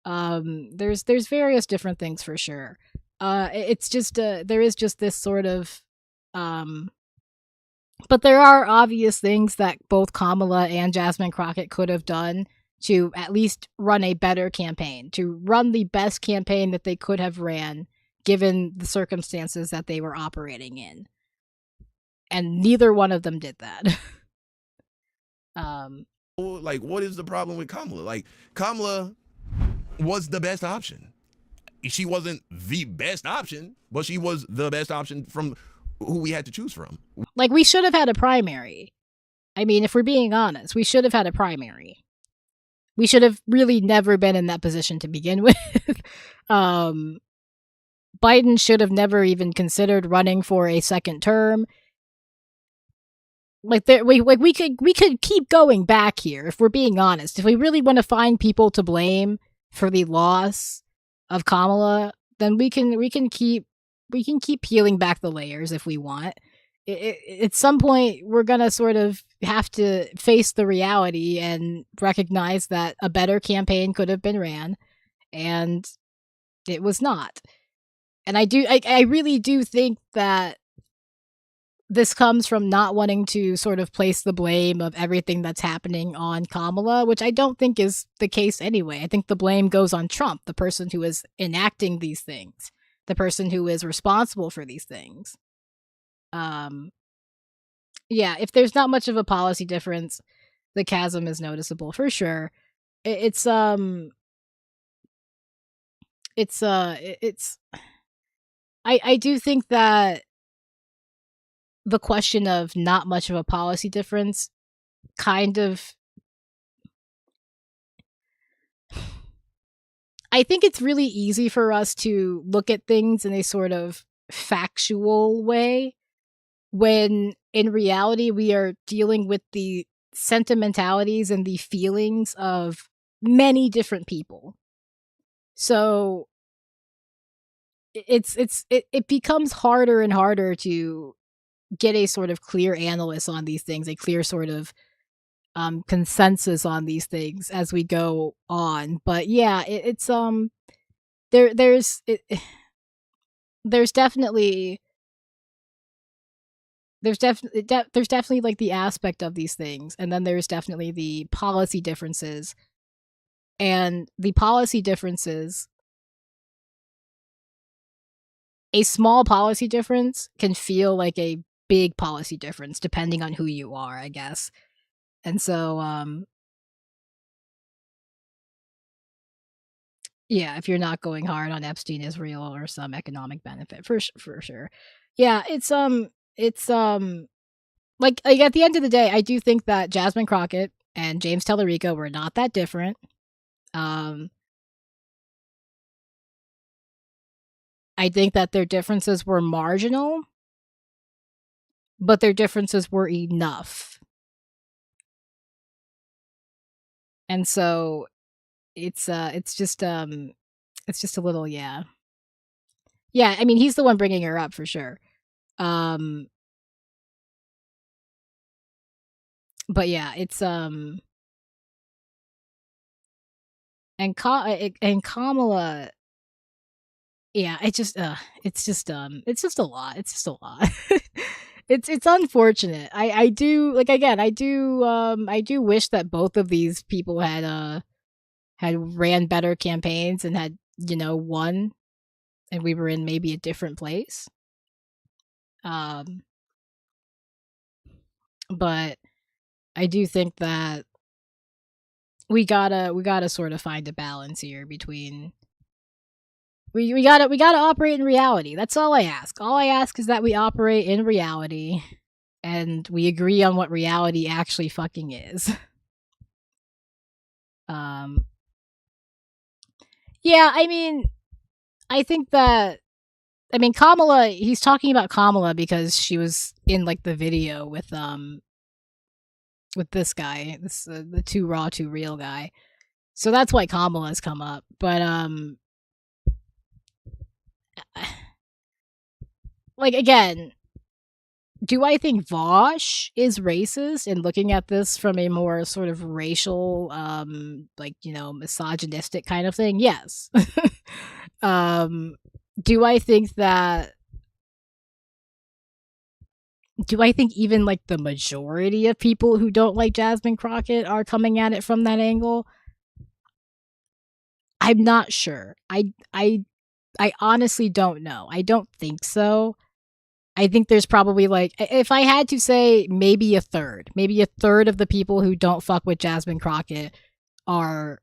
There's various different things for sure. It's just there is just this sort of but there are obvious things that both Kamala and Jasmine Crockett could have done to at least run a better campaign, to run the best campaign that they could have ran given the circumstances that they were operating in. And neither one of them did that. Like, what is the problem with Kamala? Like, Kamala was the best option. She wasn't the best option, but she was the best option from who we had to choose from. Like, we should have had a primary. I mean, if we're being honest, we should have had a primary. We should have really never been in that position to begin with. Biden should have never even considered running for a second term. Like, we could keep going back here if we're being honest. If we really want to find people to blame for the loss of Kamala, then we can keep peeling back the layers if we want. At some point, we're gonna sort of have to face the reality and recognize that a better campaign could have been ran, and it was not. And I really do think that this comes from not wanting to sort of place the blame of everything that's happening on Kamala, which I don't think is the case anyway. I think the blame goes on Trump, the person who is enacting these things, the person who is responsible for these things. Yeah, if there's not much of a policy difference, the chasm is noticeable for sure. It's I do think that the question of not much of a policy difference kind of, I think it's really easy for us to look at things in a sort of factual way when in reality we are dealing with the sentimentalities and the feelings of many different people. So it becomes harder and harder to get a sort of clear analysis on these things, a clear sort of consensus on these things as we go on. But yeah, there's definitely like the aspect of these things, and then there's definitely the policy differences. And the policy differences, a small policy difference can feel like a big policy difference depending on who you are, I guess. And so yeah, if you're not going hard on Epstein Israel or some economic benefit, for sure. Yeah, it's like at the end of the day, I do think that Jasmine Crockett and James Tallarico were not that different. I think that their differences were marginal, but their differences were enough. And so it's just a little, yeah. Yeah, I mean, he's the one bringing her up for sure. But yeah, it's and Kamala, yeah, it's just a lot. It's just a lot. It's unfortunate. I do, like, again, I do wish that both of these people had ran better campaigns and had, won, and we were in maybe a different place. But I do think that we gotta sort of find a balance here between we gotta operate in reality. That's all I ask. All I ask is that we operate in reality and we agree on what reality actually fucking is. Yeah, I mean, I think that, Kamala, he's talking about Kamala because she was in, like, the video with with this guy, this the too raw, too real guy. So that's why Kamala's come up. But like again, do I think Vosh is racist? And looking at this from a more sort of racial, like, you know, misogynistic kind of thing, yes. Do I think that? Do I think even like the majority of people who don't like Jasmine Crockett are coming at it from that angle? I'm not sure. I honestly don't know. I don't think so. I think there's probably like, if I had to say, maybe a third of the people who don't fuck with Jasmine Crockett are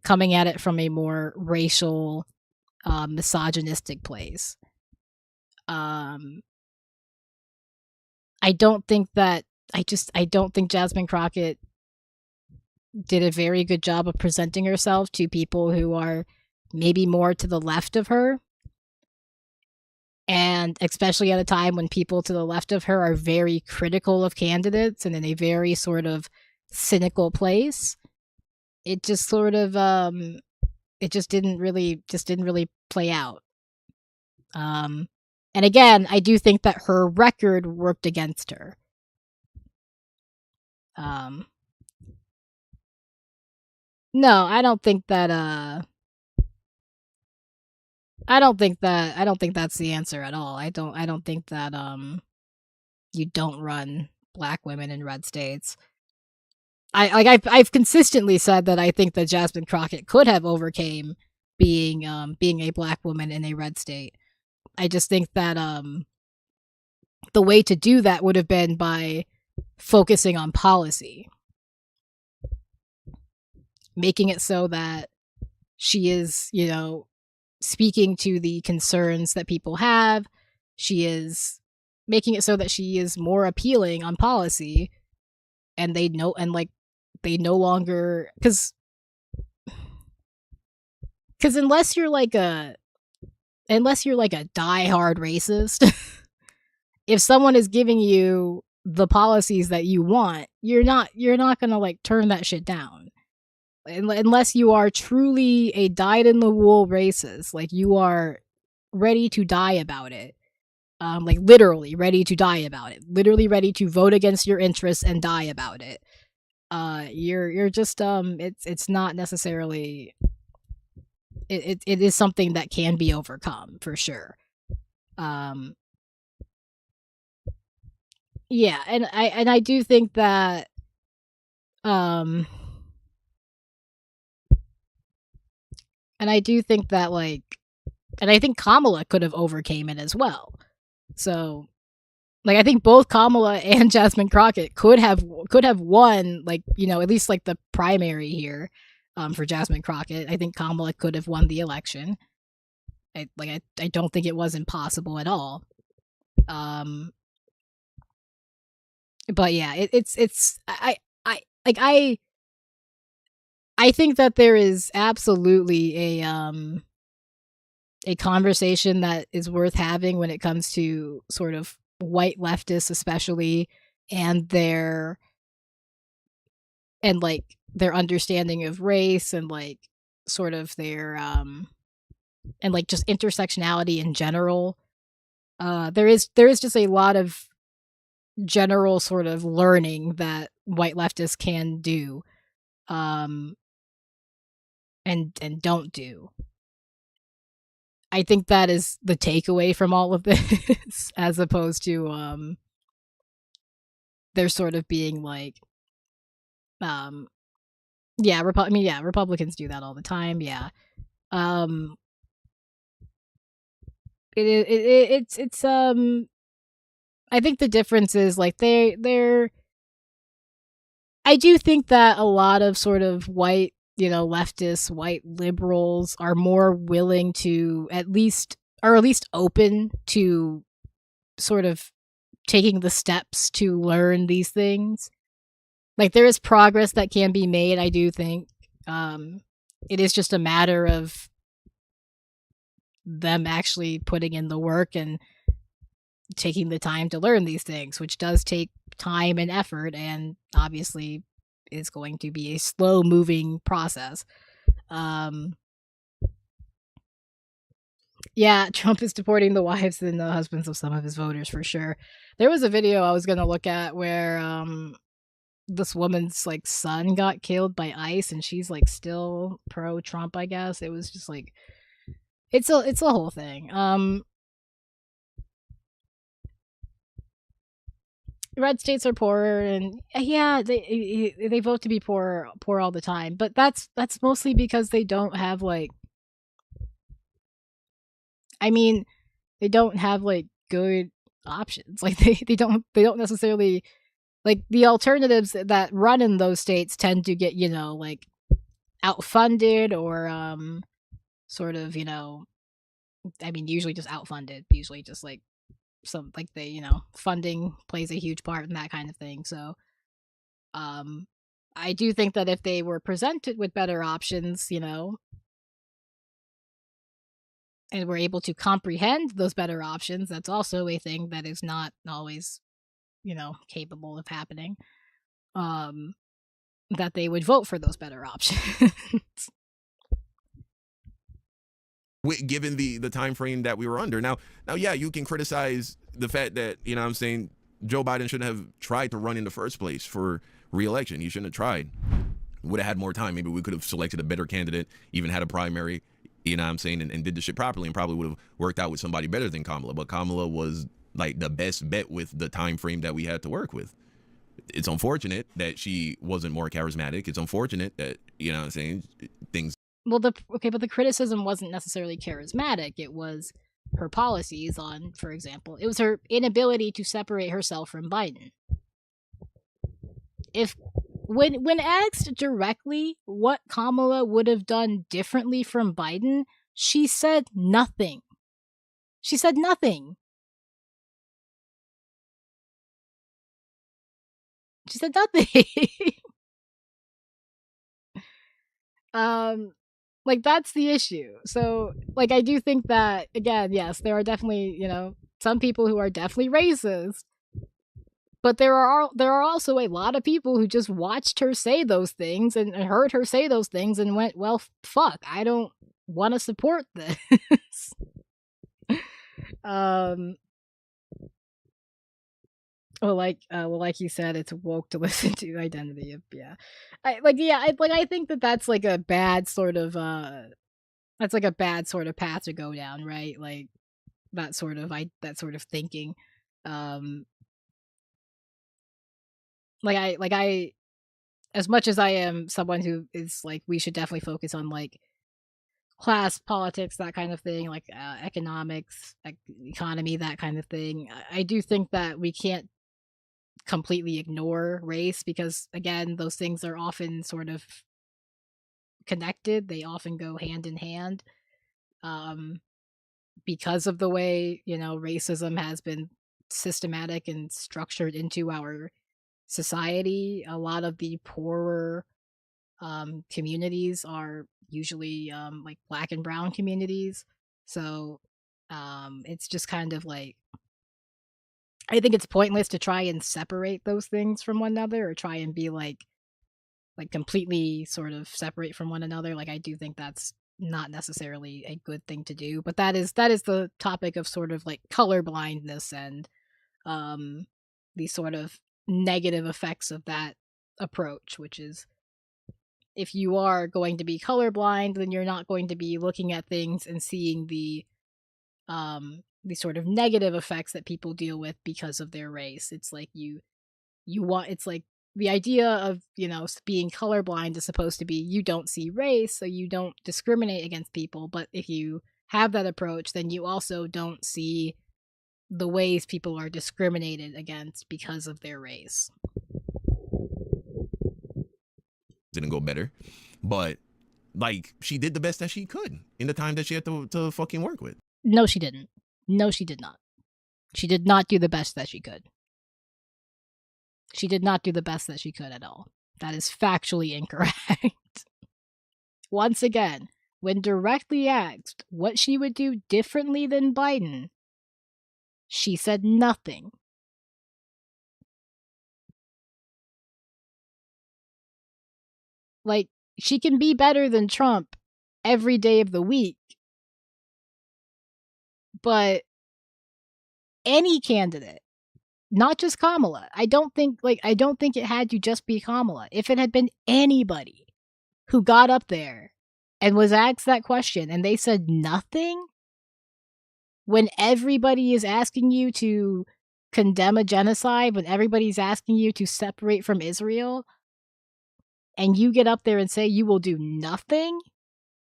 coming at it from a more racial, misogynistic place. I don't think Jasmine Crockett did a very good job of presenting herself to people who are maybe more to the left of her. And especially at a time when people to the left of her are very critical of candidates and in a very sort of cynical place. It just sort of it just didn't really play out. And again, I do think that her record worked against her. No, I don't think that I don't think that's the answer at all. I don't think that you don't run black women in red states. I've consistently said that I think that Jasmine Crockett could have overcame being a black woman in a red state. I just think that the way to do that would have been by focusing on policy. Making it so that she is, you know, speaking to the concerns that people have. She is making it so that she is more appealing on policy, and they no longer, because unless you're like a diehard racist, if someone is giving you the policies that you want, you're not gonna like turn that shit down. Unless you are truly a dyed-in-the-wool racist, like you are ready to die about it, like literally ready to die about it, literally ready to vote against your interests and die about it. You're just it's not necessarily. It is something that can be overcome for sure. Yeah, and I do think that and I do think that, like, and I think Kamala could have overcame it as well. So, like, I think both Kamala and Jasmine Crockett could have won, like, you know, at least like the primary here, for Jasmine Crockett. I think Kamala could have won the election. I don't think it was impossible at all. But yeah, I think that there is absolutely a conversation that is worth having when it comes to sort of white leftists, especially, and their understanding of race and like sort of their and like just intersectionality in general. There is just a lot of general sort of learning that white leftists can do. And don't do. I think that is the takeaway from all of this, as opposed to there sort of being like, Republicans do that all the time. Yeah, it's I think the difference is like they're. I do think that a lot of sort of white, you know, leftists, white liberals are more willing to at least open to sort of taking the steps to learn these things. Like there is progress that can be made, I do think. It is just a matter of them actually putting in the work and taking the time to learn these things, which does take time and effort, and obviously is going to be a slow moving process. Yeah, Trump is deporting the wives and the husbands of some of his voters for sure. There was a video I was gonna look at where this woman's like son got killed by ICE, and she's like still pro Trump, I guess. It was just like it's a whole thing. Red states are poorer, and yeah, they vote to be poor all the time, but that's mostly because they don't have like, I mean, they don't have like good options. Like they don't necessarily, like, the alternatives that run in those states tend to get, like, outfunded or sort of, I mean, usually just outfunded, usually just like some, like, they, funding plays a huge part in that kind of thing. So I do think that if they were presented with better options, and were able to comprehend those better options, that's also a thing that is not always, capable of happening, that they would vote for those better options. Given the time frame that we were under. Now, yeah, you can criticize the fact that, what I'm saying, Joe Biden shouldn't have tried to run in the first place for re-election. He shouldn't have tried. Would have had more time. Maybe we could have selected a better candidate, even had a primary, what I'm saying, and did the shit properly, and probably would have worked out with somebody better than Kamala. But Kamala was like the best bet with the time frame that we had to work with. It's unfortunate that she wasn't more charismatic. It's unfortunate that, what I'm saying, things. Well, but the criticism wasn't necessarily charismatic. It was her policies on, for example, it was her inability to separate herself from Biden. When asked directly what Kamala would have done differently from Biden, she said nothing. She said nothing. She said nothing. Like, that's the issue. So, like, I do think that, again, yes, there are definitely, some people who are definitely racist, but there are also a lot of people who just watched her say those things and heard her say those things and went, well, fuck, I don't want to support this. Well, like you said, it's woke to listen to identity of, yeah. I think that's like a bad sort of that's like a bad sort of path to go down, right? Like that sort of thinking. I as much as I am someone who is like, we should definitely focus on like class politics, that kind of thing, like economics, economy, that kind of thing. I do think that we can't completely ignore race, because again, those things are often sort of connected. They often go hand in hand, because of the way, racism has been systematic and structured into our society. A lot of the poorer communities are usually like Black and brown communities. So it's just kind of like, I think it's pointless to try and separate those things from one another, or try and be like completely sort of separate from one another. Like, I do think that's not necessarily a good thing to do, but that is the topic of sort of like color blindness and the sort of negative effects of that approach, which is, if you are going to be colorblind, then you're not going to be looking at things and seeing the sort of negative effects that people deal with because of their race. It's like it's like the idea of, being colorblind is supposed to be, you don't see race, so you don't discriminate against people. But if you have that approach, then you also don't see the ways people are discriminated against because of their race. Didn't go better, but like, she did the best that she could in the time that she had to fucking work with. No, she didn't. No, she did not. She did not do the best that she could. She did not do the best that she could at all. That is factually incorrect. Once again, when directly asked what she would do differently than Biden, she said nothing. like, she can be better than Trump every day of the week. But any candidate, not just Kamala, I don't think it had to just be Kamala. If it had been anybody who got up there and was asked that question and they said nothing, when everybody is asking you to condemn a genocide, when everybody's asking you to separate from Israel, and you get up there and say you will do nothing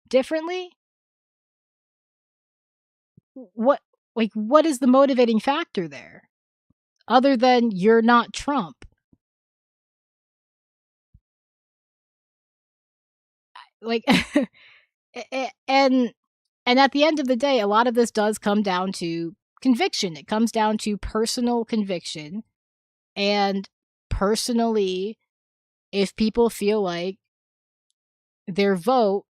differently, what is the motivating factor there? Other than you're not Trump. Like, and at the end of the day, a lot of this does come down to conviction. It comes down to personal conviction. And personally, if people feel like their vote,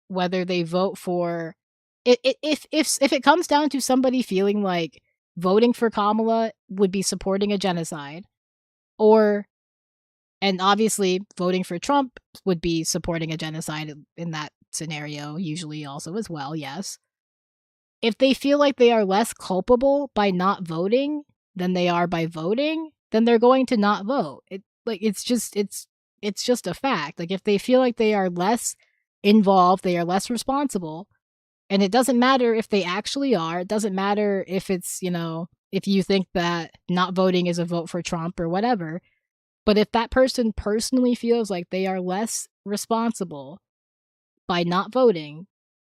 whether they vote for if it comes down to somebody feeling like voting for Kamala would be supporting a genocide, and obviously voting for Trump would be supporting a genocide in that scenario, usually also as well, yes. If they feel like they are less culpable by not voting than they are by voting, then they're going to not vote. It's just a fact. Like, if they feel like they are less involved, they are less responsible, and it doesn't matter if they actually are. It doesn't matter if it's, if you think that not voting is a vote for Trump or whatever. But if that person personally feels like they are less responsible by not voting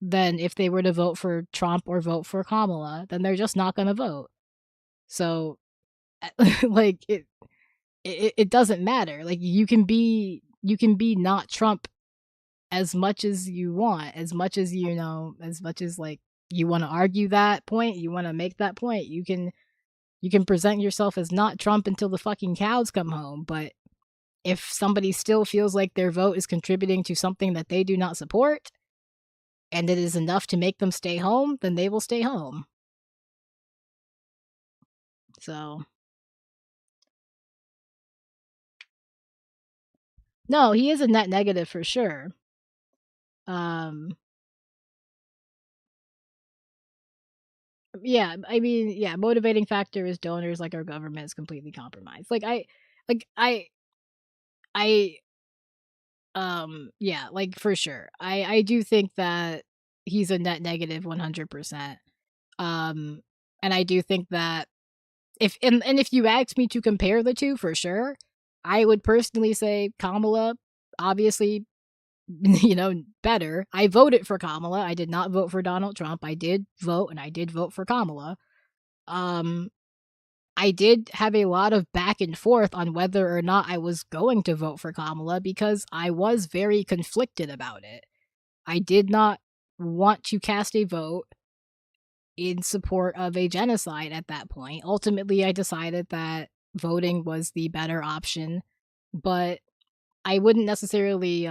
than if they were to vote for Trump or vote for Kamala, then they're just not going to vote. So, like, it doesn't matter. Like, you can be not Trump as much as you want, as much as like you want to argue that point, you want to make that point, you can present yourself as not Trump until the fucking cows come home. But if somebody still feels like their vote is contributing to something that they do not support, and it is enough to make them stay home, then they will stay home. So, no, he is a net negative for sure. Yeah, I mean, yeah, motivating factor is donors, like, our government is completely compromised. Yeah, like, for sure. I do think that he's a net negative 100%. And I do think that if you ask me to compare the two, for sure, I would personally say Kamala, obviously, better. I voted for Kamala. I did not vote for Donald Trump. I did vote, and I did vote for Kamala. I did have a lot of back and forth on whether or not I was going to vote for Kamala because I was very conflicted about it. I did not want to cast a vote in support of a genocide at that point. Ultimately, I decided that voting was the better option, but I wouldn't necessarily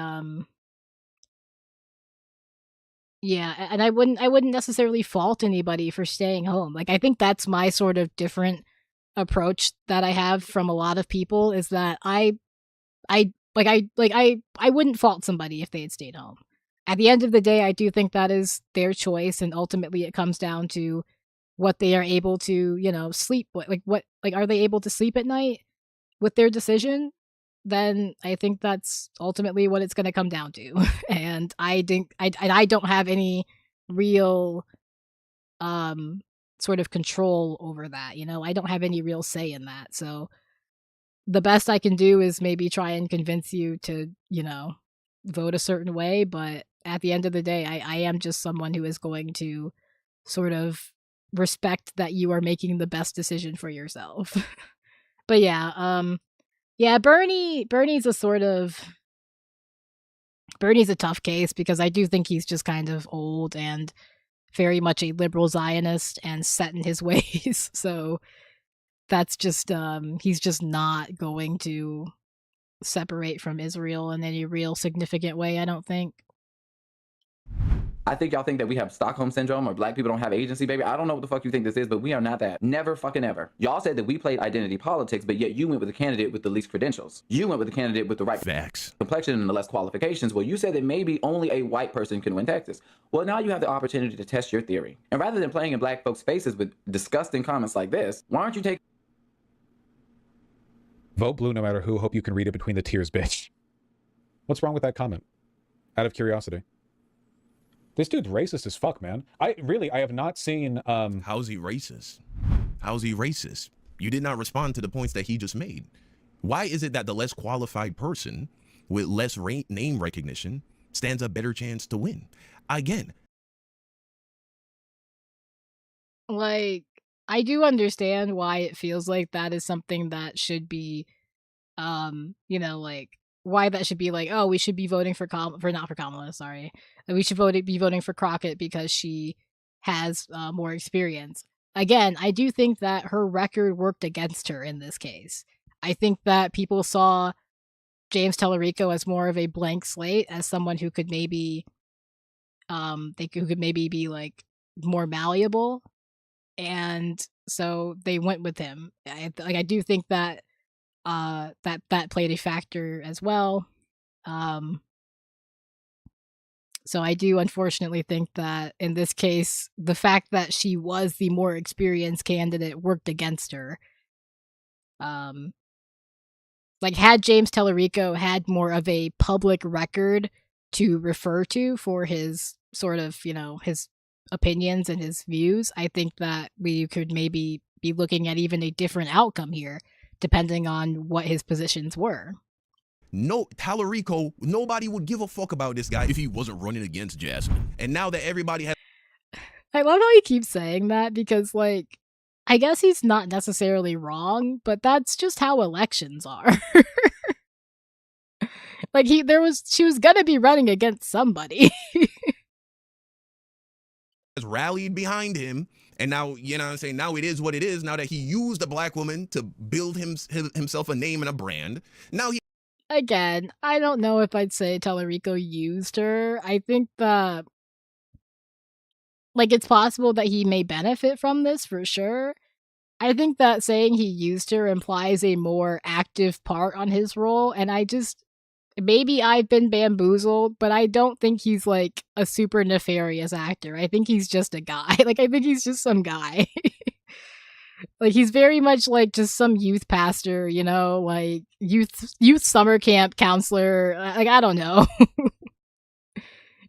yeah, and I wouldn't necessarily fault anybody for staying home. Like, I think that's my sort of different approach that I have from a lot of people, is that I wouldn't fault somebody if they had stayed home. At the end of the day, I do think that is their choice, and ultimately it comes down to what they are able to, sleep. Are they able to sleep at night with their decision? Then I think that's ultimately what it's going to come down to. And I think I don't have any real sort of control over that. I don't have any real say in that. So the best I can do is maybe try and convince you to, vote a certain way. But at the end of the day, I am just someone who is going to sort of respect that you are making the best decision for yourself. But yeah, Bernie's a tough case, because I do think he's just kind of old and very much a liberal Zionist and set in his ways. So that's just, he's just not going to separate from Israel in any real significant way, I don't think. I think y'all think that we have Stockholm syndrome or black people don't have agency, baby. I don't know what the fuck you think this is, but we are not that. Never fucking ever. Y'all said that we played identity politics, but yet you went with the candidate with the least credentials. You went with the candidate with the right facts, complexion, and the less qualifications. Well, you said that maybe only a white person can win Texas. Well, now you have the opportunity to test your theory. And rather than playing in black folks' faces with disgusting comments like this, why aren't you taking... Vote blue no matter who. Hope you can read it between the tears, bitch. What's wrong with that comment? Out of curiosity. This dude's racist as fuck, man. I have not seen... How's he racist? How's he racist? You did not respond to the points that he just made. Why is it that the less qualified person with less name recognition stands a better chance to win? Again. Like, I do understand why it feels like that is something that should be, you know, like, why that should be like, oh, we should be voting for not for Kamala, sorry. We should be voting for Crockett because she has more experience. Again, I do think that her record worked against her in this case. I think that people saw James Tallarico as more of a blank slate, as someone who could maybe, who could maybe be like more malleable, and so they went with him. I do think that that played a factor as well. So I do unfortunately think that in this case, the fact that she was the more experienced candidate worked against her. Like, had James Tallarico had more of a public record to refer to for his sort of, you know, his opinions and his views, I think that we could maybe be looking at even a different outcome here, depending on what his positions were. No, Tallarico, nobody would give a fuck about this guy if he wasn't running against Jasmine. And now that everybody has... I love how he keeps saying that, because, like, I guess he's not necessarily wrong, but that's just how elections are. Like, she was gonna be running against somebody. has rallied behind him, and now, you know what I'm saying, now it is what it is. Now that he used a black woman to build himself a name and a brand, now he... Again, I don't know if I'd say Tallarico used her. I think that, like, it's possible that he may benefit from this, for sure. I think that saying he used her implies a more active part on his role, and maybe I've been bamboozled, but I don't think he's, like, a super nefarious actor. I think he's just a guy. Like, I think he's just some guy. Like, he's very much like just some youth pastor, you know, like youth summer camp counselor. Like, I don't know.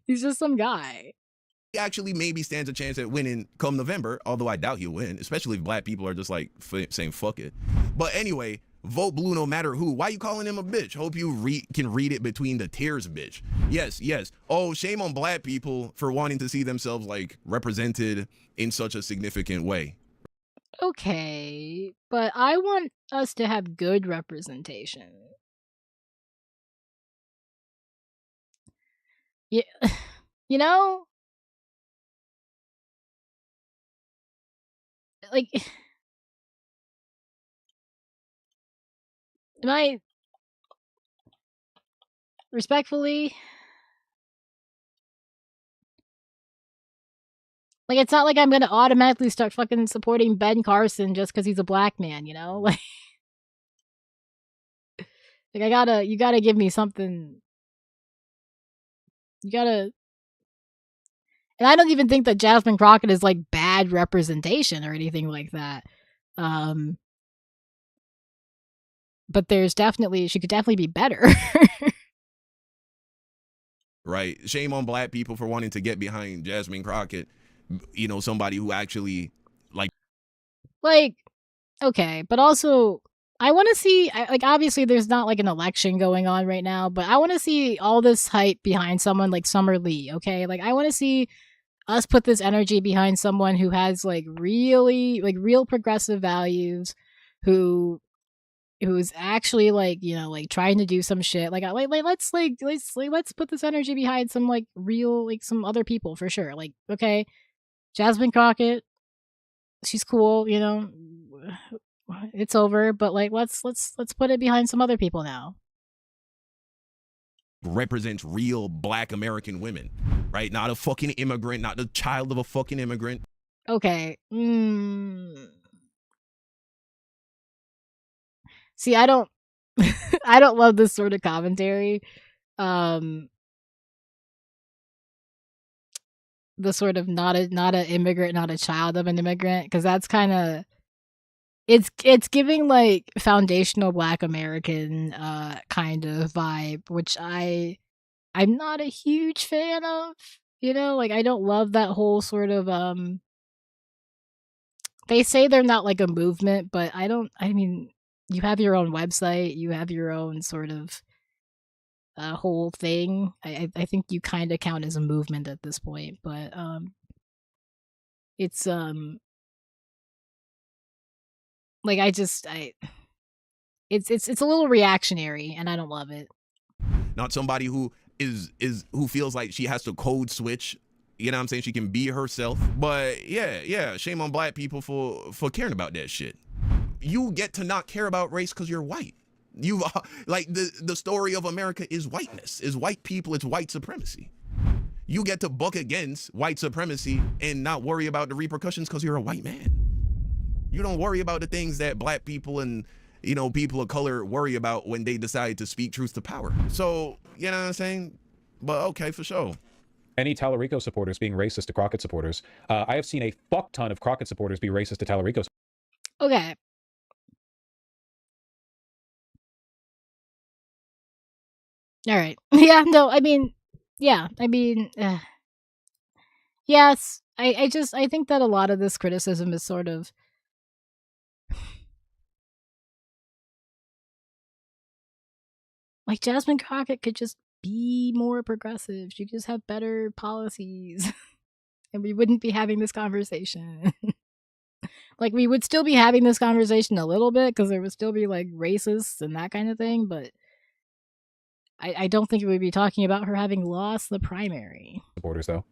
He's just some guy. He actually maybe stands a chance at winning come November, although I doubt he'll win, especially if black people are just like saying fuck it. But anyway, vote blue no matter who. Why you calling him a bitch? Hope you can read it between the tears, bitch. Yes. Oh, shame on black people for wanting to see themselves like represented in such a significant way. Okay, but I want us to have good representation. Yeah, you know? Like, respectfully, like, it's not like I'm gonna automatically start fucking supporting Ben Carson just because he's a black man, you know? Like, you gotta give me something. And I don't even think that Jasmine Crockett is, like, bad representation or anything like that. But she could definitely be better. Right. Shame on black people for wanting to get behind Jasmine Crockett. You know, somebody who actually, like, okay, but also, I want to see, like, obviously there's not, like, an election going on right now, but I want to see all this hype behind someone like Summer Lee, okay? Like, I want to see us put this energy behind someone who has, like, really, like, real progressive values, who's actually, like, you know, like, trying to do some shit. Let's put this energy behind some, like, real, like, some other people, for sure. Like, okay, Jasmine Crockett, she's cool, you know, it's over, but, like, let's put it behind some other people now. represents real black American women, right? Not a fucking immigrant, not the child of a fucking immigrant. Okay. See, I don't I don't love this sort of commentary. The sort of not a immigrant, not a child of an immigrant, because that's kind of it's giving like foundational black American kind of vibe, which I'm not a huge fan of. You know, like I don't love that whole sort of they say they're not like a movement, but I mean, you have your own website, you have your own sort of whole thing. I think you kind of count as a movement at this point, but it's like it's a little reactionary, and I don't love it. Not somebody who who feels like she has to code switch. You know what I'm saying? She can be herself. But yeah, shame on black people for caring about that shit. You get to not care about race because you're white. You like the story of America is whiteness, is white people, it's white supremacy. You get to buck against white supremacy and not worry about the repercussions because you're a white man. You don't worry about the things that black people and, you know, people of color worry about when they decide to speak truth to power. So, you know what I'm saying? But okay, for sure. Any Tallarico supporters being racist to Crockett supporters. I have seen a fuck ton of Crockett supporters be racist to Tallarico. Okay. All right. Yeah, no, I mean, yes. I think that a lot of this criticism is sort of like Jasmine Crockett could just be more progressive. She just have better policies and we wouldn't be having this conversation. Like, we would still be having this conversation a little bit because there would still be like racists and that kind of thing, but I don't think we would be talking about her having lost the primary. Supporters, though.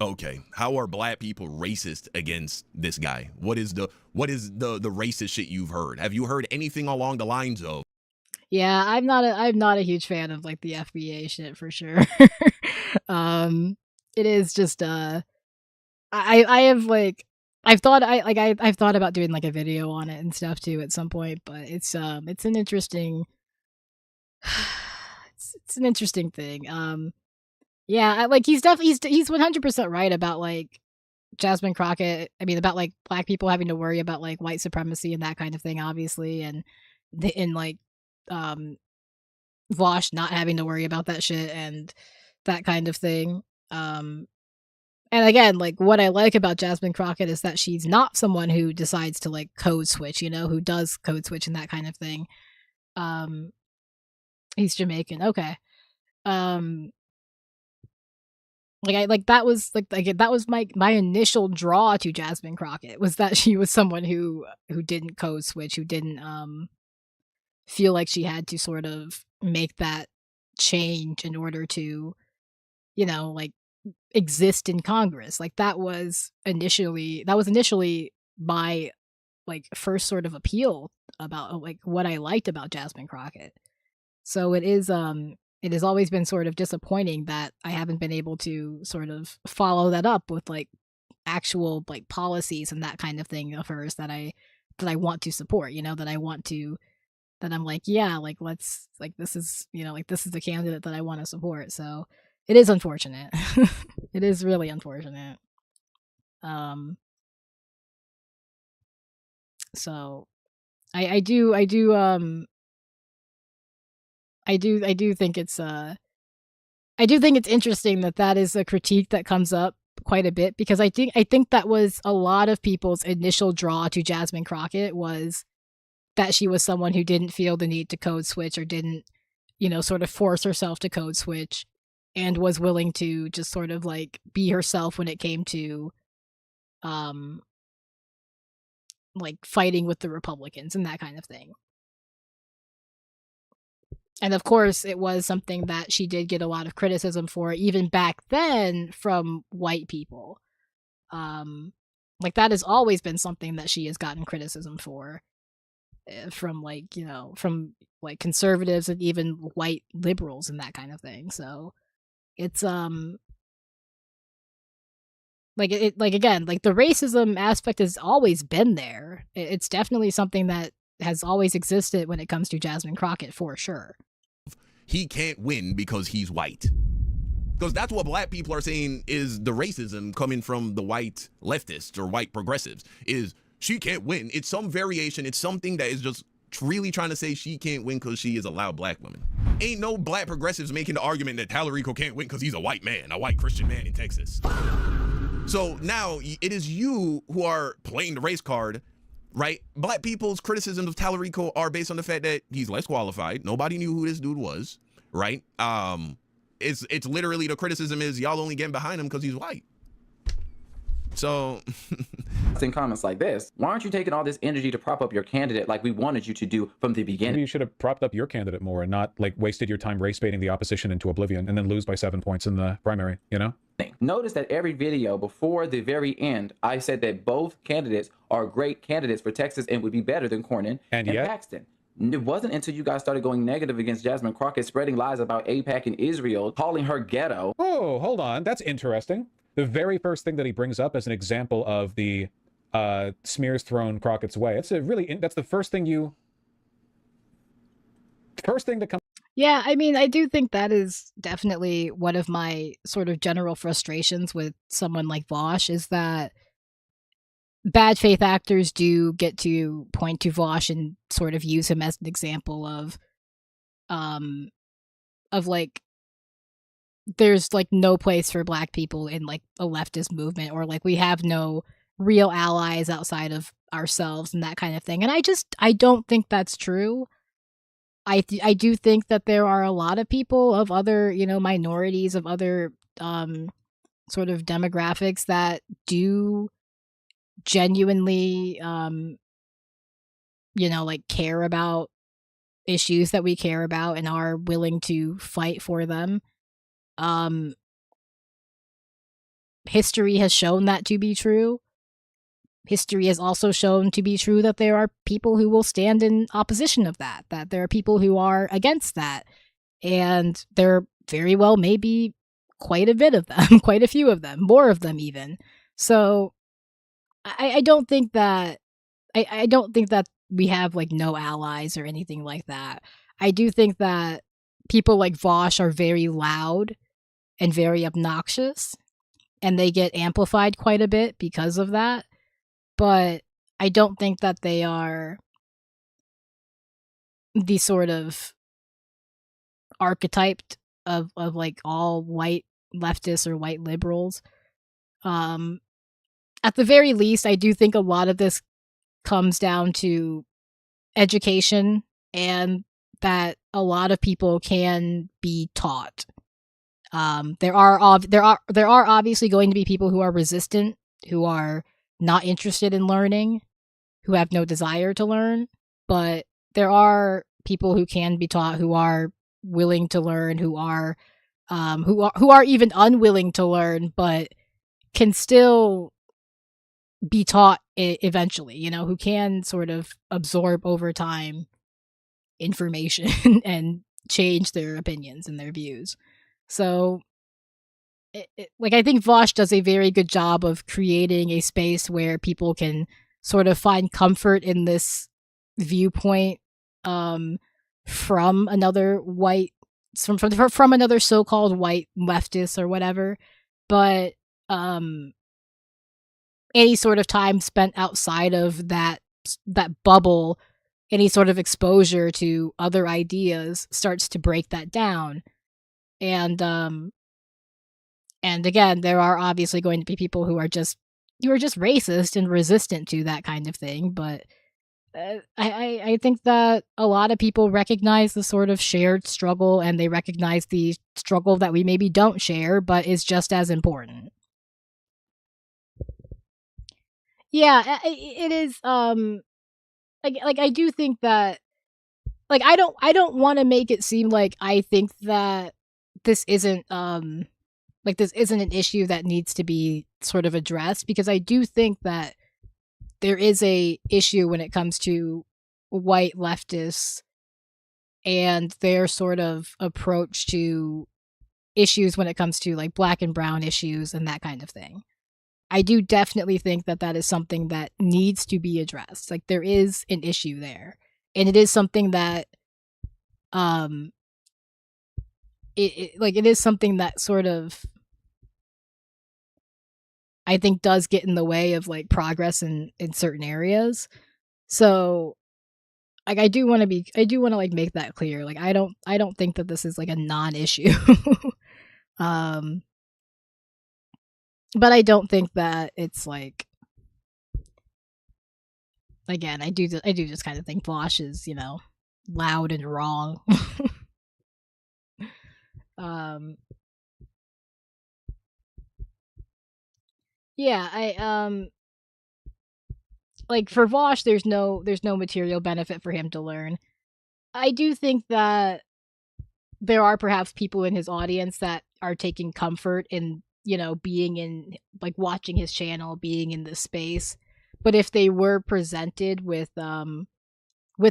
Okay, how are black people racist against this guy? What is the racist shit you've heard? Have you heard anything along the lines of? Yeah, I'm not a huge fan of like the FBA shit for sure. It is just I have like I've thought about doing like a video on it and stuff too at some point, but it's an interesting it's an interesting thing. Yeah, he's 100% right about like Jasmine Crockett. I mean, about like black people having to worry about like white supremacy and that kind of thing, obviously, and like Vosh not having to worry about that shit and that kind of thing. And again, like what I like about Jasmine Crockett is that she's not someone who decides to like code switch, you know, who does code switch and that kind of thing. He's Jamaican, okay. That was my initial draw to Jasmine Crockett, was that she was someone who didn't code switch, who didn't feel like she had to sort of make that change in order to, you know, like exist in Congress. Like that was initially my like first sort of appeal about like what I liked about Jasmine Crockett. So it has always been sort of disappointing that I haven't been able to sort of follow that up with like actual like policies and that kind of thing of hers that I want to support, you know, that I'm like, yeah, like let's like this is, you know, like this is the candidate that I want to support. So it is unfortunate. It is really unfortunate. So I do think it's interesting that is a critique that comes up quite a bit, because I think that was a lot of people's initial draw to Jasmine Crockett, was that she was someone who didn't feel the need to code switch or didn't, you know, sort of force herself to code switch, and was willing to just sort of like be herself when it came to like fighting with the Republicans and that kind of thing. And of course, it was something that she did get a lot of criticism for, even back then, from white people. Like that has always been something that she has gotten criticism for. from like, from like conservatives and even white liberals and that kind of thing. So it's like again, like the racism aspect has always been there. It's definitely something that has always existed when it comes to Jasmine Crockett, for sure. He can't win because he's white. Because that's what black people are saying is the racism coming from the white leftists or white progressives, is she can't win. It's some variation. It's something that is just really trying to say she can't win because she is a loud black woman. Ain't no black progressives making the argument that Tallarico can't win because he's a white man, a white Christian man in Texas. So now it is you who are playing the race card, right? Black people's criticisms of Tallarico are based on the fact that he's less qualified. Nobody knew who this dude was, right? It's literally the criticism is y'all only getting behind him because he's white. So in comments like this, why aren't you taking all this energy to prop up your candidate like we wanted you to do from the beginning? Maybe you should have propped up your candidate more and not like wasted your time race baiting the opposition into oblivion and then lose by 7 points in the primary, you know? Notice that every video before the very end, I said that both candidates are great candidates for Texas and would be better than Cornyn and Paxton. It wasn't until you guys started going negative against Jasmine Crockett, spreading lies about AIPAC and Israel, calling her ghetto. Oh, hold on. That's interesting. The very first thing that he brings up as an example of the smears thrown Crockett's way. It's that's the first thing to come. Yeah, I mean, I do think that is definitely one of my sort of general frustrations with someone like Vaush, is that bad faith actors do get to point to Vaush and sort of use him as an example of like, there's like no place for black people in like a leftist movement, or like we have no real allies outside of ourselves and that kind of thing. And I don't think that's true. I do think that there are a lot of people of other, minorities, of other sort of demographics that do genuinely like care about issues that we care about and are willing to fight for them. History has shown that to be true. History has also shown to be true that there are people who will stand in opposition of that there are people who are against that. And there very well may be quite a bit of them, quite a few of them, more of them even. So I don't think that I don't think that we have like no allies or anything like that. I do think that people like Vaush are very loud and very obnoxious, and they get amplified quite a bit because of that. But I don't think that they are the sort of archetype of like all white leftists or white liberals. At the very least, I do think a lot of this comes down to education, and that a lot of people can be taught. There are obviously going to be people who are resistant, who are not interested in learning, who have no desire to learn, but there are people who can be taught, who are willing to learn, who are even unwilling to learn, but can still be taught eventually, who can sort of absorb over time information and change their opinions and their views. So I think Vaush does a very good job of creating a space where people can sort of find comfort in this viewpoint from another white, from another so-called white leftist or whatever. But any sort of time spent outside of that bubble, any sort of exposure to other ideas starts to break that down. And again, there are obviously going to be people who are just racist and resistant to that kind of thing. But I think that a lot of people recognize the sort of shared struggle, and they recognize the struggle that we maybe don't share, but is just as important. Yeah, it is. Like I do think that, like, I don't want to make it seem like I think that this isn't this isn't an issue that needs to be sort of addressed, because I do think that there is a issue when it comes to white leftists and their sort of approach to issues when it comes to like black and brown issues and that kind of thing. I do definitely think that that is something that needs to be addressed. Like there is an issue there, and it is something that it is something that sort of I think does get in the way of like progress in certain areas. So like I do want to like make that clear. Like I don't think that this is like a non-issue. But I don't think that it's like, again, I do just kind of think Vaush is, you know, loud and wrong. Yeah, I like for Vaush, there's no material benefit for him to learn. I do think that there are perhaps people in his audience that are taking comfort in, you know, being in, like, watching his channel, being in this space. But if they were presented with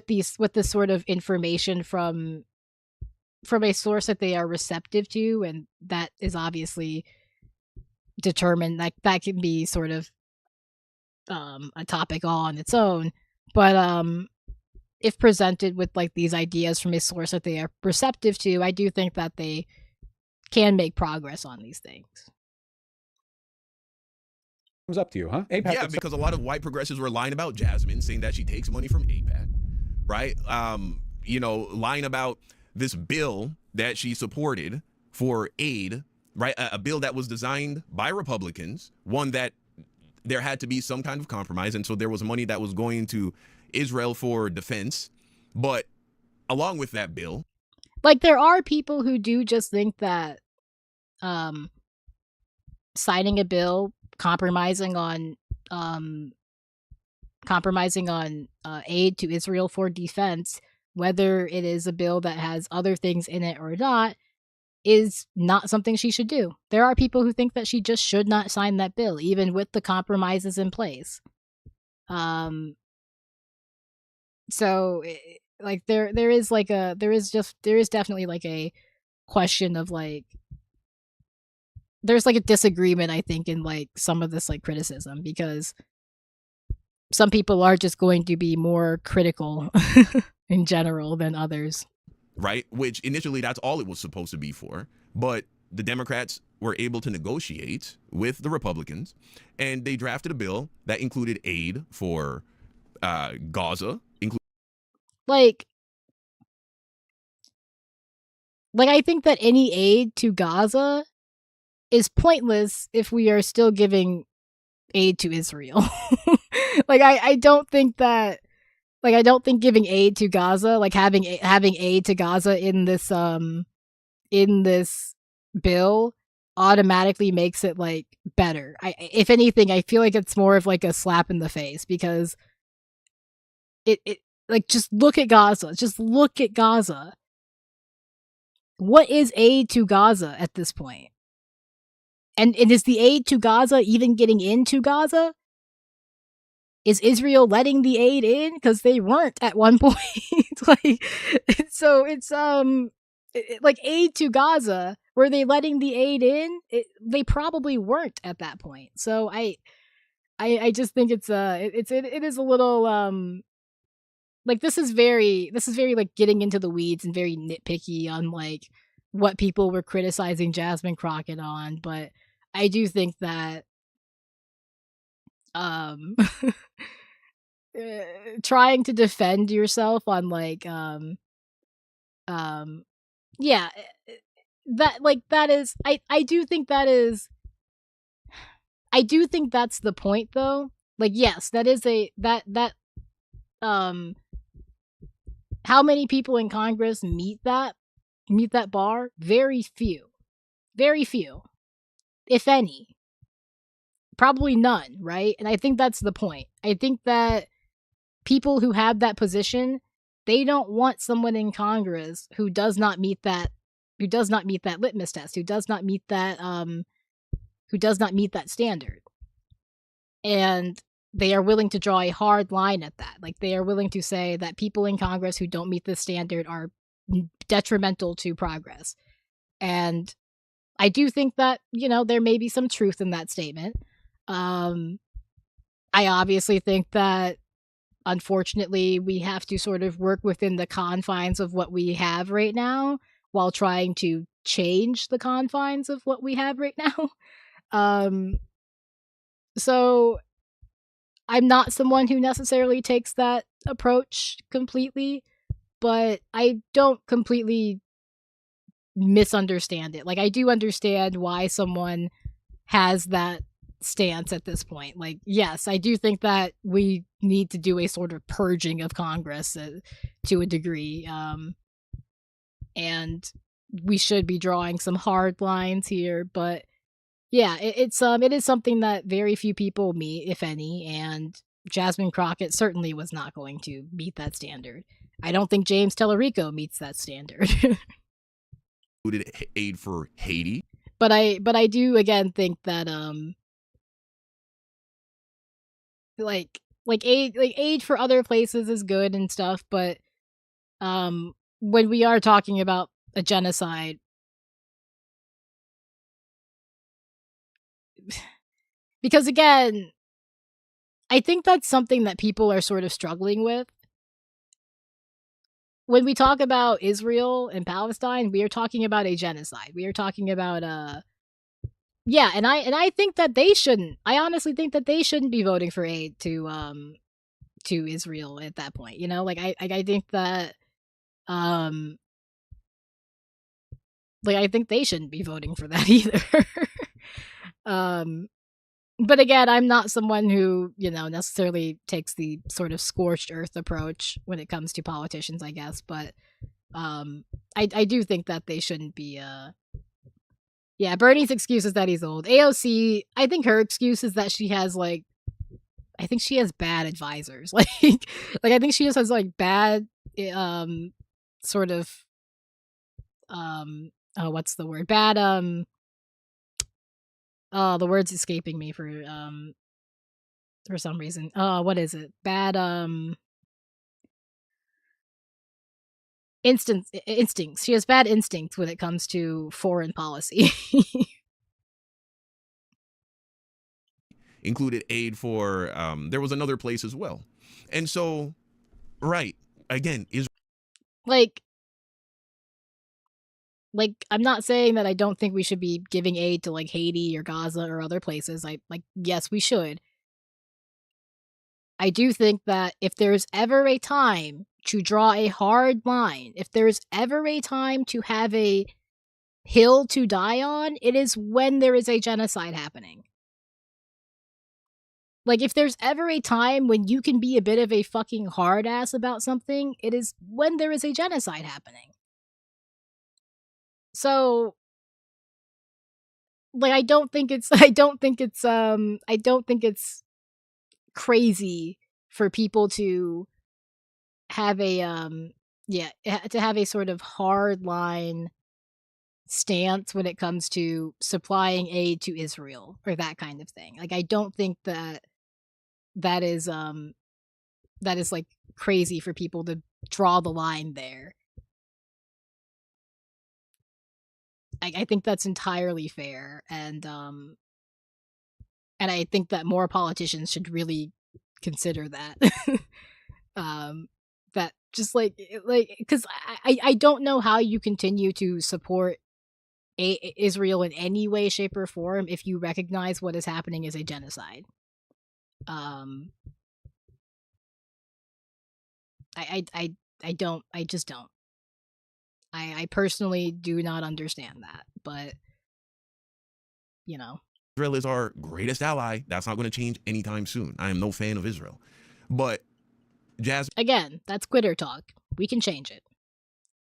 this sort of information from a source that they are receptive to, and that is obviously determined, like that can be sort of a topic all on its own. But if presented with like these ideas from a source that they are receptive to, I do think that they can make progress on these things. Comes up to you, huh? AIPAC, yeah, because a lot of white progressives were lying about Jasmine, saying that she takes money from AIPAC, right? You know, lying about this bill that she supported for aid, right? A bill that was designed by Republicans, one that there had to be some kind of compromise, and so there was money that was going to Israel for defense. But along with that bill, like there are people who do just think that signing a bill compromising on aid to Israel for defense, whether it is a bill that has other things in it or not, is not something she should do. There are people who think that she just should not sign that bill, even with the compromises in place. So like there is definitely like a question of like, there's like a disagreement, I think, in like some of this like criticism, because some people are just going to be more critical in general than others. Right? Which initially that's all it was supposed to be for. But the Democrats were able to negotiate with the Republicans, and they drafted a bill that included aid for Gaza. Like I think that any aid to Gaza is pointless if we are still giving aid to Israel. Like I don't think giving aid to Gaza, like having aid to Gaza in this bill automatically makes it like better. If anything, I feel like it's more of like a slap in the face, because it like, just look at Gaza. Just look at Gaza. What is aid to Gaza at this point? And is the aid to Gaza even getting into Gaza? Is Israel letting the aid in? Because they weren't at one point. Like, so it's like aid to Gaza. Were they letting the aid in? They probably weren't at that point. So I just think it is a little like this is very like getting into the weeds and very nitpicky on like what people were criticizing Jasmine Crockett on, but I do think that trying to defend yourself on like yeah, that is I do think that's the point, though. Like, yes, that is that how many people in Congress meet that bar? Very few, if any. Probably none, right? And I think that's the point. I think that people who have that position, they don't want someone in Congress who does not meet that litmus test, who does not meet that standard. And they are willing to draw a hard line at that. Like, they are willing to say that people in Congress who don't meet this standard are detrimental to progress. And I do think that, you know, there may be some truth in that statement. I obviously think that, unfortunately, we have to sort of work within the confines of what we have right now while trying to change the confines of what we have right now. So I'm not someone who necessarily takes that approach completely, but I don't completely misunderstand it. Like, I do understand why someone has that stance at this point. Like, yes, I do think that we need to do a sort of purging of Congress to a degree, and we should be drawing some hard lines here. But yeah, it is something that very few people meet, if any, and Jasmine Crockett certainly was not going to meet that standard. I don't think James Tellerico meets that standard. Included aid for Haiti. But I do again think that like aid for other places is good and stuff, but when we are talking about a genocide, because again, I think that's something that people are sort of struggling with. When we talk about Israel and Palestine, we are talking about a genocide. We are talking about yeah, and I think that they shouldn't. I honestly think that they shouldn't be voting for aid to Israel at that point. You know, like I think that like I think they shouldn't be voting for that either. But again, I'm not someone who, you know, necessarily takes the sort of scorched earth approach when it comes to politicians, I guess. But I do think that they shouldn't be. Yeah, Bernie's excuse is that he's old. AOC, I think her excuse is that she has like, I think she has bad advisors. Like I think she just has like bad, sort of, oh, what's the word? Bad, oh, the word's escaping me for some reason. What is it? Bad, instincts. She has bad instincts when it comes to foreign policy. Included aid for there was another place as well. And so, right, again, is like I'm not saying that I don't think we should be giving aid to like Haiti or Gaza or other places. Yes, we should. I do think that if there's ever a time to draw a hard line, if there's ever a time to have a hill to die on, it is when there is a genocide happening. Like, if there's ever a time when you can be a bit of a fucking hard ass about something, it is when there is a genocide happening. So, like, I don't think it's crazy for people to have a to have a sort of hard line stance when it comes to supplying aid to Israel or that kind of thing. Like, I don't think that is like crazy for people to draw the line there. I think that's entirely fair, and I think that more politicians should really consider that. That just like because I don't know how you continue to support Israel in any way, shape, or form if you recognize what is happening as a genocide. I just don't. I personally do not understand that, but you know. Israel is our greatest ally. That's not going to change anytime soon. I am no fan of Israel. But again, that's quitter talk. We can change it.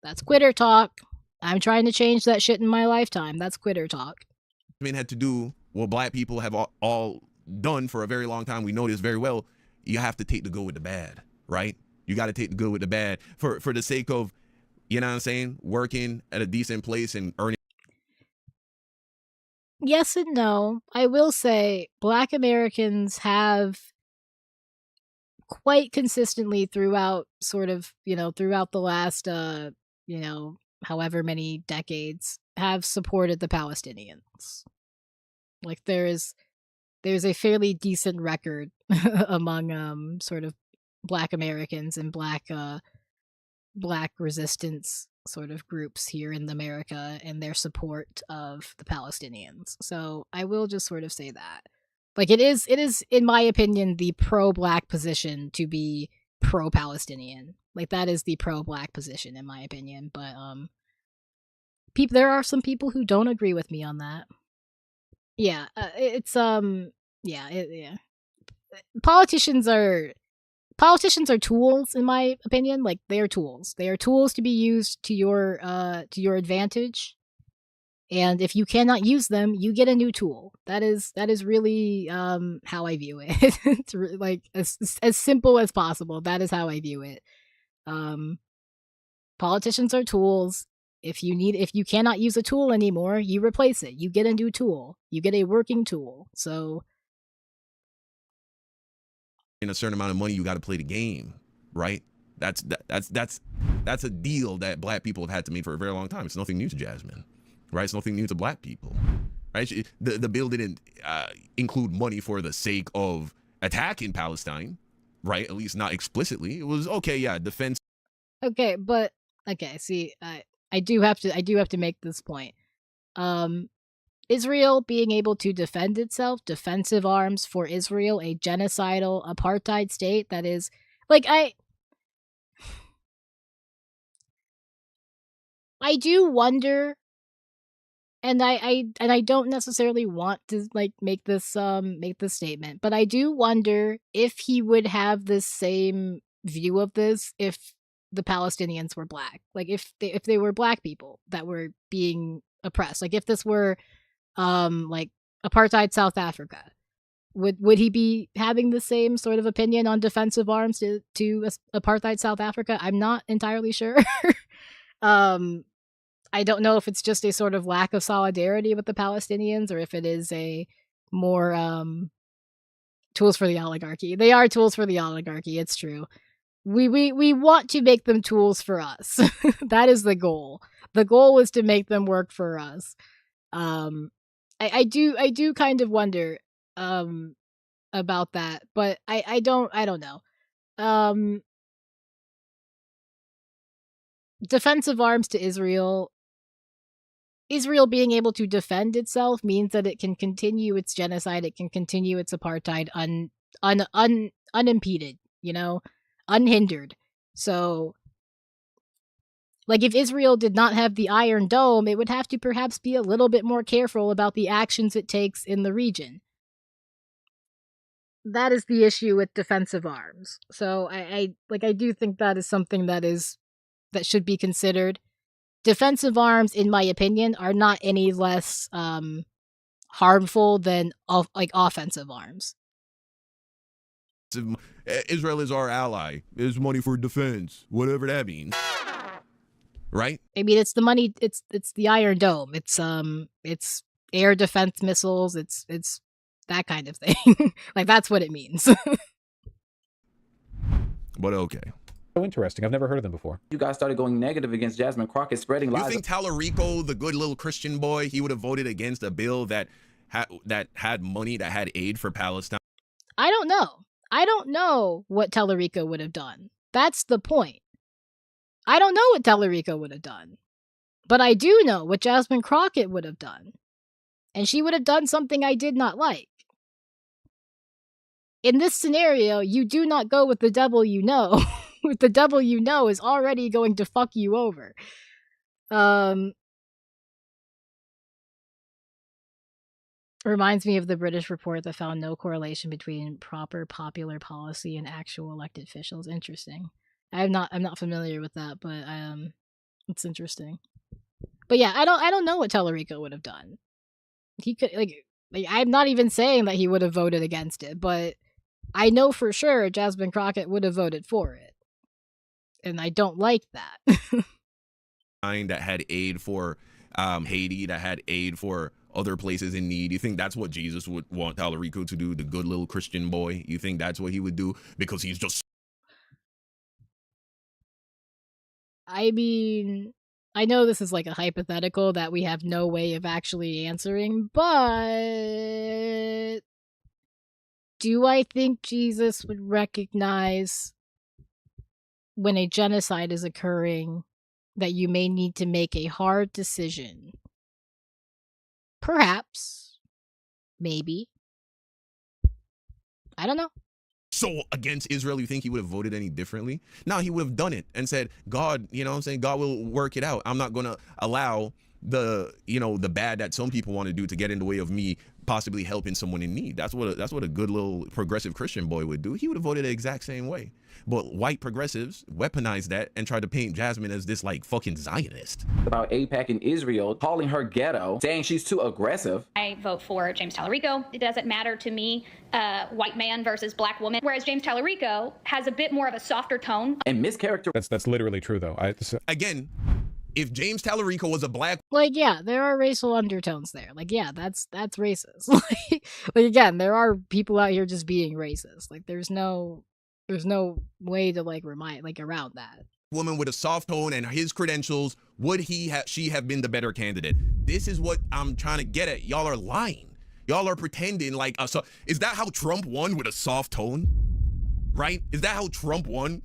That's quitter talk. I'm trying to change that shit in my lifetime. That's quitter talk. Had to do what black people have all done for a very long time. We know this very well. You have to take the good with the bad, right? You got to take the good with the bad for the sake of, you know what I'm saying, working at a decent place and earning. Yes and no. I will say Black Americans have quite consistently throughout sort of, throughout the last, however many decades, have supported the Palestinians. Like there's a fairly decent record among sort of Black Americans and Black resistance sort of groups here in America and their support of the Palestinians. So I will just sort of say that. Like it is in my opinion the pro-Black position to be pro-Palestinian. Like that is the pro-Black position in my opinion, but there are some people who don't agree with me on that. Yeah, Politicians are tools in my opinion. Like they are tools. They are tools to be used to your advantage. And if you cannot use them, you get a new tool. That is really how I view it. It's like as simple as possible. That is how I view it. Politicians are tools. If you cannot use a tool anymore, you replace it. You get a new tool. You get a working tool. So in a certain amount of money, you got to play the game, right? That's a deal that Black people have had to make for a very long time. It's nothing new to Jasmine, right? It's nothing new to Black people, right? The bill didn't include money for the sake of attacking Palestine, right? At least not explicitly. It was defense. Okay, but see, I do have to make this point. Israel being able to defend itself, defensive arms for Israel, a genocidal apartheid state that is like I do wonder, and I don't necessarily want to like make this statement, but I do wonder if he would have this same view of this if the Palestinians were Black. Like if they were Black people that were being oppressed. Like if this were like apartheid South Africa, would he be having the same sort of opinion on defensive arms to apartheid South Africa? I'm not entirely sure. I don't know if it's just a sort of lack of solidarity with the Palestinians or if it is a more tools for the oligarchy. They are tools for the oligarchy, it's true. We want to make them tools for us. That is the goal. The goal is to make them work for us. I do kind of wonder about that, but I don't know. Defensive arms to Israel being able to defend itself means that it can continue its genocide, it can continue its apartheid unimpeded, unhindered. So like if Israel did not have the Iron Dome, it would have to perhaps be a little bit more careful about the actions it takes in the region. That is the issue with defensive arms. So I do think that is something that should be considered. Defensive arms, in my opinion, are not any less harmful than offensive arms. Israel is our ally. It's money for defense, whatever that means. Right? I mean, it's the money. It's the Iron Dome. It's air defense missiles. It's that kind of thing. Like that's what it means. But okay. So interesting. I've never heard of them before. You guys started going negative against Jasmine Crockett, spreading lies. You think Tallarico, the good little Christian boy, he would have voted against a bill that had money, that had aid for Palestine? I don't know. I don't know what Tallarico would have done. That's the point. I don't know what Tallarico would have done. But I do know what Jasmine Crockett would have done. And she would have done something I did not like. In this scenario, you do not go with the devil you know. With the devil you know is already going to fuck you over. Reminds me of the British report that found no correlation between proper popular policy and actual elected officials. Interesting. I'm not familiar with that, but it's interesting. But yeah, I don't know what Tallarico would have done. He could like I'm not even saying that he would have voted against it, but I know for sure Jasmine Crockett would have voted for it. And I don't like that. That had aid for Haiti, that had aid for other places in need? You think that's what Jesus would want Tallarico to do, the good little Christian boy? You think that's what he would do because he's just... I mean, I know this is like a hypothetical that we have no way of actually answering, but do I think Jesus would recognize when a genocide is occurring that you may need to make a hard decision? Perhaps. Maybe. I don't know. So against Israel, you think he would have voted any differently? No, he would have done it and said, God, you know what I'm saying? God will work it out. I'm not going to allow the, you know, the bad that some people want to do to get in the way of me possibly helping someone in need. That's what a good little progressive Christian boy would do. He would have voted the exact same way. But white progressives weaponized that and tried to paint Jasmine as this like fucking Zionist. About AIPAC in Israel, calling her ghetto, saying she's too aggressive. I vote for James Tallarico. It doesn't matter to me, white man versus black woman. Whereas James Tallarico has a bit more of a softer tone. And mischaracter. That's literally true though. Again, if James Tallarico was a black... Like, yeah, there are racial undertones there. Like, yeah, that's racist. like again, there are people out here just being racist. Like, there's no way to around that. Woman with a soft tone and his credentials, would she have been the better candidate? This is what I'm trying to get at. Y'all are lying. Y'all are pretending like is that how Trump won, with a soft tone? Right? Is that how Trump won?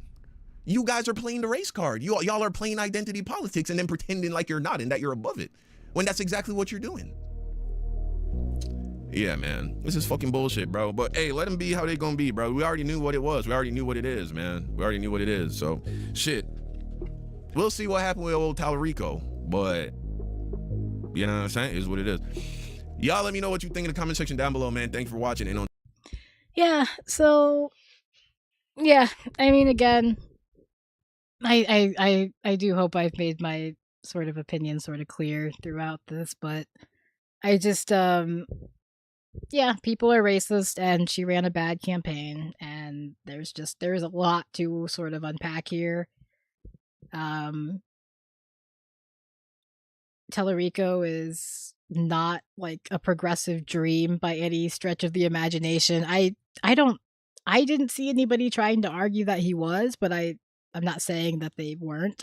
You guys are playing the race card. Y'all are playing identity politics and then pretending like you're not and that you're above it, when that's exactly what you're doing. Yeah, man, this is fucking bullshit, bro. But hey, let them be how they gonna be, bro. We already knew what it was. We already knew what it is, man. We already knew what it is. So, shit. We'll see what happened with old Tallarico, but you know what I'm saying? It is what it is. Y'all let me know what you think in the comment section down below, man. Thanks for watching. And yeah, so yeah, I mean, again, I do hope I've made my sort of opinion sort of clear throughout this, but I just yeah, people are racist and she ran a bad campaign, and there's a lot to sort of unpack here. Tallarico is not like a progressive dream by any stretch of the imagination. I didn't see anybody trying to argue that he was, but I'm not saying that they weren't.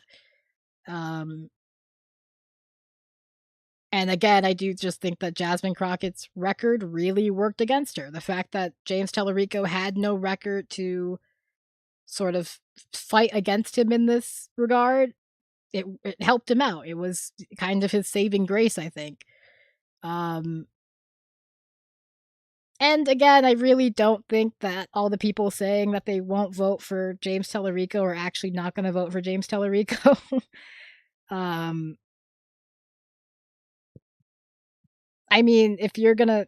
And again, I do just think that Jasmine Crockett's record really worked against her. The fact that James Tallarico had no record to sort of fight against him in this regard, it helped him out. It was kind of his saving grace, I think. And again, I really don't think that all the people saying that they won't vote for James Tallarico are actually not going to vote for James Tallarico. I mean, if you're gonna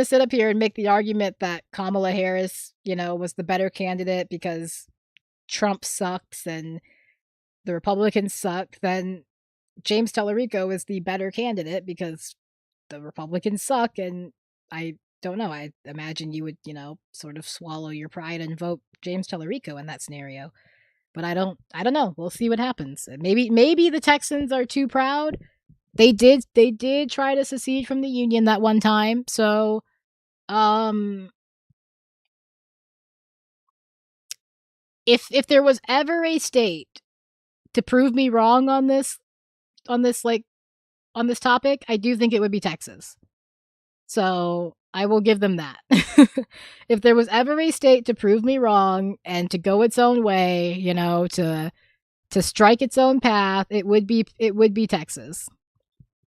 sit up here and make the argument that Kamala Harris, you know, was the better candidate because Trump sucks and the Republicans suck, then James Tallarico is the better candidate because the Republicans suck. And I don't know. I imagine you would, you know, sort of swallow your pride and vote James Tallarico in that scenario. But I don't know. We'll see what happens. Maybe the Texans are too proud. They did try to secede from the Union that one time. So, if there was ever a state to prove me wrong on this topic, I do think it would be Texas. So I will give them that. If there was ever a state to prove me wrong and to go its own way, you know, to strike its own path, it would be Texas.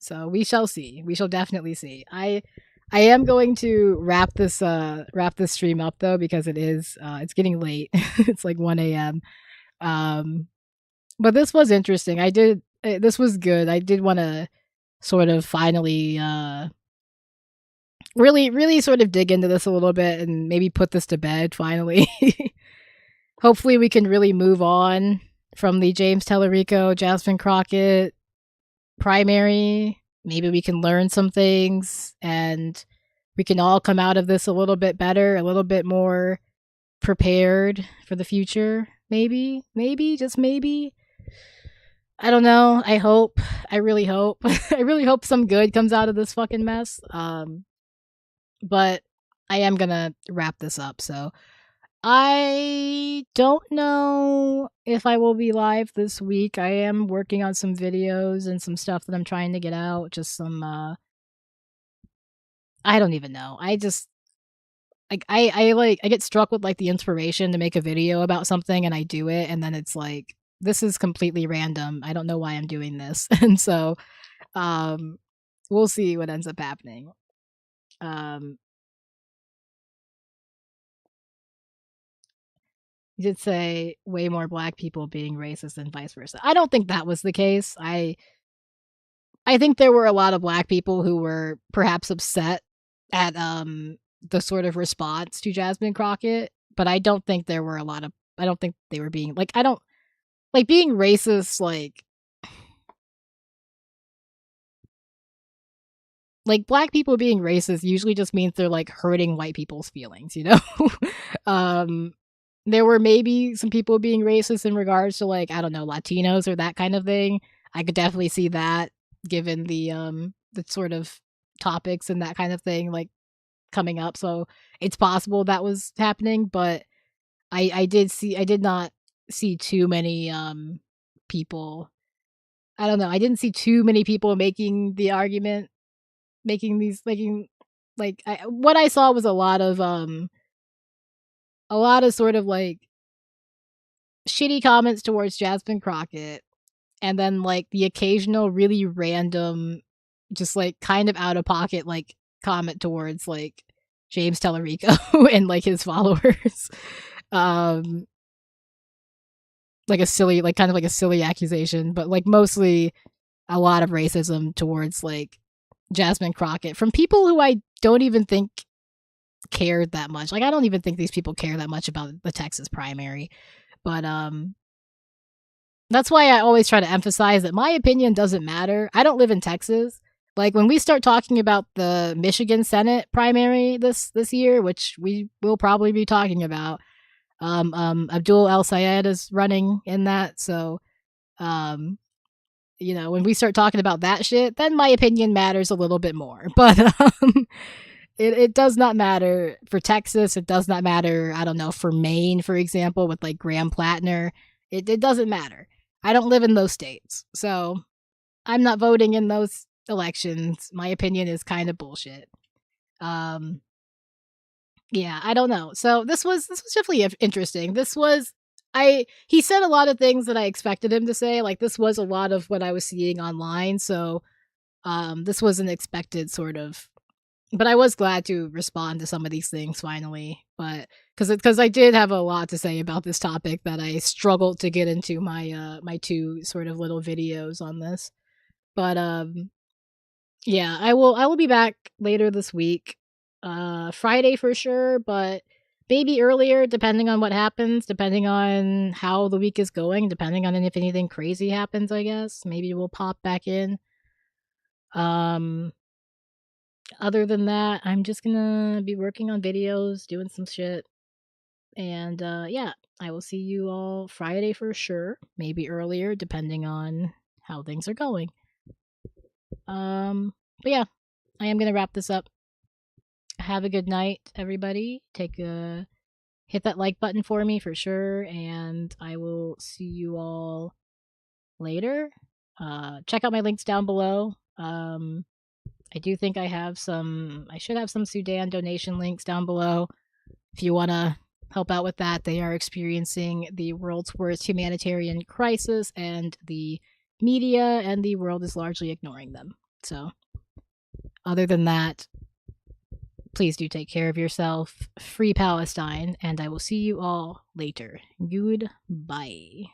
So we shall see. We shall definitely see. I am going to wrap this stream up though, because it's getting late. It's like 1 a.m. But this was interesting. This was good. I did want to sort of finally really sort of dig into this a little bit and maybe put this to bed finally. Hopefully we can really move on from the James Tallarico, Jasmine Crockett primary. Maybe we can learn some things and we can all come out of this a little bit better, a little bit more prepared for the future. Maybe, just maybe. I don't know. I hope. I really hope. I really hope some good comes out of this fucking mess. But I am gonna wrap this up, so I don't know if I will be live this week. I am working on some videos and some stuff that I'm trying to get out. Just some, I don't even know. I just, like, I get struck with, like, the inspiration to make a video about something, and I do it, and then it's like, this is completely random. I don't know why I'm doing this. And so, we'll see what ends up happening. You did say way more black people being racist and vice versa. I don't think that was the case. I think there were a lot of black people who were perhaps upset at the sort of response to Jasmine Crockett, but I don't think there were a lot of I don't think they were being like I don't like being racist like black people being racist usually just means they're like hurting white people's feelings, you know? There were maybe some people being racist in regards to, like, I don't know, Latinos or that kind of thing. I could definitely see that given the sort of topics and that kind of thing, like, coming up. So it's possible that was happening, but I did not see too many people. I don't know. I didn't see too many people making the argument, what I saw was a lot of sort of like shitty comments towards Jasmine Crockett, and then like the occasional really random, just like kind of out of pocket like comment towards like James Tallarico and like his followers. Like a silly, like kind of like a silly accusation, but like mostly a lot of racism towards like Jasmine Crockett from people who I don't even think cared that much. Like I don't even think these people care that much about the Texas primary. But that's why I always try to emphasize that my opinion doesn't matter. I don't live in Texas. Like when we start talking about the Michigan Senate primary this year, which we will probably be talking about, Abdul El Sayed is running in that. So, you know, when we start talking about that shit, then my opinion matters a little bit more. But it does not matter for Texas. It does not matter, I don't know, for Maine, for example, with like Graham Plattner. It doesn't matter. I don't live in those states. So I'm not voting in those elections. My opinion is kind of bullshit. Yeah, I don't know. So this was definitely interesting. He said a lot of things that I expected him to say. Like this was a lot of what I was seeing online. So this was an expected sort of, but I was glad to respond to some of these things finally. But because I did have a lot to say about this topic that I struggled to get into my my two sort of little videos on this. But yeah, I will be back later this week. Friday for sure, but maybe earlier depending on what happens, depending on how the week is going, depending on if anything crazy happens, I guess. Maybe we'll pop back in. Other than that, I'm just gonna be working on videos, doing some shit. And yeah, I will see you all Friday for sure, maybe earlier depending on how things are going. But yeah, I am gonna wrap this up. Have a good night, everybody. Hit that like button for me for sure, and I will see you all later. Check out my links down below. I do think I should have some Sudan donation links down below. If you want to help out with that, they are experiencing the world's worst humanitarian crisis, and the media and the world is largely ignoring them. So, other than that, please do take care of yourself. Free Palestine, and I will see you all later. Goodbye.